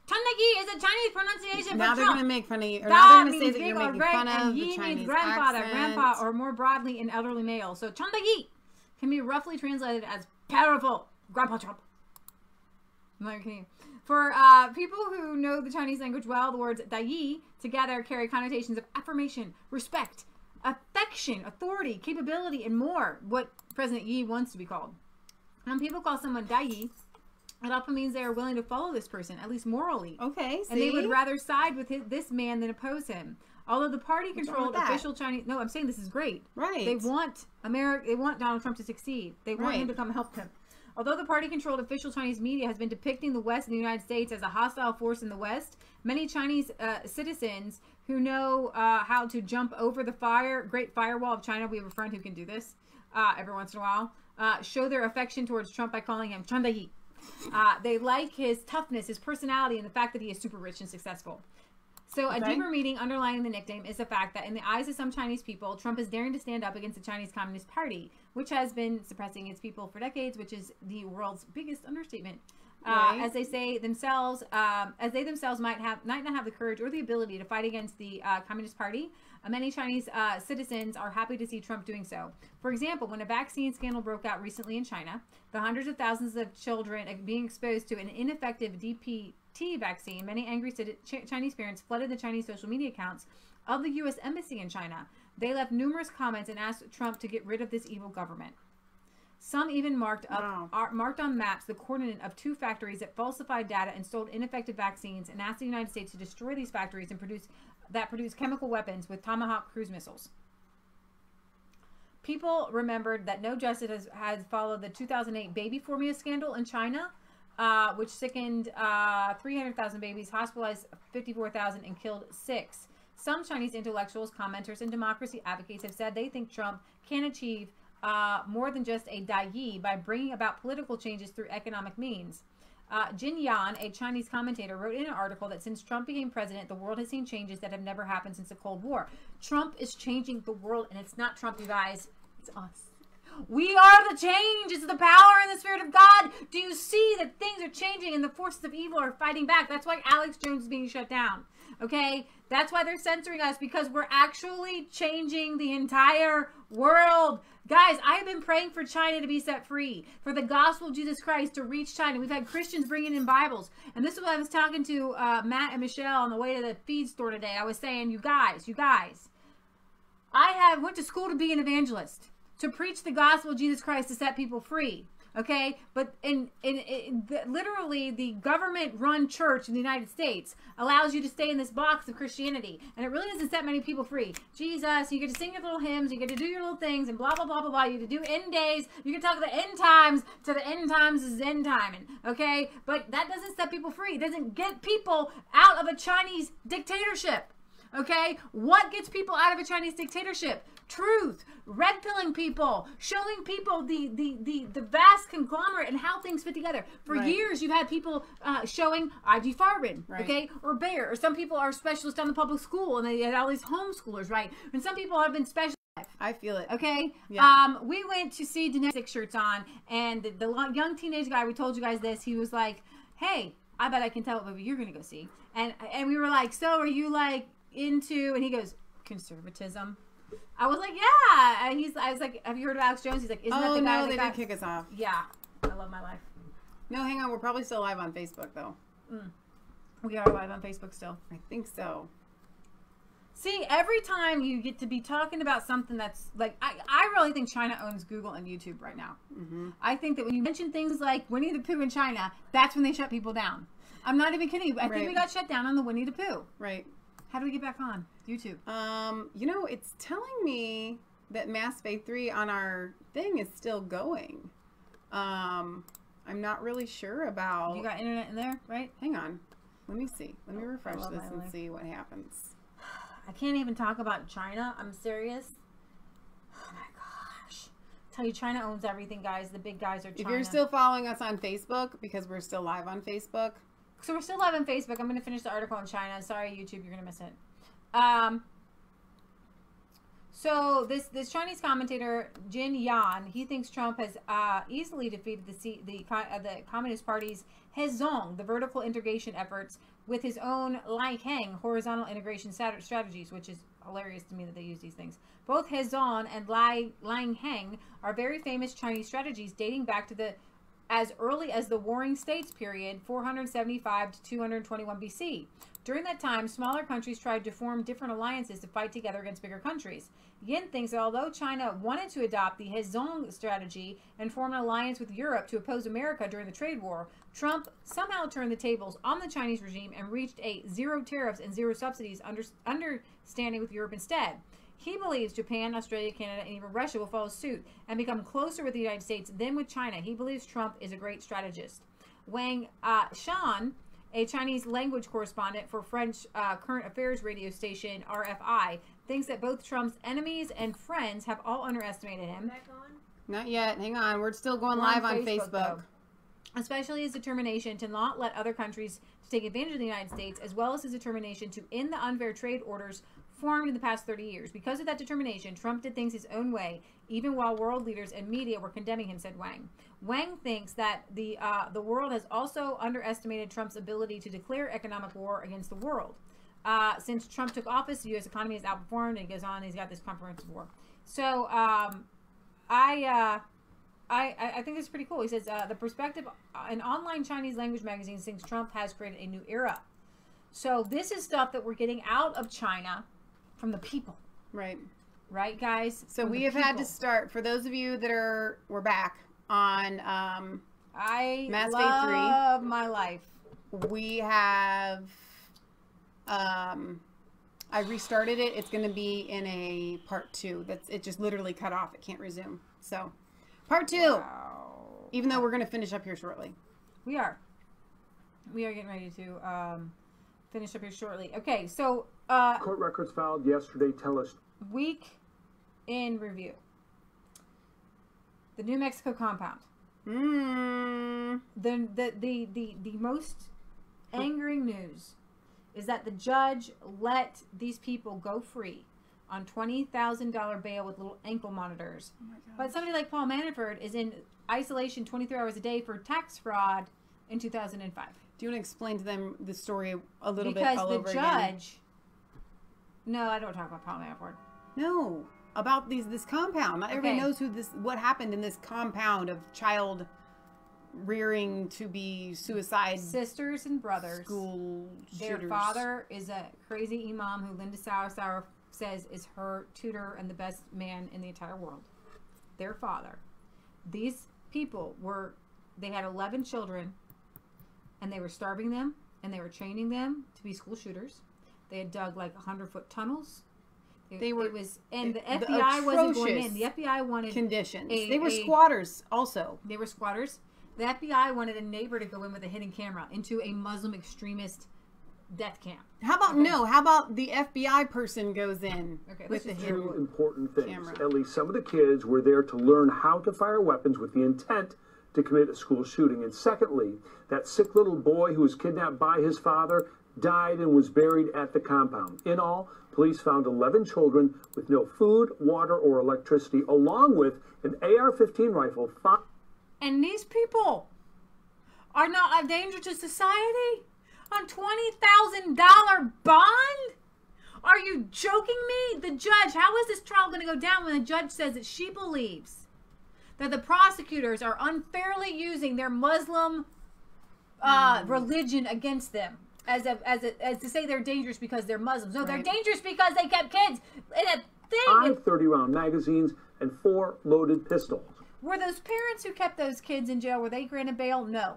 Chuan Daiyi is a Chinese pronunciation now for they're Trump. going to make fun of you. Or Da now they're going to say means that big you're or making great, fun and of the Yi Chinese means grandfather, accent. grandpa, or more broadly an elderly male. So Chuan Daiyi can be roughly translated as powerful Grandpa Trump. I'm not kidding you. For people who know the Chinese language well, the words Daiyi together carry connotations of affirmation, respect, affection, authority, capability, and more. What President Yi wants to be called. When people call someone Daiyi, it often means they are willing to follow this person, at least morally. Okay, see? And they would rather side with this man than oppose him. Although the party-controlled official Chinese... No, I'm saying this is great. Right. They want They want Donald Trump to succeed. They want him to come help them. Although the party-controlled official Chinese media has been depicting the West and the United States as a hostile force in the West, many Chinese citizens who know how to jump over the Great Firewall of China, we have a friend who can do this every once in a while, show their affection towards Trump by calling him Chuan Daiyi. They like his toughness, his personality, and the fact that he is super rich and successful. So a deeper meaning underlying the nickname is the fact that in the eyes of some Chinese people, Trump is daring to stand up against the Chinese Communist Party, which has been suppressing its people for decades, which is the world's biggest understatement. As they themselves might not have the courage or the ability to fight against the Communist Party, many Chinese citizens are happy to see Trump doing so. For example, when a vaccine scandal broke out recently in China, the hundreds of thousands of children being exposed to an ineffective DPT vaccine, many angry Chinese parents flooded the Chinese social media accounts of the U.S. Embassy in China. They left numerous comments and asked Trump to get rid of this evil government. Some even marked on maps the coordinate of 2 factories that falsified data and sold ineffective vaccines, and asked the United States to destroy these factories and produce chemical weapons with Tomahawk cruise missiles. People remembered that no justice has followed the 2008 baby formula scandal in China, which sickened 300,000 babies, hospitalized 54,000, and killed 6. Some Chinese intellectuals, commenters, and democracy advocates have said they think Trump can achieve more than just a Daiyi by bringing about political changes through economic means. Jin Yan, a Chinese commentator, wrote in an article that since Trump became president, the world has seen changes that have never happened since the Cold War. Trump is changing the world, and it's not Trump, you guys. It's us. We are the change. It's the power and the Spirit of God. Do you see that things are changing and the forces of evil are fighting back? That's why Alex Jones is being shut down. Okay? That's why they're censoring us, because we're actually changing the entire world. Guys, I have been praying for China to be set free, for the gospel of Jesus Christ to reach China. We've had Christians bringing in Bibles. And this is what I was talking to Matt and Michelle on the way to the feed store today. I was saying, you guys, I went to school to be an evangelist, to preach the gospel of Jesus Christ, to set people free. Okay, but literally the government-run church in the United States allows you to stay in this box of Christianity, and it really doesn't set many people free. Jesus, you get to sing your little hymns, you get to do your little things, and blah blah blah blah blah. You get to do end days. You can talk the end times to the end times is end timing. Okay, but that doesn't set people free. It doesn't get people out of a Chinese dictatorship. Okay, what gets people out of a Chinese dictatorship? Truth, red pilling people, showing people the vast conglomerate and how things fit together. For years, you've had people showing I.G. Farben, okay, or Bayer, or some people are specialists on the public school, and they had all these homeschoolers, right? And some people have been special. I feel it. Okay. Yeah. We went to see Dinesh 6 shirts on, and the young teenage guy, we told you guys this, he was like, "Hey, I bet I can tell what movie you're going to go see." And we were like, "So are you like into?" And he goes, "Conservatism." I was like, "Yeah." And I was like, "Have you heard of Alex Jones?" He's like, "Isn't that the guy?" No, they did kick us off. Yeah. I love my life. No, hang on. We're probably still live on Facebook, though. We are live on Facebook still. I think so. See, every time you get to be talking about something that's like, I really think China owns Google and YouTube right now. I think that when you mention things like Winnie the Pooh in China, that's when they shut people down. I'm not even kidding you. I think we got shut down on the Winnie the Pooh. Right. How do we get back on YouTube? You know, it's telling me that Mass Faith 3 on our thing is still going. I'm not really sure about... You got internet in there, right? Hang on. Let me see. Let me refresh this and see what happens. I can't even talk about China. I'm serious. Oh my gosh. Tell you, China owns everything, guys. The big guys are China. If you're still following us on Facebook, because we're still live on Facebook. So we're still live on Facebook. I'm going to finish the article on China. Sorry, YouTube, you're going to miss it. So this Chinese commentator, Jin Yan, he thinks Trump has easily defeated the Communist Party's Hezong, the vertical integration efforts, with his own Lai Heng horizontal integration strategies, which is hilarious to me that they use these things. Both Hezong and Lai Heng are very famous Chinese strategies dating back to as early as the Warring States period, 475 to 221 BC. During that time, smaller countries tried to form different alliances to fight together against bigger countries. Yin thinks that although China wanted to adopt the Hezong strategy and form an alliance with Europe to oppose America during the trade war, Trump somehow turned the tables on the Chinese regime and reached a zero tariffs and zero subsidies understanding with Europe instead. He believes Japan, Australia, Canada, and even Russia will follow suit and become closer with the United States than with China. He believes Trump is a great strategist. Wang Shan, a Chinese language correspondent for French current affairs radio station RFI, thinks that both Trump's enemies and friends have all underestimated him. Not yet. Hang on. We're still going live on Facebook. Especially his determination to not let other countries take advantage of the United States, as well as his determination to end the unfair trade orders formed in the past 30 years. Because of that determination, Trump did things his own way, even while world leaders and media were condemning him, said Wang. Wang thinks that the world has also underestimated Trump's ability to declare economic war against the world. Since Trump took office, the U.S. economy has outperformed, and he goes on, he's got this comprehensive war. So I think this is pretty cool. He says, the perspective, an online Chinese language magazine thinks Trump has created a new era. So this is stuff that we're getting out of China from the people. Right. Right, guys? So we have had to start, for those of you that we're back on I Mass love my life. We have, I restarted it. It's going to be in a part 2. It just literally cut off. It can't resume. So part 2, even though we're going to finish up here shortly. We are getting ready to finish up here shortly. Okay, so court records filed yesterday tell us week in review. The New Mexico compound. The the most angering news is that the judge let these people go free on $20,000 bail with little ankle monitors. But somebody like Paul Manafort is in isolation 23 hours a day for tax fraud in 2005. Do you want to explain to them the story a little bit all over again? Because the judge... No, I don't talk about Paul Manafort. No, about this compound. Not everybody knows what happened in this compound of child rearing to be suicide sisters and brothers. School Their shooters. father is a crazy imam who Linda Sauer says is her tutor and the best man in the entire world. Their father. These people they had 11 children, and they were starving them, and they were training them to be school shooters. They had dug like 100-foot tunnels. And the FBI wasn't going in. The FBI wanted conditions. They were squatters also. They were squatters. The FBI wanted a neighbor to go in with a hidden camera into a Muslim extremist death camp. How about the FBI person goes in with the hidden two important things. camera. At least some of the kids were there to learn how to fire weapons with the intent to commit a school shooting. And secondly, that sick little boy who was kidnapped by his father died and was buried at the compound. In all, police found 11 children with no food, water, or electricity, along with an AR-15 rifle. And these people are not a danger to society on $20,000 bond? Are you joking me? The judge, how is this trial going to go down when the judge says that she believes that the prosecutors are unfairly using their Muslim religion against them as to say they're dangerous because they're Muslims? No, they're dangerous because they kept kids in a thing. 5 30-round magazines and 4 loaded pistols. Were those parents who kept those kids in jail, were they granted bail? No.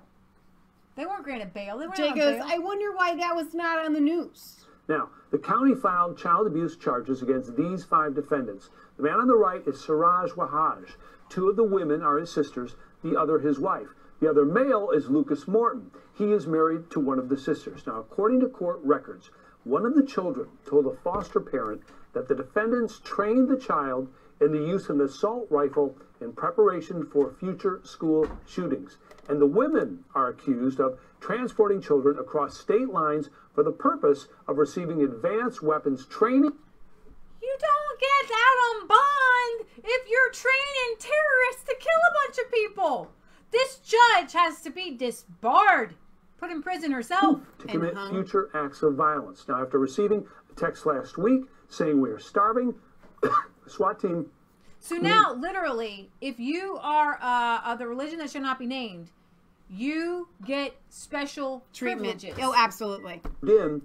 They weren't granted bail. They weren't Jay on goes, bail. I wonder why that was not on the news. Now, the county filed child abuse charges against these 5 defendants. The man on the right is Siraj Wahaj. 2 of the women are his sisters, the other his wife. The other male is Lucas Morton. He is married to one of the sisters. Now, according to court records, one of the children told a foster parent that the defendants trained the child in the use of an assault rifle in preparation for future school shootings. And the women are accused of transporting children across state lines for the purpose of receiving advanced weapons training. You don't get out on bond if you're training terrorists to kill a bunch of people. This judge has to be disbarred, put in prison herself. To commit future acts of violence. Now, after receiving a text last week saying we are starving, the SWAT team... So now, literally, if you are of the religion that shall not be named, you get special Treatment. privileges. Oh, absolutely.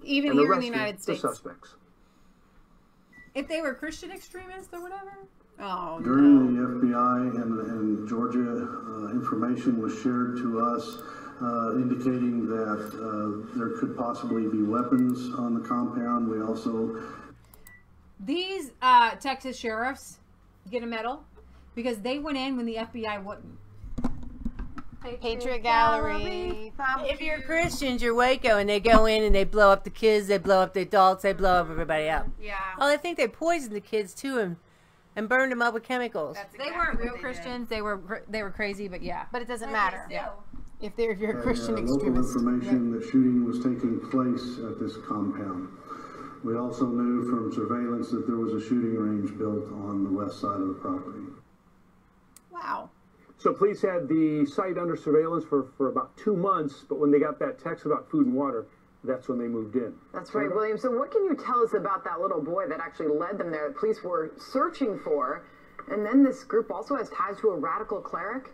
Even here in the United States. The suspects. If they were Christian extremists or whatever? Oh, During the FBI and Georgia, information was shared to us indicating that there could possibly be weapons on the compound. We also... These Texas sheriffs get a medal because they went in when the FBI wouldn't. Patriot Gallery. If you're Christians, you're Waco, and they go in and they blow up the kids, they blow up the adults, they blow up everybody up. Yeah. Oh, I think they poisoned the kids too and burned them up with chemicals. They weren't real Christians. They were crazy, but yeah. But it doesn't matter. Yeah. If you're a Christian local extremist. information that shooting was taking place at this compound. We also knew from surveillance that there was a shooting range built on the west side of the property. Wow. So police had the site under surveillance for about 2 months, but when they got that text about food and water, that's when they moved in. That's right, William. So what can you tell us about that little boy that actually led them there? The police were searching for, and then this group also has ties to a radical cleric?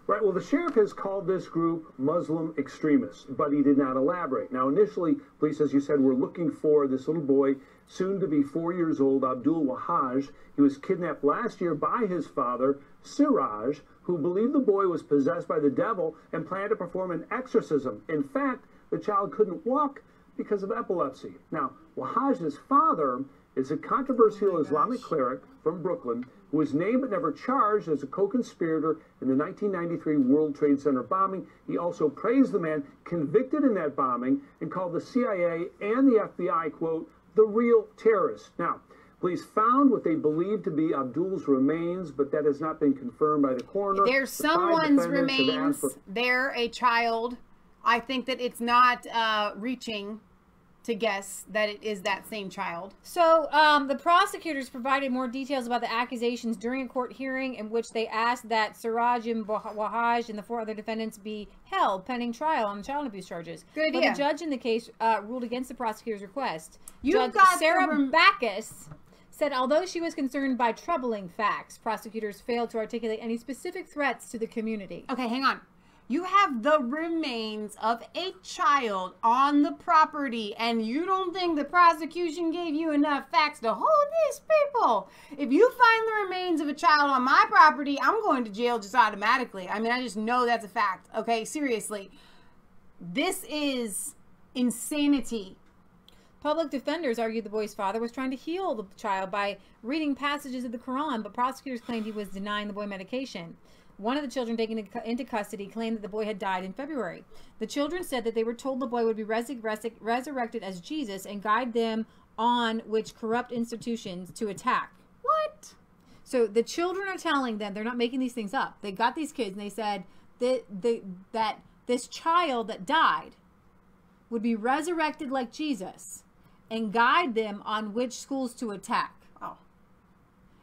Right, well, the sheriff has called this group Muslim extremists, but he did not elaborate. Now, initially, police, as you said, were looking for this little boy, soon to be 4 years old, Abdul Wahaj. He was kidnapped last year by his father, Siraj, who believed the boy was possessed by the devil and planned to perform an exorcism. In fact, the child couldn't walk because of epilepsy. Now, Wahaj's father is a controversial Islamic cleric from Brooklyn who was named but never charged as a co-conspirator in the 1993 World Trade Center bombing. He also praised the man convicted in that bombing and called the CIA and the FBI, quote, the real terrorists. Now, Police found what they believe to be Abdul's remains, but that has not been confirmed by the coroner. There's someone's remains. They're a child. I think that it's not reaching to guess that it is that same child. So the prosecutors provided more details about the accusations during a court hearing in which they asked that Siraj and Wahaj and the 4 other defendants be held pending trial on child abuse charges. Good idea. But the judge in the case ruled against the prosecutor's request. You've Judge got Sarah Backus said although she was concerned by troubling facts, prosecutors failed to articulate any specific threats to the community. Okay, hang on. You have the remains of a child on the property, and you don't think the prosecution gave you enough facts to hold these people? If you find the remains of a child on my property, I'm going to jail just automatically. I mean, I just know that's a fact. Okay, seriously. This is insanity. Public defenders argued the boy's father was trying to heal the child by reading passages of the Quran, but prosecutors claimed he was denying the boy medication. One of the children taken into custody claimed that the boy had died in February. The children said that they were told the boy would be resurrected as Jesus and guide them on which corrupt institutions to attack. What? So the children are telling them, they're not making these things up. They got these kids and they said that this child that died would be resurrected like Jesus and guide them on which schools to attack. Oh.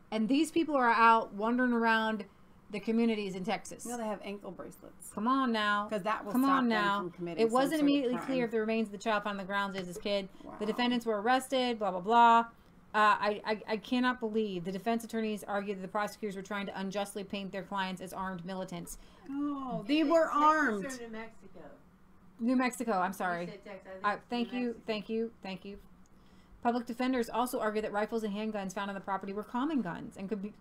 And these people are out wandering around the communities in Texas. No, they have ankle bracelets. Come on now. Because that will Come stop on them now. from committing It wasn't some sort of immediately crime. clear if the remains of the child found on the grounds is his kid. Wow. The defendants were arrested, blah, blah, blah. I cannot believe the defense attorneys argued that the prosecutors were trying to unjustly paint their clients as armed militants. Oh, they were armed. New Mexico. New Mexico, I'm sorry. said Texas. I think Thank New you. Public defenders also argued that rifles and handguns found on the property were common guns and could be...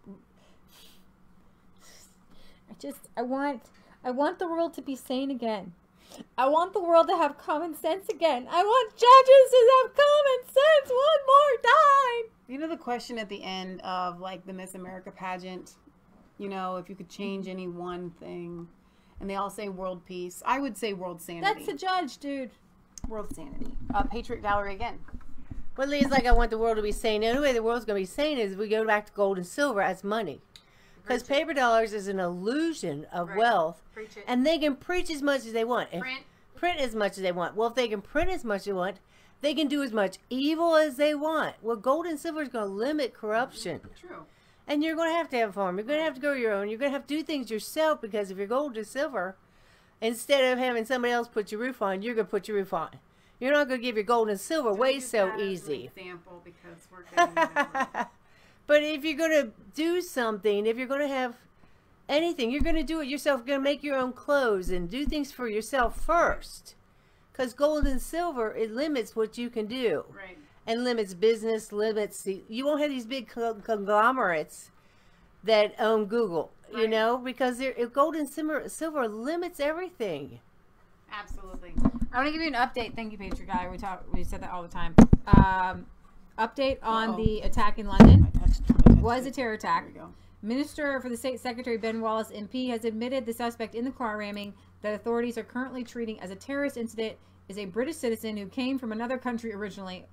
I want the world to be sane again. I want the world to have common sense again. I want judges to have common sense one more time. You know the question at the end of like the Miss America pageant? You know, if you could change any one thing. And they all say world peace. I would say world sanity. That's the judge, dude. World sanity. Patriot Gallery again. Well, it's like I want the world to be sane. The only way the world's going to be sane is if we go back to gold and silver as money. Because paper dollars is an illusion of wealth. Preach it. And they can preach as much as they want. Print as much as they want. Well, if they can print as much as they want, they can do as much evil as they want. Well, gold and silver is going to limit corruption. True. And you're going to have a farm. You're going to have to grow your own. You're going to have to do things yourself because if you're gold and silver, instead of having somebody else put your roof on, you're going to put your roof on. You're not going to give your gold and silver away so easy. Example because we're getting But if you're going to do something, if you're going to have anything, you're going to do it yourself. You're going to make your own clothes and do things for yourself first. Because gold and silver, it limits what you can do. Right. And limits business, you won't have these big conglomerates that own Google, you know, because gold and silver limits everything. Absolutely. I want to give you an update. Thank you, Patriot Guy. We said that all the time. Update on the attack in London. Was a terror attack. Minister for the State Secretary Ben Wallace MP has admitted the suspect in the car ramming that authorities are currently treating as a terrorist incident is a British citizen who came from another country originally,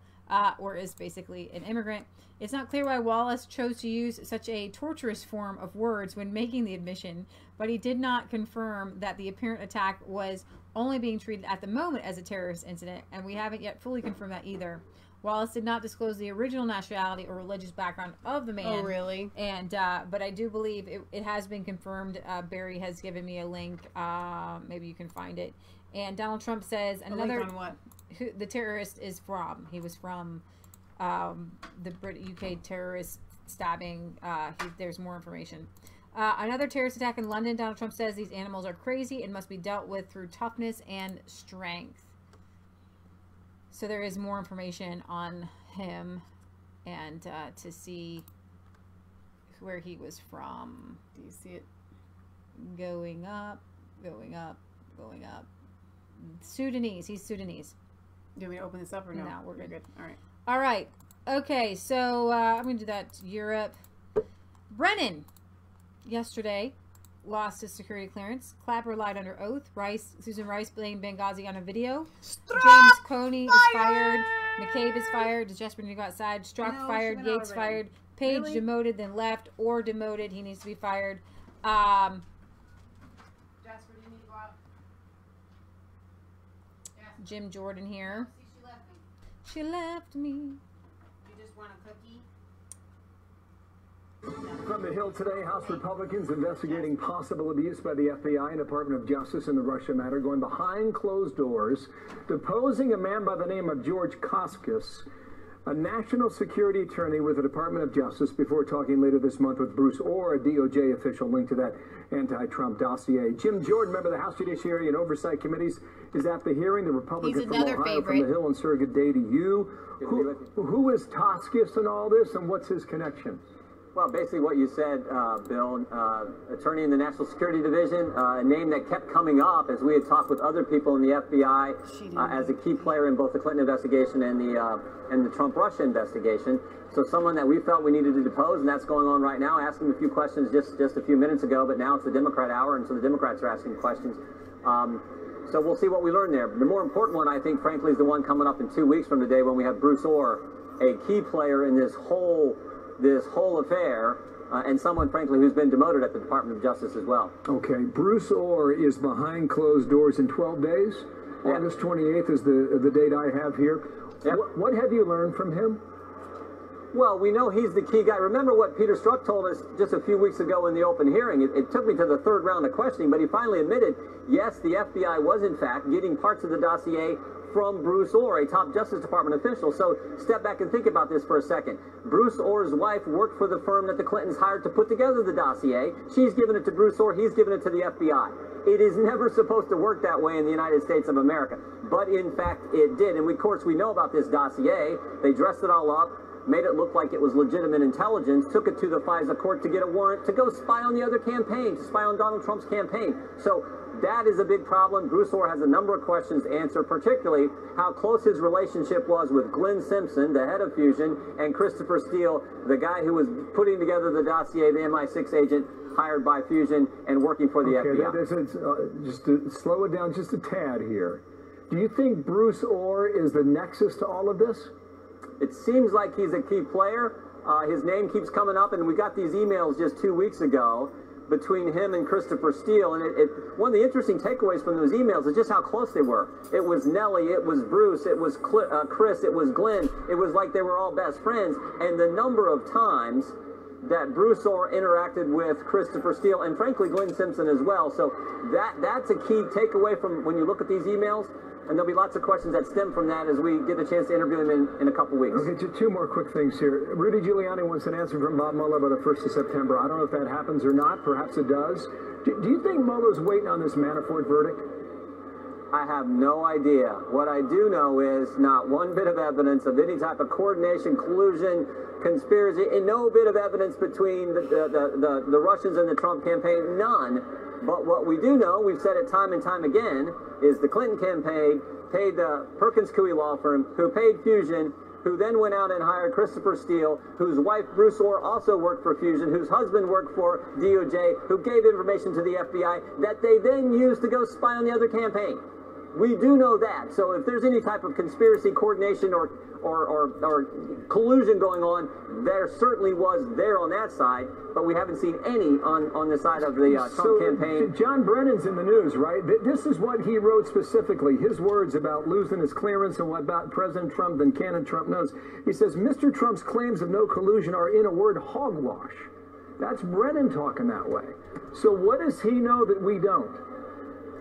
or is basically an immigrant. It's not clear why Wallace chose to use such a torturous form of words when making the admission, but he did not confirm that the apparent attack was only being treated at the moment as a terrorist incident, and we haven't yet fully confirmed that either. Wallace did not disclose the original nationality or religious background of the man. Oh, really? And but I do believe it has been confirmed. Barry has given me a link. Maybe you can find it. And Donald Trump says another. A link on what? Who the terrorist is from. He was from the UK terrorist stabbing. There's more information. Another terrorist attack in London. Donald Trump says these animals are crazy and must be dealt with through toughness and strength. So there is more information on him and to see where he was from. Do you see it? Going up, going up, going up. Sudanese. He's Sudanese. Do you want me to open this up or no? No, we're good. All right. All right. Okay, so I'm going to do that. Europe. Brennan, yesterday, lost his security clearance. Clapper lied under oath. Susan Rice blamed Benghazi on a video. Strzok James Comey is fired. McCabe is fired. Does Jesper need to go outside? Strzok fired. Gates fired. Page demoted, then left, or demoted. He needs to be fired. Jasper, do you need to go out? Jim Jordan here. See, she left me. She left me. You just want a cookie? From the Hill today, House Republicans investigating possible abuse by the FBI and Department of Justice in the Russia matter, going behind closed doors, deposing a man by the name of George Koskis, a national security attorney with the Department of Justice, before talking later this month with Bruce Orr, a DOJ official linked to that anti-Trump dossier. Jim Jordan, member of the House Judiciary and Oversight Committees, is at the hearing. The Republican from Ohio, from the Hill, and surrogate day to you. Who is Koskis in all this, and what's his connection? Well, basically what you said, Bill, attorney in the National Security Division, a name that kept coming up as we had talked with other people in the FBI as a key player in both the Clinton investigation and the Trump-Russia investigation. So someone that we felt we needed to depose, and that's going on right now. I asked him a few questions just a few minutes ago, but now it's the Democrat hour, and so the Democrats are asking questions. So we'll see what we learn there. The more important one, I think, frankly, is the one coming up in 2 weeks from today when we have Bruce Orr, a key player in this whole affair, and someone, frankly, who's been demoted at the Department of Justice as well. Okay, Bruce Orr is behind closed doors in 12 days. Yeah. August 28th is the date I have here. Yep. What have you learned from him? Well, we know he's the key guy. Remember what Peter Strzok told us just a few weeks ago in the open hearing. It took me to the third round of questioning, but he finally admitted, yes, the FBI was, in fact, getting parts of the dossier from Bruce Orr, a top Justice Department official. So step back and think about this for a second. Bruce Orr's wife worked for the firm that the Clintons hired to put together the dossier. She's given it to Bruce Orr. He's given it to the FBI. It is never supposed to work that way in the United States of America. But in fact, it did. And of course, we know about this dossier. They dressed it all up, made it look like it was legitimate intelligence, took it to the FISA court to get a warrant to go spy on the other campaign, to spy on Donald Trump's campaign. So that is a big problem. Bruce Orr has a number of questions to answer, particularly how close his relationship was with Glenn Simpson, the head of Fusion, and Christopher Steele, the guy who was putting together the dossier, the MI6 agent hired by Fusion and working for the FBI. Just to slow it down just a tad here. Do you think Bruce Orr is the nexus to all of this? It seems like he's a key player. His name keeps coming up, and we got these emails just 2 weeks ago between him and Christopher Steele. And one of the interesting takeaways from those emails is just how close they were. It was Nellie, it was Bruce, it was Chris, it was Glenn. It was like they were all best friends. And the number of times that Bruce Orr interacted with Christopher Steele, and frankly Glenn Simpson as well. So that's a key takeaway from when you look at these emails. And there'll be lots of questions that stem from that as we get a chance to interview him in a couple weeks. Okay, two more quick things here. Rudy Giuliani wants an answer from Bob Mueller by the 1st of September. I don't know if that happens or not. Perhaps it does. Do you think Mueller's waiting on this Manafort verdict? I have no idea. What I do know is not one bit of evidence of any type of coordination, collusion, conspiracy, and no bit of evidence between the Russians and the Trump campaign. None. But what we do know, we've said it time and time again, is the Clinton campaign paid the Perkins Coie law firm, who paid Fusion, who then went out and hired Christopher Steele, whose wife, Bruce Orr, also worked for Fusion, whose husband worked for DOJ, who gave information to the FBI that they then used to go spy on the other campaign. We do know that. So if there's any type of conspiracy, coordination, or collusion going on, there certainly was there on that side, but we haven't seen any on the side of the Trump campaign. John Brennan's in the news, right? This is what he wrote specifically, his words about losing his clearance and what about President Trump and canon Trump knows. He says, Mr. Trump's claims of no collusion are, in a word, hogwash. That's Brennan talking that way. So what does he know that we don't?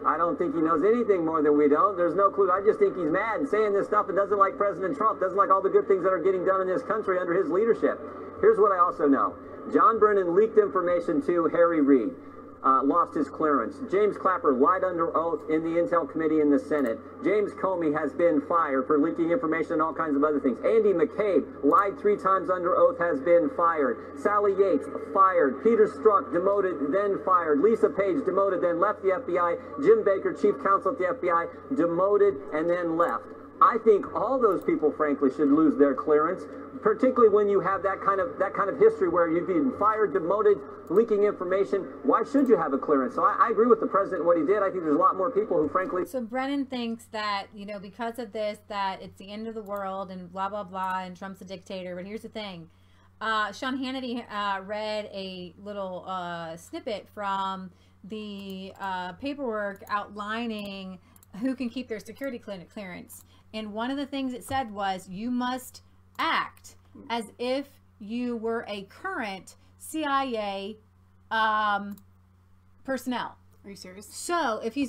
I don't think he knows anything more than we don't. There's no clue. I just think he's mad and saying this stuff and doesn't like President Trump, doesn't like all the good things that are getting done in this country under his leadership. Here's what I also know. John Brennan leaked information to Harry Reid, lost his clearance. James Clapper lied under oath in the Intel Committee in the Senate. James Comey has been fired for leaking information and all kinds of other things. Andy McCabe lied 3 times under oath, has been fired. Sally Yates, fired. Peter Strzok, demoted, then fired. Lisa Page, demoted, then left the FBI. Jim Baker, chief counsel at the FBI, demoted and then left. I think all those people, frankly, should lose their clearance, particularly when you have that kind of history where you've been fired, demoted, leaking information. Why should you have a clearance? So I agree with the president what he did. I think there's a lot more people who, frankly. So Brennan thinks that, you know, because of this, that it's the end of the world and blah blah blah, and Trump's a dictator. But here's the thing: Sean Hannity read a little snippet from the paperwork outlining who can keep their security clearance. And one of the things it said was you must act as if you were a current CIA personnel. Are you serious? So if he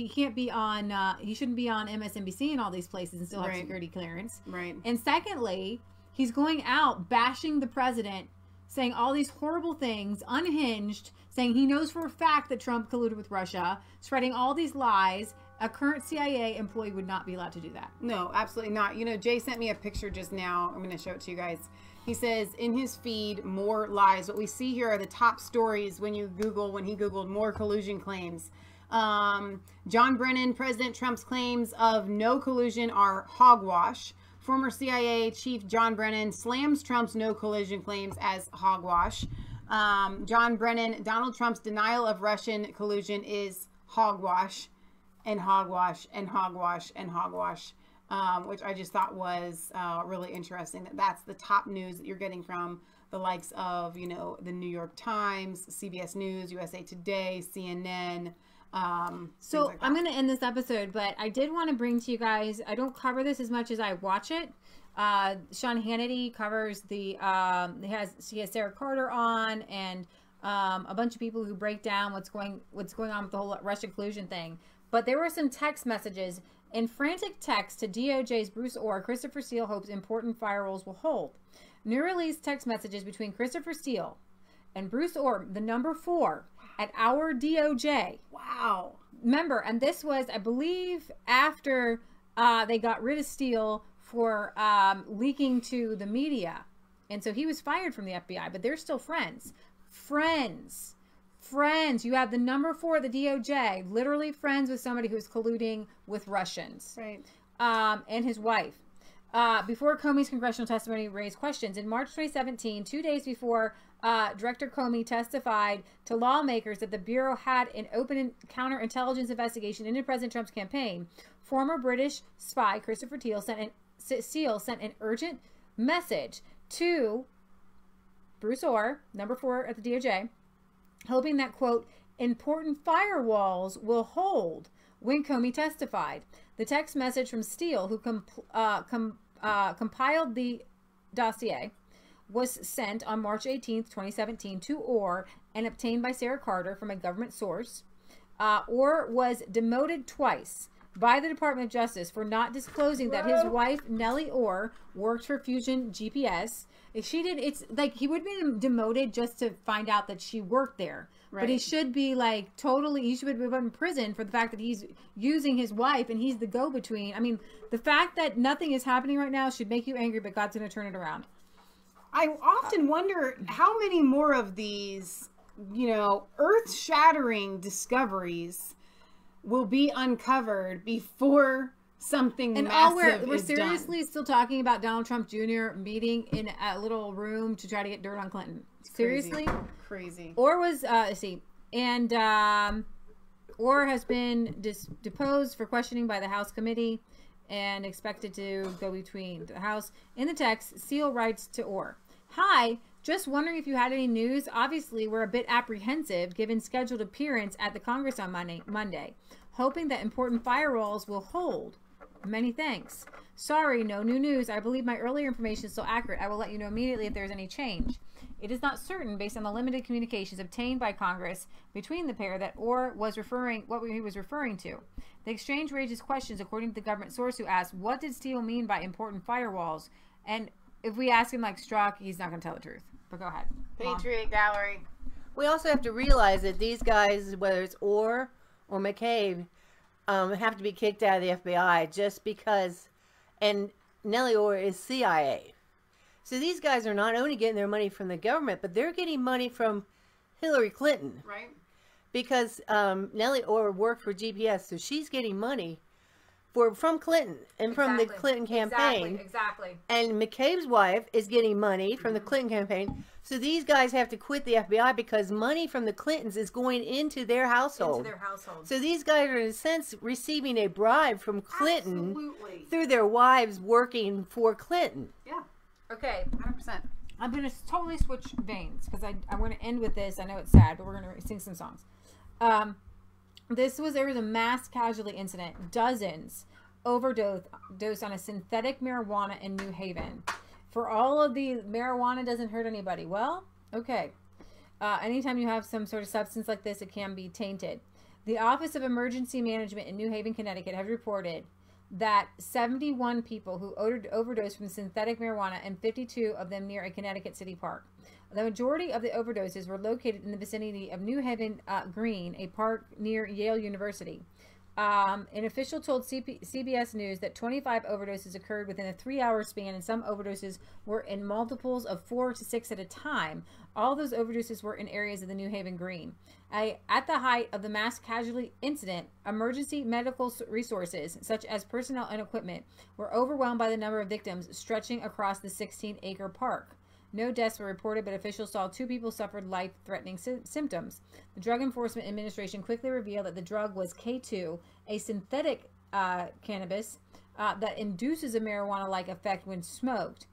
can't be on, he shouldn't be on MSNBC and all these places and still have security clearance. Right. And secondly, he's going out bashing the president, saying all these horrible things, unhinged, saying he knows for a fact that Trump colluded with Russia, spreading all these lies. A current CIA employee would not be allowed to do that. No, absolutely not. You know, Jay sent me a picture just now. I'm going to show it to you guys. He says in his feed, more lies. What we see here are the top stories when he Googled more collusion claims. John Brennan, President Trump's claims of no collusion are hogwash. Former CIA Chief John Brennan slams Trump's no collusion claims as hogwash. John Brennan, Donald Trump's denial of Russian collusion is hogwash. And hogwash and hogwash and hogwash, which I just thought was really interesting. That's the top news that you're getting from the likes of, you know, the New York Times, CBS News, USA Today, CNN. So like I'm going to end this episode, but I did want to bring to you guys, I don't cover this as much as I watch it. Sean Hannity covers the, he has Sarah Carter on, and a bunch of people who break down what's going on with the whole Russian collusion thing. But there were some text messages. In frantic text to DOJ's Bruce Orr, Christopher Steele hopes important firewalls will hold. New release text messages between Christopher Steele and Bruce Orr, the number 4 at our DOJ. Wow. Remember, and this was, I believe, after they got rid of Steele for leaking to the media. And so he was fired from the FBI, but they're still friends. Friends. You have the number 4 at the DOJ, literally friends with somebody who's colluding with Russians. Right. And his wife. Before Comey's congressional testimony raised questions. In March 2017, 2 days before Director Comey testified to lawmakers that the Bureau had an open counterintelligence investigation into President Trump's campaign, former British spy Christopher Steele sent an urgent message to Bruce Orr, number 4 at the DOJ, hoping that, quote, important firewalls will hold when Comey testified. The text message from Steele, who compiled the dossier, was sent on March 18th, 2017 to Orr and obtained by Sarah Carter from a government source. Orr was demoted twice by the Department of Justice for not disclosing that his wife, Nellie Orr, worked for Fusion GPS. If she did, it's like he would be demoted just to find out that she worked there. Right. But he should be like totally, he should be put in prison for the fact that he's using his wife and he's the go-between. I mean, the fact that nothing is happening right now should make you angry, but God's going to turn it around. I often wonder how many more of these, you know, earth-shattering discoveries will be uncovered before something massive we're seriously still talking about Donald Trump Jr. meeting in a little room to try to get dirt on Clinton. Seriously? Crazy. Orr was, Orr has been deposed for questioning by the House committee and expected to go between the House. In the text, Steele writes to Orr, "Hi, just wondering if you had any news. Obviously, we're a bit apprehensive given scheduled appearance at the Congress on Monday. Hoping that important firewalls will hold. Many thanks. Sorry, no new news. I believe my earlier information is still accurate. I will let you know immediately if there's any change. It is not certain, based on the limited communications obtained by Congress between the pair, that Orr was what he was referring to. The exchange raises questions, according to the government source, who asked, what did Steele mean by important firewalls? And if we ask him like Strzok, he's not going to tell the truth. But go ahead. Patriot Gallery. We also have to realize that these guys, whether it's Orr or McCabe, have to be kicked out of the FBI just because, and Nellie Orr is CIA. So these guys are not only getting their money from the government, but they're getting money from Hillary Clinton. Right. Because Nellie Orr worked for GPS, so she's getting money from Clinton and from the Clinton campaign. Exactly. And McCabe's wife is getting money from the Clinton campaign. So these guys have to quit the FBI because money from the Clintons is going into their household. So these guys are, in a sense, receiving a bribe from Clinton through their wives working for Clinton. Yeah. Okay. 100%. I'm going to totally switch veins because I want to end with this. I know it's sad, but we're going to sing some songs. There was a mass casualty incident. Dozens overdosed on a synthetic marijuana in New Haven. For all of the marijuana doesn't hurt anybody. Well, okay. Anytime you have some sort of substance like this, it can be tainted. The Office of Emergency Management in New Haven, Connecticut, has reported that 71 people who overdosed from synthetic marijuana and 52 of them near a Connecticut city park. The majority of the overdoses were located in the vicinity of New Haven Green, a park near Yale University. An official told CBS News that 25 overdoses occurred within a 3-hour span, and some overdoses were in multiples of 4 to 6 at a time. All those overdoses were in areas of the New Haven Green. At the height of the mass casualty incident, emergency medical resources, such as personnel and equipment, were overwhelmed by the number of victims stretching across the 16-acre park. No deaths were reported, but officials saw 2 people suffered life-threatening symptoms. The Drug Enforcement Administration quickly revealed that the drug was K2, a synthetic cannabis that induces a marijuana-like effect when smoked.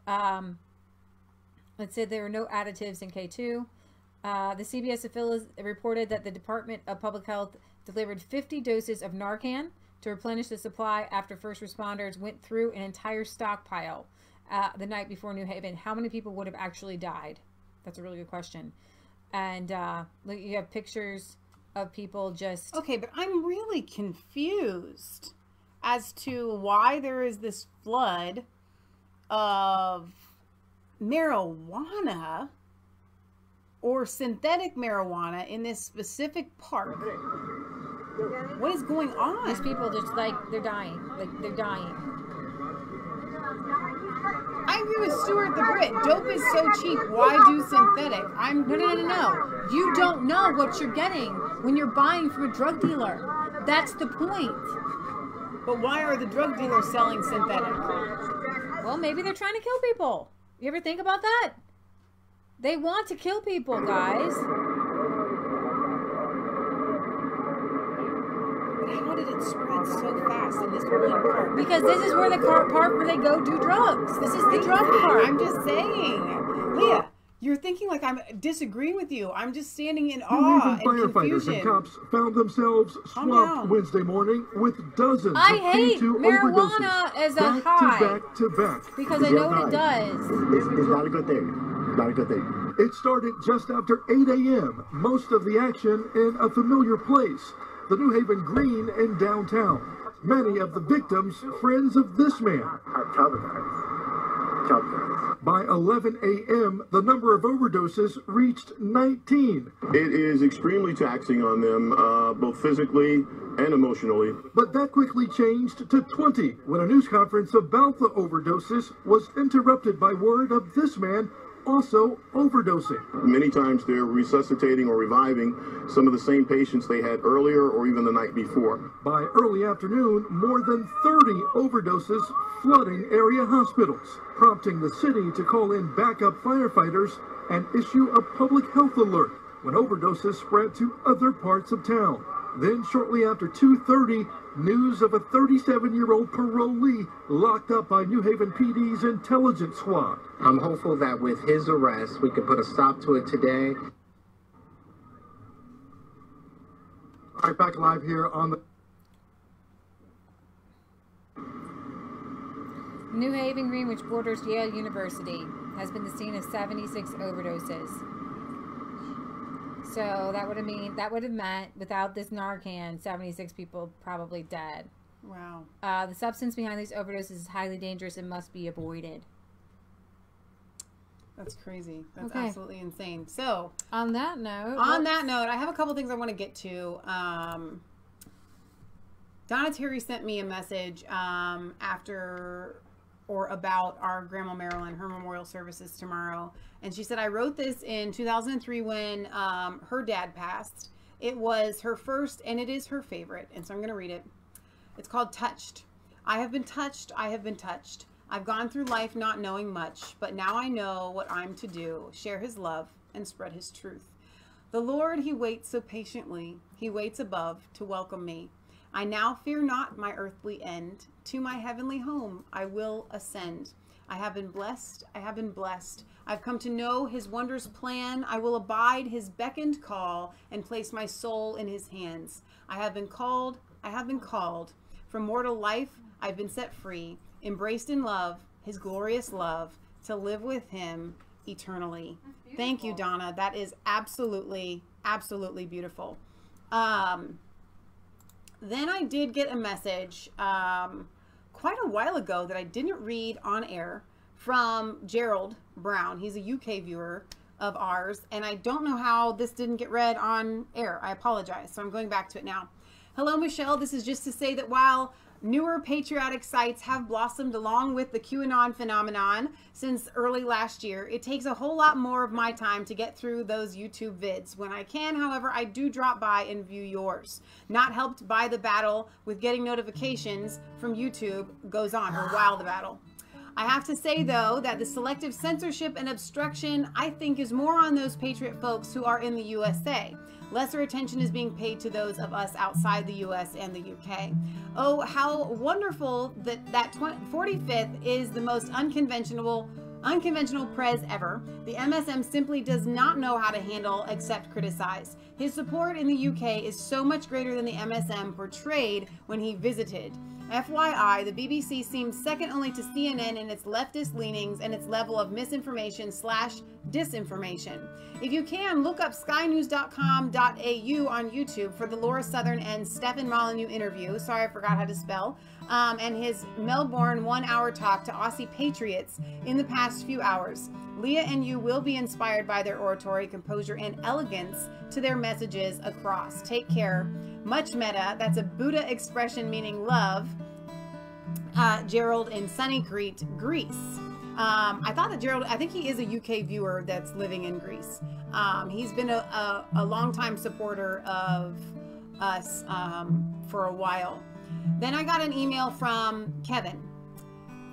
It said there were no additives in K2. The CBS affiliate reported that the Department of Public Health delivered 50 doses of Narcan to replenish the supply after first responders went through an entire stockpile the night before New Haven. How many people would have actually died? That's a really good question. And you have pictures of people just... Okay, but I'm really confused as to why there is this flood of marijuana or synthetic marijuana in this specific park. What is going on? These people just they're dying. They're dying. I agree with Stuart the Brit. Dope is so cheap. Why do synthetic? No. You don't know what you're getting when you're buying from a drug dealer. That's the point. But why are the drug dealers selling synthetic? Well, maybe they're trying to kill people. You ever think about that? They want to kill people, guys. How did it spread so fast in this one park? Because this is where the park where they go do drugs. This is the drug park. I'm just saying. Leah, you're thinking like I'm disagreeing with you. I'm just standing in awe and firefighters and cops found themselves swamped Wednesday morning with dozens I of hate K2 marijuana overdoses as a high. back to back. Because I know what it does. It's not a good thing. Not a good thing. It started just after 8 a.m. Most of the action in a familiar place, the New Haven Green in downtown. Many of the victims, friends of this man. By 11 a.m., the number of overdoses reached 19. It is extremely taxing on them, both physically and emotionally. But that quickly changed to 20 when a news conference about the overdoses was interrupted by word of this man also overdosing. Many times they're resuscitating or reviving some of the same patients they had earlier or even the night before. By early afternoon, more than 30 overdoses flooding area hospitals, prompting the city to call in backup firefighters and issue a public health alert when overdoses spread to other parts of town. Then shortly after 2:30, news of a 37-year-old parolee locked up by New Haven PD's intelligence squad. I'm hopeful that with his arrest, we can put a stop to it today. All right, back live here on the... New Haven Green, which borders Yale University, has been the scene of 76 overdoses. So that would have meant without this Narcan, 76 people probably dead. Wow. The substance behind these overdoses is highly dangerous and must be avoided. That's crazy. That's absolutely insane. So on that note, I have a couple things I want to get to. Donna Terry sent me a message after or about our Grandma Marilyn, her memorial services tomorrow. And she said, I wrote this in 2003 when her dad passed. It was her first, and it is her favorite. And so I'm going to read it. It's called Touched. I have been touched. I have been touched. I've gone through life not knowing much, but now I know what I'm to do, share his love and spread his truth. The Lord, he waits so patiently. He waits above to welcome me. I now fear not my earthly end. To my heavenly home I will ascend. I have been blessed. I have been blessed. I've come to know his wondrous plan. I will abide his beckoned call and place my soul in his hands. I have been called. I have been called. From mortal life, I've been set free, embraced in love, his glorious love, to live with him eternally. Thank you, Donna. That is absolutely, absolutely beautiful. Then I did get a message quite a while ago that I didn't read on air from Gerald Brown. He's a UK viewer of ours, and I don't know how this didn't get read on air. I apologize. So I'm going back to it now. Hello, Michelle. This is just to say that while newer patriotic sites have blossomed along with the QAnon phenomenon since early last year, it takes a whole lot more of my time to get through those YouTube vids. When I can, however, I do drop by and view yours. Not helped by the battle with getting notifications from YouTube goes on, or while the battle. I have to say, though, that the selective censorship and obstruction, I think, is more on those patriot folks who are in the USA. Lesser attention is being paid to those of us outside the US and the UK. Oh, how wonderful that 45th is the most unconventional prez ever. The MSM simply does not know how to handle except criticize. His support in the UK is so much greater than the MSM portrayed when he visited. FYI, the BBC seems second only to CNN in its leftist leanings and its level of misinformation/disinformation. If you can, look up skynews.com.au on YouTube for the Laura Southern and Stephen Molyneux interview. Sorry, I forgot how to spell. And his Melbourne 1-hour talk to Aussie patriots in the past few hours. Leah and you will be inspired by their oratory, composure, and elegance to their messages across. Take care. Much meta. That's a Buddha expression meaning love. Gerald in Sunny Crete, Greece. I thought that Gerald, I think he is a UK viewer that's living in Greece. He's been a longtime supporter of us for a while. Then I got an email from Kevin.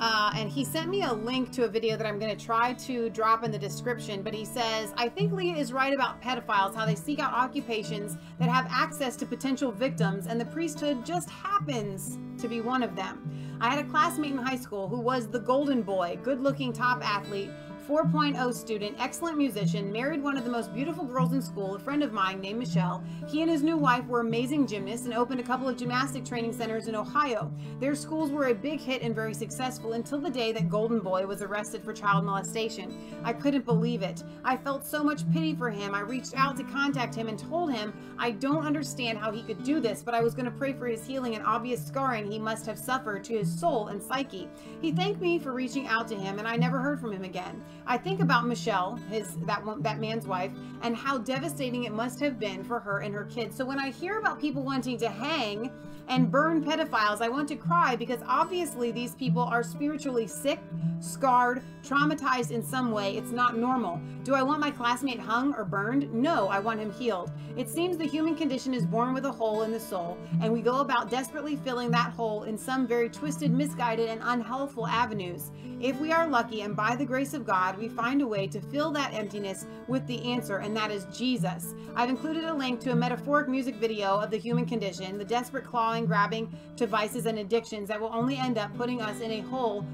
And he sent me a link to a video that I'm going to try to drop in the description, but he says, I think Leah is right about pedophiles, how they seek out occupations that have access to potential victims, and the priesthood just happens to be one of them. I had a classmate in high school who was the golden boy, good-looking top athlete, 4.0 student, excellent musician, married one of the most beautiful girls in school, a friend of mine named Michelle. He and his new wife were amazing gymnasts and opened a couple of gymnastic training centers in Ohio. Their schools were a big hit and very successful until the day that Golden Boy was arrested for child molestation. I couldn't believe it. I felt so much pity for him. I reached out to contact him and told him I don't understand how he could do this, but I was going to pray for his healing and obvious scarring he must have suffered to his soul and psyche. He thanked me for reaching out to him, and I never heard from him again. I think about Michelle, that man's wife, and how devastating it must have been for her and her kids. So when I hear about people wanting to hang and burn pedophiles, I want to cry, because obviously these people are spiritually sick, scarred, traumatized in some way. It's not normal. Do I want my classmate hung or burned? No, I want him healed. It seems the human condition is born with a hole in the soul, and we go about desperately filling that hole in some very twisted, misguided, and unhealthful avenues. If we are lucky, and by the grace of God, we find a way to fill that emptiness with the answer, and that is Jesus. I've included a link to a metaphoric music video of the human condition, the desperate clawing, grabbing to vices and addictions that will only end up putting us in a hole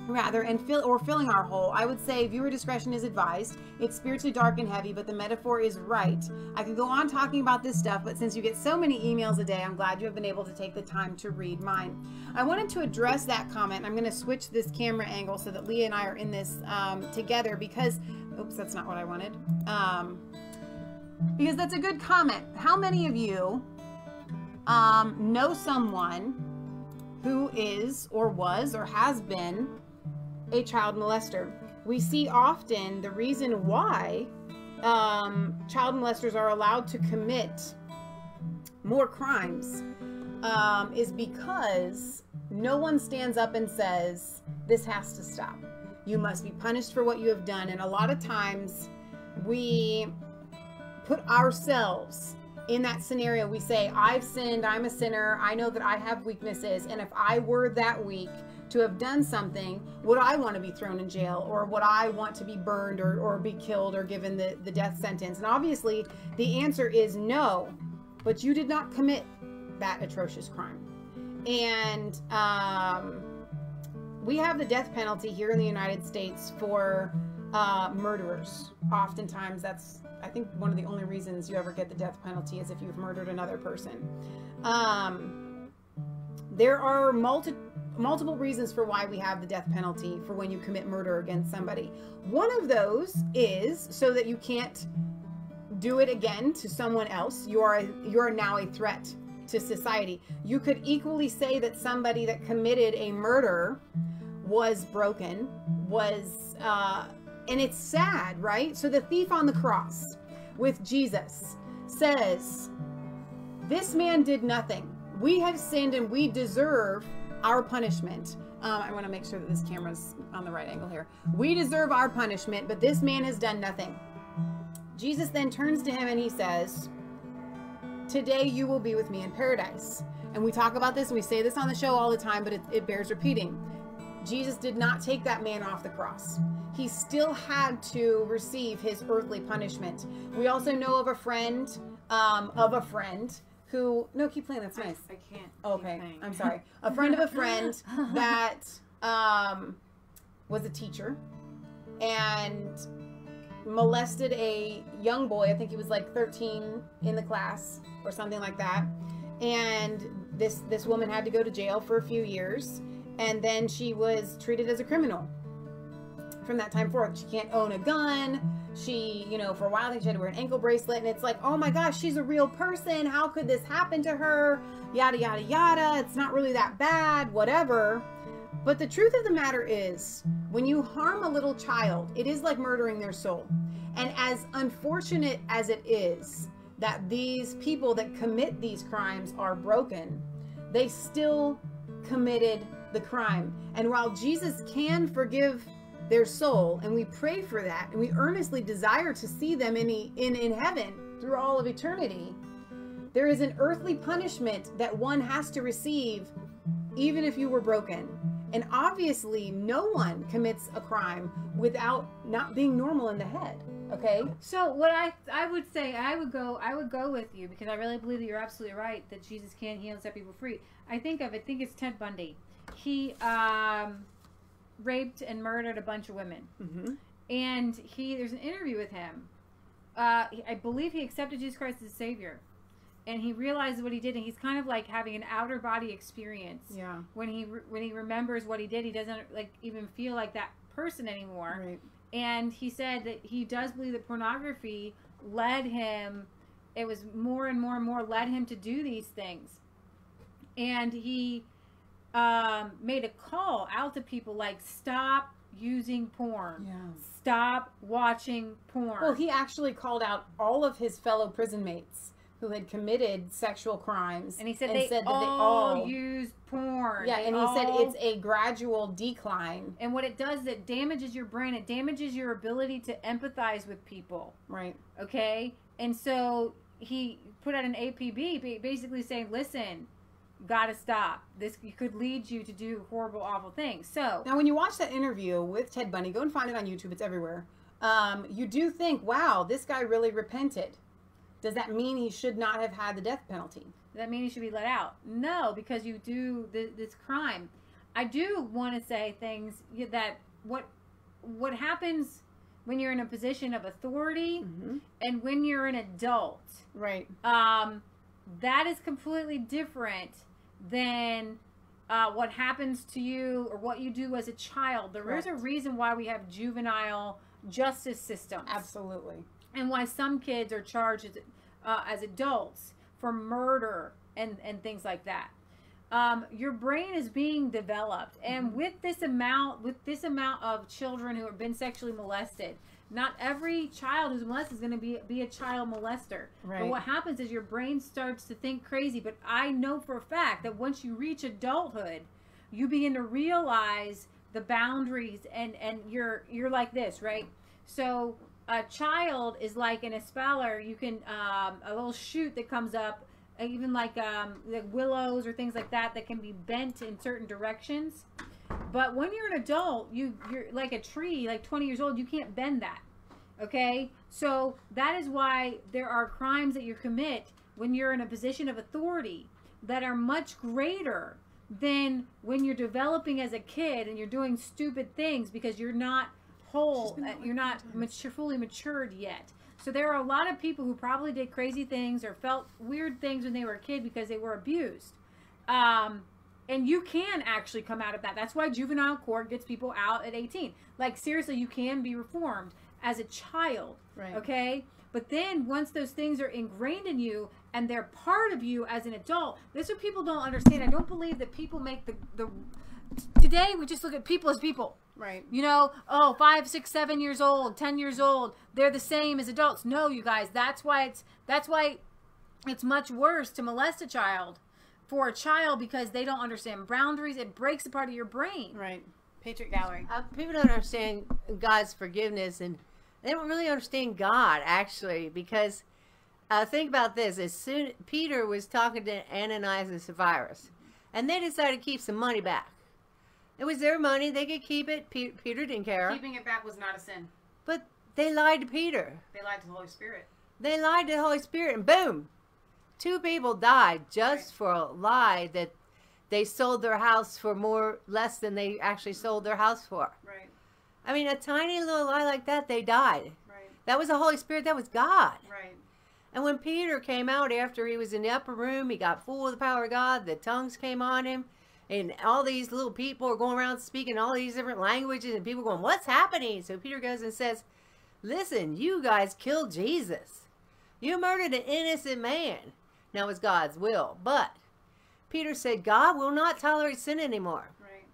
and filling our hole. I would say viewer discretion is advised. It's spiritually dark and heavy, but the metaphor is right. I could go on talking about this stuff, but since you get so many emails a day, I'm glad you have been able to take the time to read mine. I wanted to address that comment. I'm going to switch this camera angle so that Leah and I are in this together, because, oops, that's not what I wanted. Because that's a good comment. How many of you know someone who is or was or has been a child molester? We see often the reason why child molesters are allowed to commit more crimes is because no one stands up and says, this has to stop. You must be punished for what you have done. And a lot of times we put ourselves in that scenario, we say, I've sinned, I'm a sinner, I know that I have weaknesses, and if I were that weak to have done something, would I want to be thrown in jail, or would I want to be burned or be killed or given the death sentence? And obviously the answer is no, but you did not commit that atrocious crime. And we have the death penalty here in the United States for murderers. Oftentimes that's, I think, one of the only reasons you ever get the death penalty is if you've murdered another person. There are multiple reasons for why we have the death penalty for when you commit murder against somebody. One of those is so that you can't do it again to someone else. You are now a threat to society. You could equally say that somebody that committed a murder was broken, and it's sad, right? So the thief on the cross with Jesus says, this man did nothing. We have sinned and we deserve our punishment. I want to make sure that this camera's on the right angle here. We deserve our punishment, but this man has done nothing. Jesus then turns to him and he says, today you will be with me in paradise. And we talk about this and we say this on the show all the time, but it bears repeating. Jesus did not take that man off the cross. He still had to receive his earthly punishment. We also know of a friend who, no, keep playing, that's nice. I can't. Okay, I'm sorry. A friend of a friend that was a teacher and molested a young boy. I think he was like 13 in the class or something like that. And this woman had to go to jail for a few years. And then she was treated as a criminal from that time forward. She can't own a gun. She, for a while, I think she had to wear an ankle bracelet. And it's like, oh my gosh, she's a real person. How could this happen to her? Yada, yada, yada. It's not really that bad, whatever. But the truth of the matter is, when you harm a little child, it is like murdering their soul. And as unfortunate as it is that these people that commit these crimes are broken, they still committed the crime. And while Jesus can forgive their soul, and we pray for that, and we earnestly desire to see them in heaven through all of eternity, there is an earthly punishment that one has to receive even if you were broken. And obviously no one commits a crime without not being normal in the head. Okay? So what I would say, I would go with you, because I really believe that you're absolutely right that Jesus can heal and set people free. I think it's Ted Bundy. He raped and murdered a bunch of women. Mm-hmm. And there's an interview with him. I believe he accepted Jesus Christ as Savior. And he realizes what he did, and he's kind of like having an outer body experience. Yeah. When he remembers what he did, he doesn't like even feel like that person anymore. Right. And he said that he does believe that pornography led him. It was more and more and more led him to do these things. And he made a call out to people like, stop using porn. Yeah. Stop watching porn. Well, he actually called out all of his fellow prison mates who had committed sexual crimes. And he said, they all used porn. Yeah, and he said it's a gradual decline. And what it does is it damages your brain. It damages your ability to empathize with people. Right. Okay? And so he put out an APB basically saying, listen, gotta stop. This could lead you to do horrible, awful things. So now when you watch that interview with Ted Bundy, go and find it on YouTube. It's everywhere. You do think, wow, this guy really repented. Does that mean he should not have had the death penalty? Does that mean he should be let out? No, because you do this crime. I do want to say things that what happens when you're in a position of authority and when you're an adult. Right. That is completely different than what happens to you or what you do as a child. There is a reason why we have juvenile justice systems. Absolutely. And why some kids are charged as adults for murder and things like that. Your brain is being developed, and with this amount of children who have been sexually molested, not every child who's molested is going to be a child molester. Right. But what happens is your brain starts to think crazy. But I know for a fact that once you reach adulthood, you begin to realize the boundaries, and you're like this, right? So a child is like an espeller. You can a little shoot that comes up, even like willows or things like that can be bent in certain directions. But when you're an adult, you're like a tree, like 20 years old. You can't bend that. Okay, so that is why there are crimes that you commit when you're in a position of authority that are much greater than when you're developing as a kid and you're doing stupid things because you're not whole, you're not fully matured yet. So there are a lot of people who probably did crazy things or felt weird things when they were a kid because they were abused. And you can actually come out of that. That's why juvenile court gets people out at 18. Like, seriously, you can be reformed as a child, right? Okay? But then once those things are ingrained in you and they're part of you as an adult, this is what people don't understand. I don't believe that people make the today we just look at people as people. Right. You know, 5, 6, 7 years old, 10 years old, they're the same as adults. No, you guys, that's why it's much worse to molest a child for a child because they don't understand boundaries. It breaks a part of your brain. Right. Patriot Gallery. People don't understand God's forgiveness, and they don't really understand God, actually, because think about this. As soon Peter was talking to Ananias and Sapphira, and they decided to keep some money back. It was their money. They could keep it. Peter didn't care. Keeping it back was not a sin. But they lied to Peter. They lied to the Holy Spirit. They lied to the Holy Spirit, and boom, 2 people died just for a lie that they sold their house for less than they actually sold their house for. Right. I mean, a tiny little lie like that, they died. Right. That was the Holy Spirit. That was God. Right. And when Peter came out after he was in the upper room, he got full of the power of God. The tongues came on him. And all these little people are going around speaking all these different languages. And people going, what's happening? So Peter goes and says, listen, you guys killed Jesus. You murdered an innocent man. Now it's God's will. But Peter said, God will not tolerate sin anymore. Right.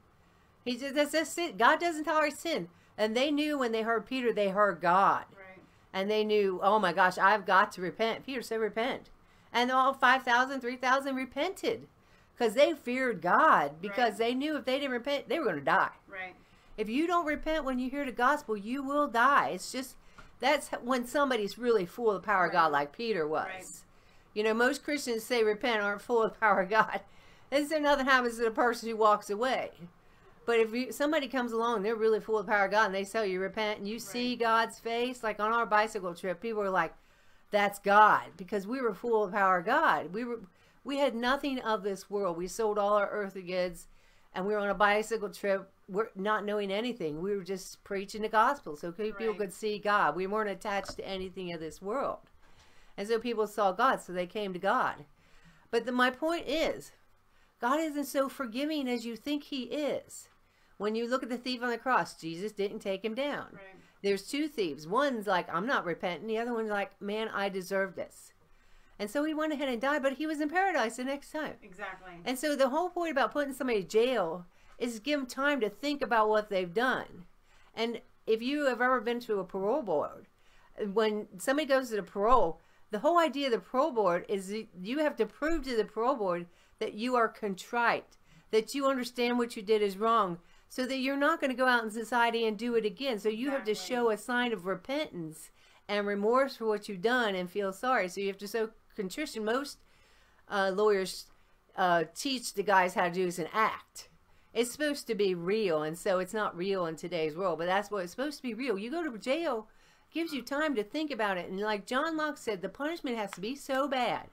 He said, that's it. God doesn't tolerate sin. And they knew when they heard Peter, they heard God. Right. And they knew, oh my gosh, I've got to repent. Peter said, repent. And all 5,000, 3,000 repented. Because they feared God. Because they knew if they didn't repent, they were going to die. Right. If you don't repent when you hear the gospel, you will die. It's just, that's when somebody's really full of the power of God, like Peter was. Right. You know, most Christians say repent aren't full of the power of God. Is there nothing happens to the person who walks away? But if somebody comes along, they're really full of the power of God, and they tell you repent, and you see God's face, like on our bicycle trip, people were like, that's God, because we were full of the power of God. We had nothing of this world. We sold all our earthly goods, and we were on a bicycle trip, not knowing anything. We were just preaching the gospel so people could see God. We weren't attached to anything of this world. And so people saw God, so they came to God. But my point is, God isn't so forgiving as you think he is. When you look at the thief on the cross, Jesus didn't take him down. Right. There's 2 thieves. One's like, I'm not repenting. The other one's like, man, I deserve this. And so he went ahead and died, but he was in paradise the next time. Exactly. And so the whole point about putting somebody in jail is to give them time to think about what they've done. And if you have ever been to a parole board, when somebody goes to the parole, the whole idea of the parole board is that you have to prove to the parole board that you are contrite, that you understand what you did is wrong, so that you're not going to go out in society and do it again. So you have to show a sign of repentance and remorse for what you've done and feel sorry. So you have to show contrition. Most lawyers teach the guys how to do is an act. It's supposed to be real, and so it's not real in today's world, but that's what it's supposed to be real. You go to jail, gives you time to think about it. And like John Locke said, the punishment has to be so bad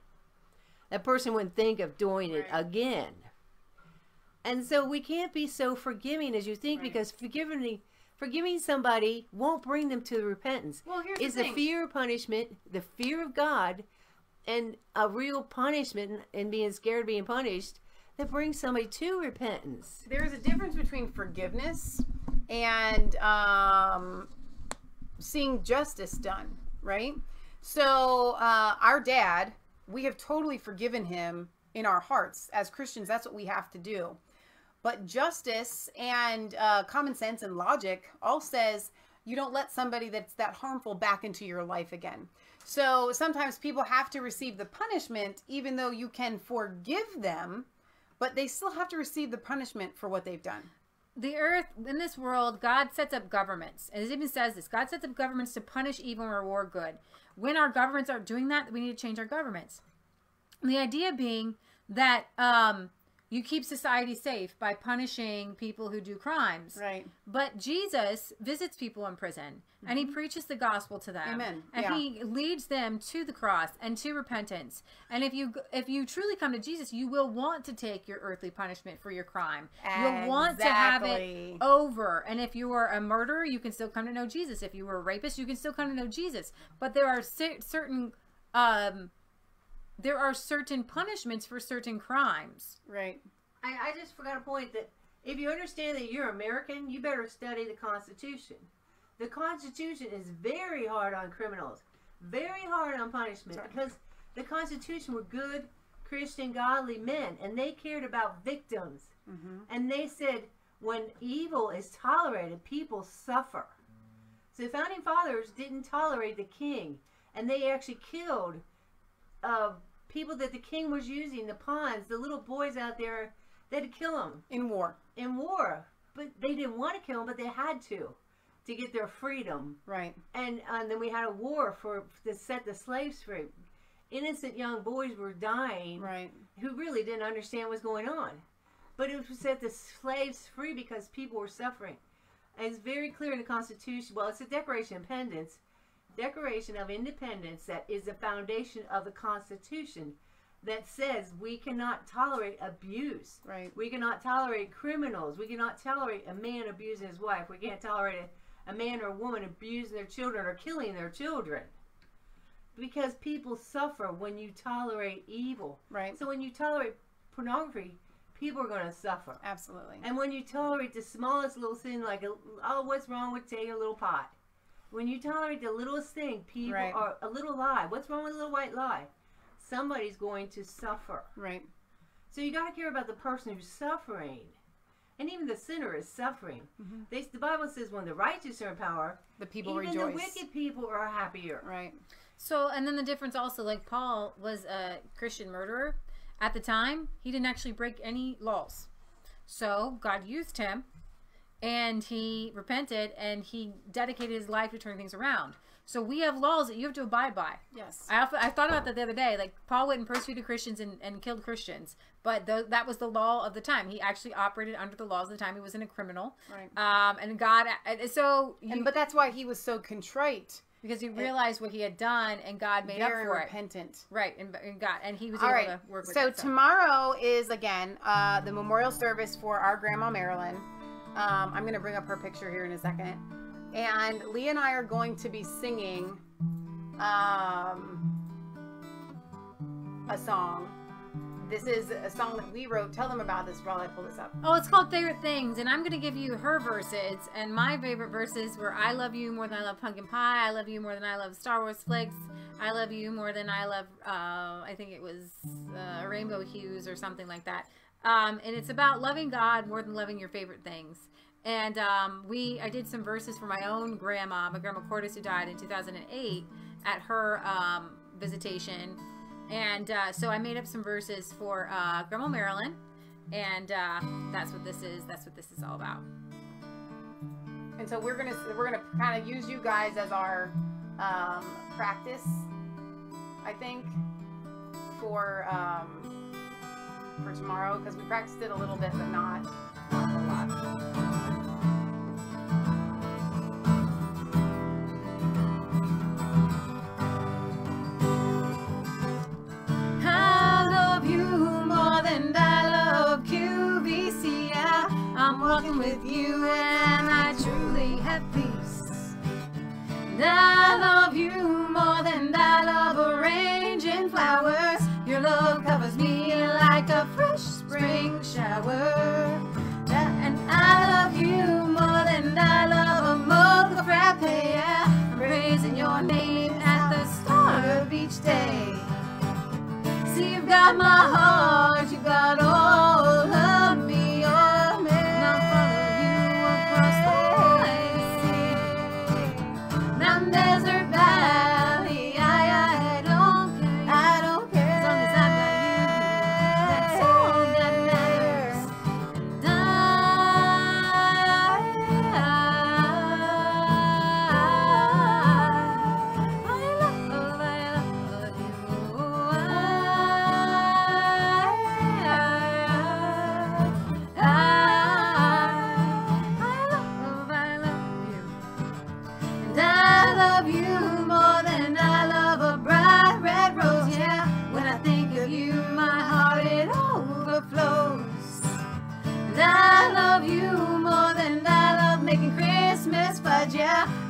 that person wouldn't think of doing it again. And so we can't be so forgiving as you think, because forgiving somebody won't bring them to repentance. Well, here's it's the thing. The fear of punishment, the fear of God, and a real punishment and being scared of being punished that brings somebody to repentance. There's a difference between forgiveness and seeing justice done, right? So our dad, we have totally forgiven him in our hearts. As Christians, that's what we have to do. But justice and common sense and logic all says you don't let somebody that's that harmful back into your life again. So sometimes people have to receive the punishment, even though you can forgive them, but they still have to receive the punishment for what they've done. the earth, in this world, God sets up governments. And it even says this. God sets up governments to punish evil and reward good. When our governments aren't doing that, we need to change our governments. And the idea being that you keep society safe by punishing people who do crimes. Right. But Jesus visits people in prison, and he preaches the gospel to them. Amen. And he leads them to the cross and to repentance. And if you truly come to Jesus, you will want to take your earthly punishment for your crime. You'll want to have it over. And if you are a murderer, you can still come to know Jesus. If you were a rapist, you can still come to know Jesus. But there are certain punishments for certain crimes. Right. I just forgot a point that if you understand that you're American, you better study the Constitution. The Constitution is very hard on criminals, very hard on punishment, because the Constitution were good, Christian, godly men, and they cared about victims. And they said when evil is tolerated, people suffer. So the Founding Fathers didn't tolerate the king, and they actually killed people that the king was using, the pawns, the little boys out there. They had to kill them in war. But they didn't want to kill them, but they had to get their freedom. Right. And then we had a war to set the slaves free. Innocent young boys were dying. Right. Who really didn't understand what was going on. But it was to set the slaves free because people were suffering. And it's very clear in the Constitution. Well, it's a Declaration of Independence. Declaration of Independence that is the foundation of the Constitution that says we cannot tolerate abuse. Right. We cannot tolerate criminals. We cannot tolerate a man abusing his wife. We can't tolerate a man or a woman abusing their children or killing their children. Because people suffer when you tolerate evil. Right. So when you tolerate pornography, people are going to suffer. Absolutely. And when you tolerate the smallest little thing, like, what's wrong with taking a little pot? When you tolerate the littlest thing, people are a little lie. What's wrong with a little white lie? Somebody's going to suffer. Right. So you got to care about the person who's suffering. And even the sinner is suffering. The Bible says when the righteous are in power, the people even rejoice. the wicked people are happier. Right. So, and then the difference also, like Paul was a Christian murderer. At the time, he didn't actually break any laws. So God used him, and he repented, and he dedicated his life to turn things around. So we have laws that you have to abide by. Yes. I thought about that the other day. Like, Paul went and persecuted Christians and killed Christians. But that was the law of the time. He actually operated under the laws of the time. He wasn't a criminal. Right. And God... So... but that's why he was so contrite. Because he realized what he had done, and God made up for Very repentant. Right. And God... And he was All able right. to work with So it. tomorrow is, again, the memorial service for our Grandma Marilyn. I'm going to bring up her picture here in a second. And Lee and I are going to be singing a song. This is a song that we wrote. Tell them about this while I pull this up. Oh, it's called Favorite Things, and I'm going to give you her verses. And my favorite verses were I love you more than I love pumpkin pie. I love you more than I love Star Wars flicks. I love you more than I love, I think it was Rainbow Hues or something like that. And it's about loving God more than loving your favorite things. And I did some verses for my own grandma, my grandma Cordis, who died in 2008 at her visitation. And so I made up some verses for Grandma Marilyn, and that's what this is. That's what this is all about. And so we're gonna kind of use you guys as our practice, I think, for tomorrow, because we practiced it a little bit, but not a lot. I'm walking with you and I truly have peace. And I love you more than I love arranging flowers. Your love covers me like a fresh spring shower. And I love you more than I love a mocha frappe. I'm praising your name at the start of each day. See, you've got my heart, you've got all of me. Desert valley, I don't care. As long as I've got you, that's all that matters.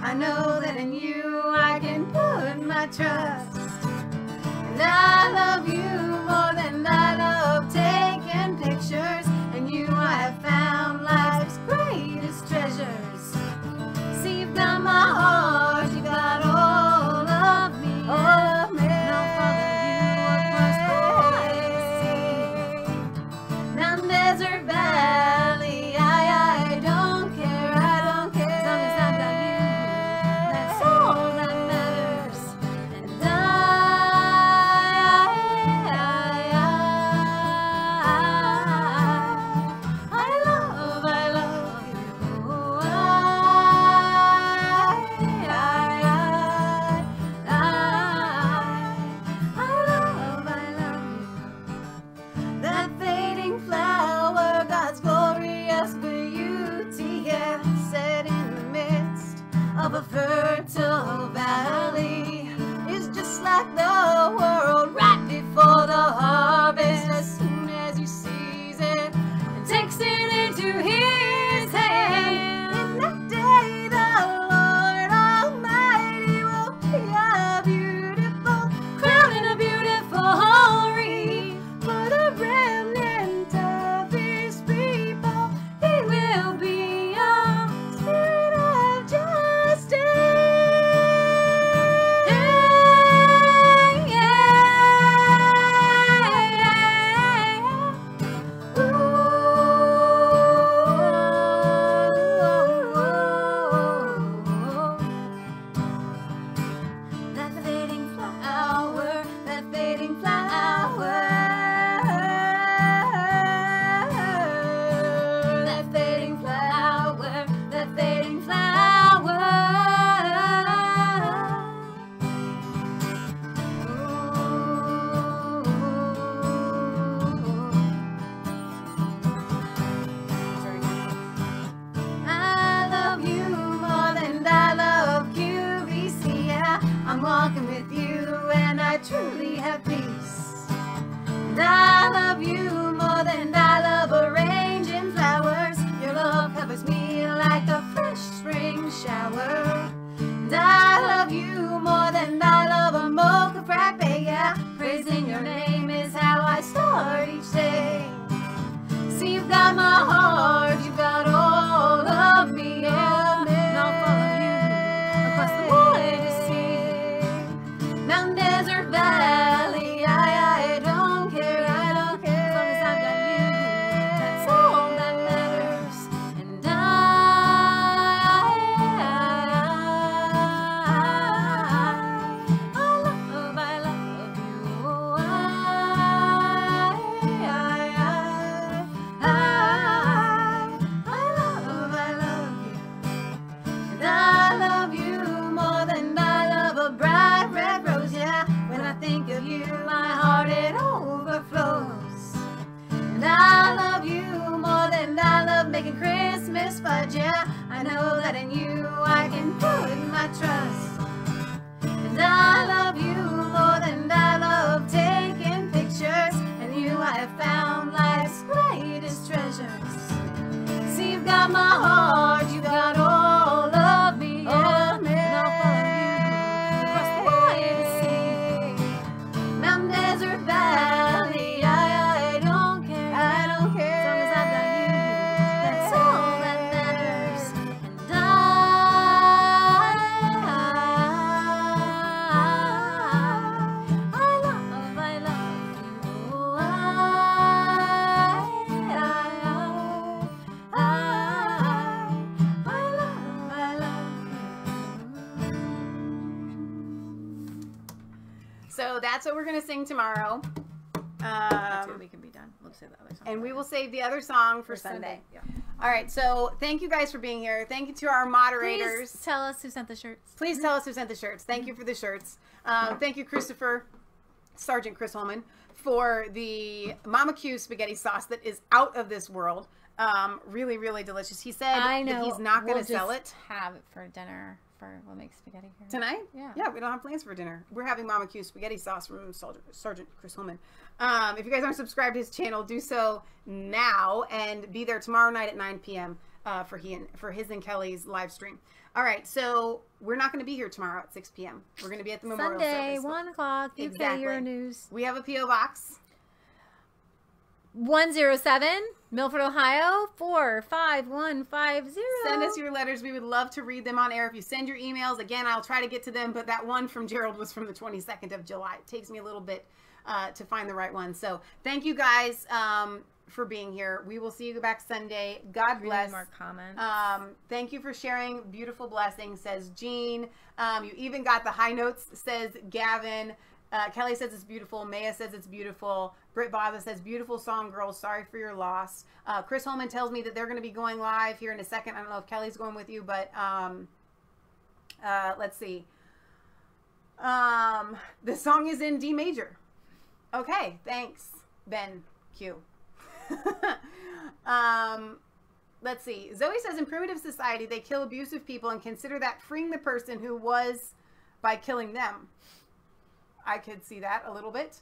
I know that in you I can put my trust. And I love you more than I love taking pictures. And you I have found life's greatest treasures. See, you've got my heart, you got all of me. All of me. And I'll follow you across the wide sea. Down desert valley, I don't care, I don't care. As long as I've got you, that's all that matters. And I of a fertile valley is just like the world right before the harvest. As soon as he sees it and takes it into his hand, in that day the Lord Almighty will be a beautiful crown and a beautiful wreath for the remnant of his people. He will be a spirit of justice. That fading flower, that fading flower, that fading flower, that fading flower. I love you more than I love QVC. Yeah, I'm walking with you and I truly have peace. And I love you more than I love arranging flowers. Your love covers me like a fresh spring shower. And I love you more than I love a mocha frappe. Yeah, praising your name is how I start each day. See, you've got my heart, you've got all of me, yeah. And I'll follow you across the widest sea. Mountain, desert, valley, I don't care, I don't care. As long as I've got you, that's all that matters. And I love you. And I love you more than I love a bright red rose, yeah. When I think of you, my heart it overflows. And I love you more than I love making Christmas fudge, yeah. I know that in you I can put my trust. And I love you more than I love taking pictures. And you I have found life's greatest treasures. See, you've got my heart, you've got all of me, yeah. And I'll follow you across the widest sea. Mountain, desert, valley, I don't care, I don't care. As long as I've got you, that's all that matters. And I So that's what we're going to sing tomorrow. That's what we can be done. We'll save the other song. And we will save the other song for Sunday. Yeah. All right. So thank you guys for being here. Thank you to our moderators. Please tell us who sent the shirts. Please tell us who sent the shirts. Thank you for the shirts. Thank you, Christopher, Sergeant Chris Holman, for the Mama Q spaghetti sauce that is out of this world. Really, really delicious. He said that he's not going to sell it. Have it for dinner. We'll make spaghetti here. Tonight? Yeah. Yeah, we don't have plans for dinner. We're having Mama Q spaghetti sauce from Sergeant Chris Holman. If you guys aren't subscribed to his channel, do so now and be there tomorrow night at 9 p.m. For his and Kelly's live stream. All right, so we're not going to be here tomorrow at 6 p.m. We're going to be at the memorial Sunday, service. 1 o'clock, UK Exactly. Hero News. We have a P.O. Box. 107, Milford, Ohio, 45150. Send us your letters. We would love to read them on air. If you send your emails, again, I'll try to get to them, but that one from Gerald was from the 22nd of July. It takes me a little bit to find the right one. So thank you guys for being here. We will see you back Sunday. God bless. More comments. Thank you for sharing. Beautiful blessings, says Jean. You even got the high notes, says Gavin. Kelly says it's beautiful. Maia says it's beautiful. Britt Baza says, beautiful song, girls. Sorry for your loss. Chris Holman tells me that they're going to be going live here in a second. I don't know if Kelly's going with you, but let's see. The song is in D major. Okay, thanks, Ben Q. Let's see. Zoe says, in primitive society, they kill abusive people and consider that freeing the person who was by killing them. I could see that a little bit.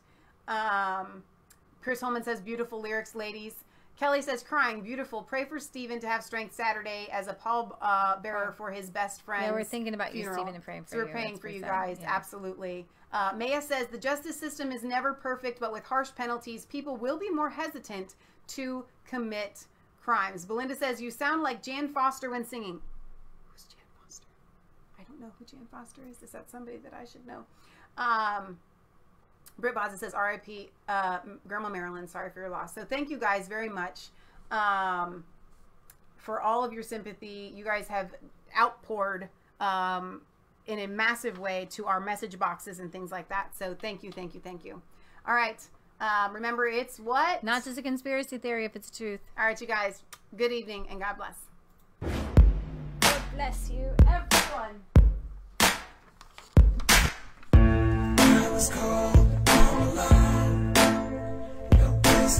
Chris Holman says, beautiful lyrics, ladies. Kelly says, crying, beautiful. Pray for Stephen to have strength Saturday as a pallbearer for his best friend. Yeah, we're thinking about funeral. you, Stephen, and praying for so you. We're praying for you sad. guys, Yeah. absolutely. Maya says, the justice system is never perfect, but with harsh penalties, people will be more hesitant to commit crimes. Belinda says, you sound like Jan Foster when singing. Who's Jan Foster? I don't know who Jan Foster is. Is that somebody that I should know? Britt Baza says, R.I.P. Grandma Marilyn, sorry for your loss. So thank you guys very much for all of your sympathy. You guys have outpoured in a massive way to our message boxes and things like that. So thank you, thank you, thank you. All right. Remember, it's what? Not just a conspiracy theory if it's truth. All right, you guys. Good evening and God bless. God bless you, everyone. Cold, all alone. Your place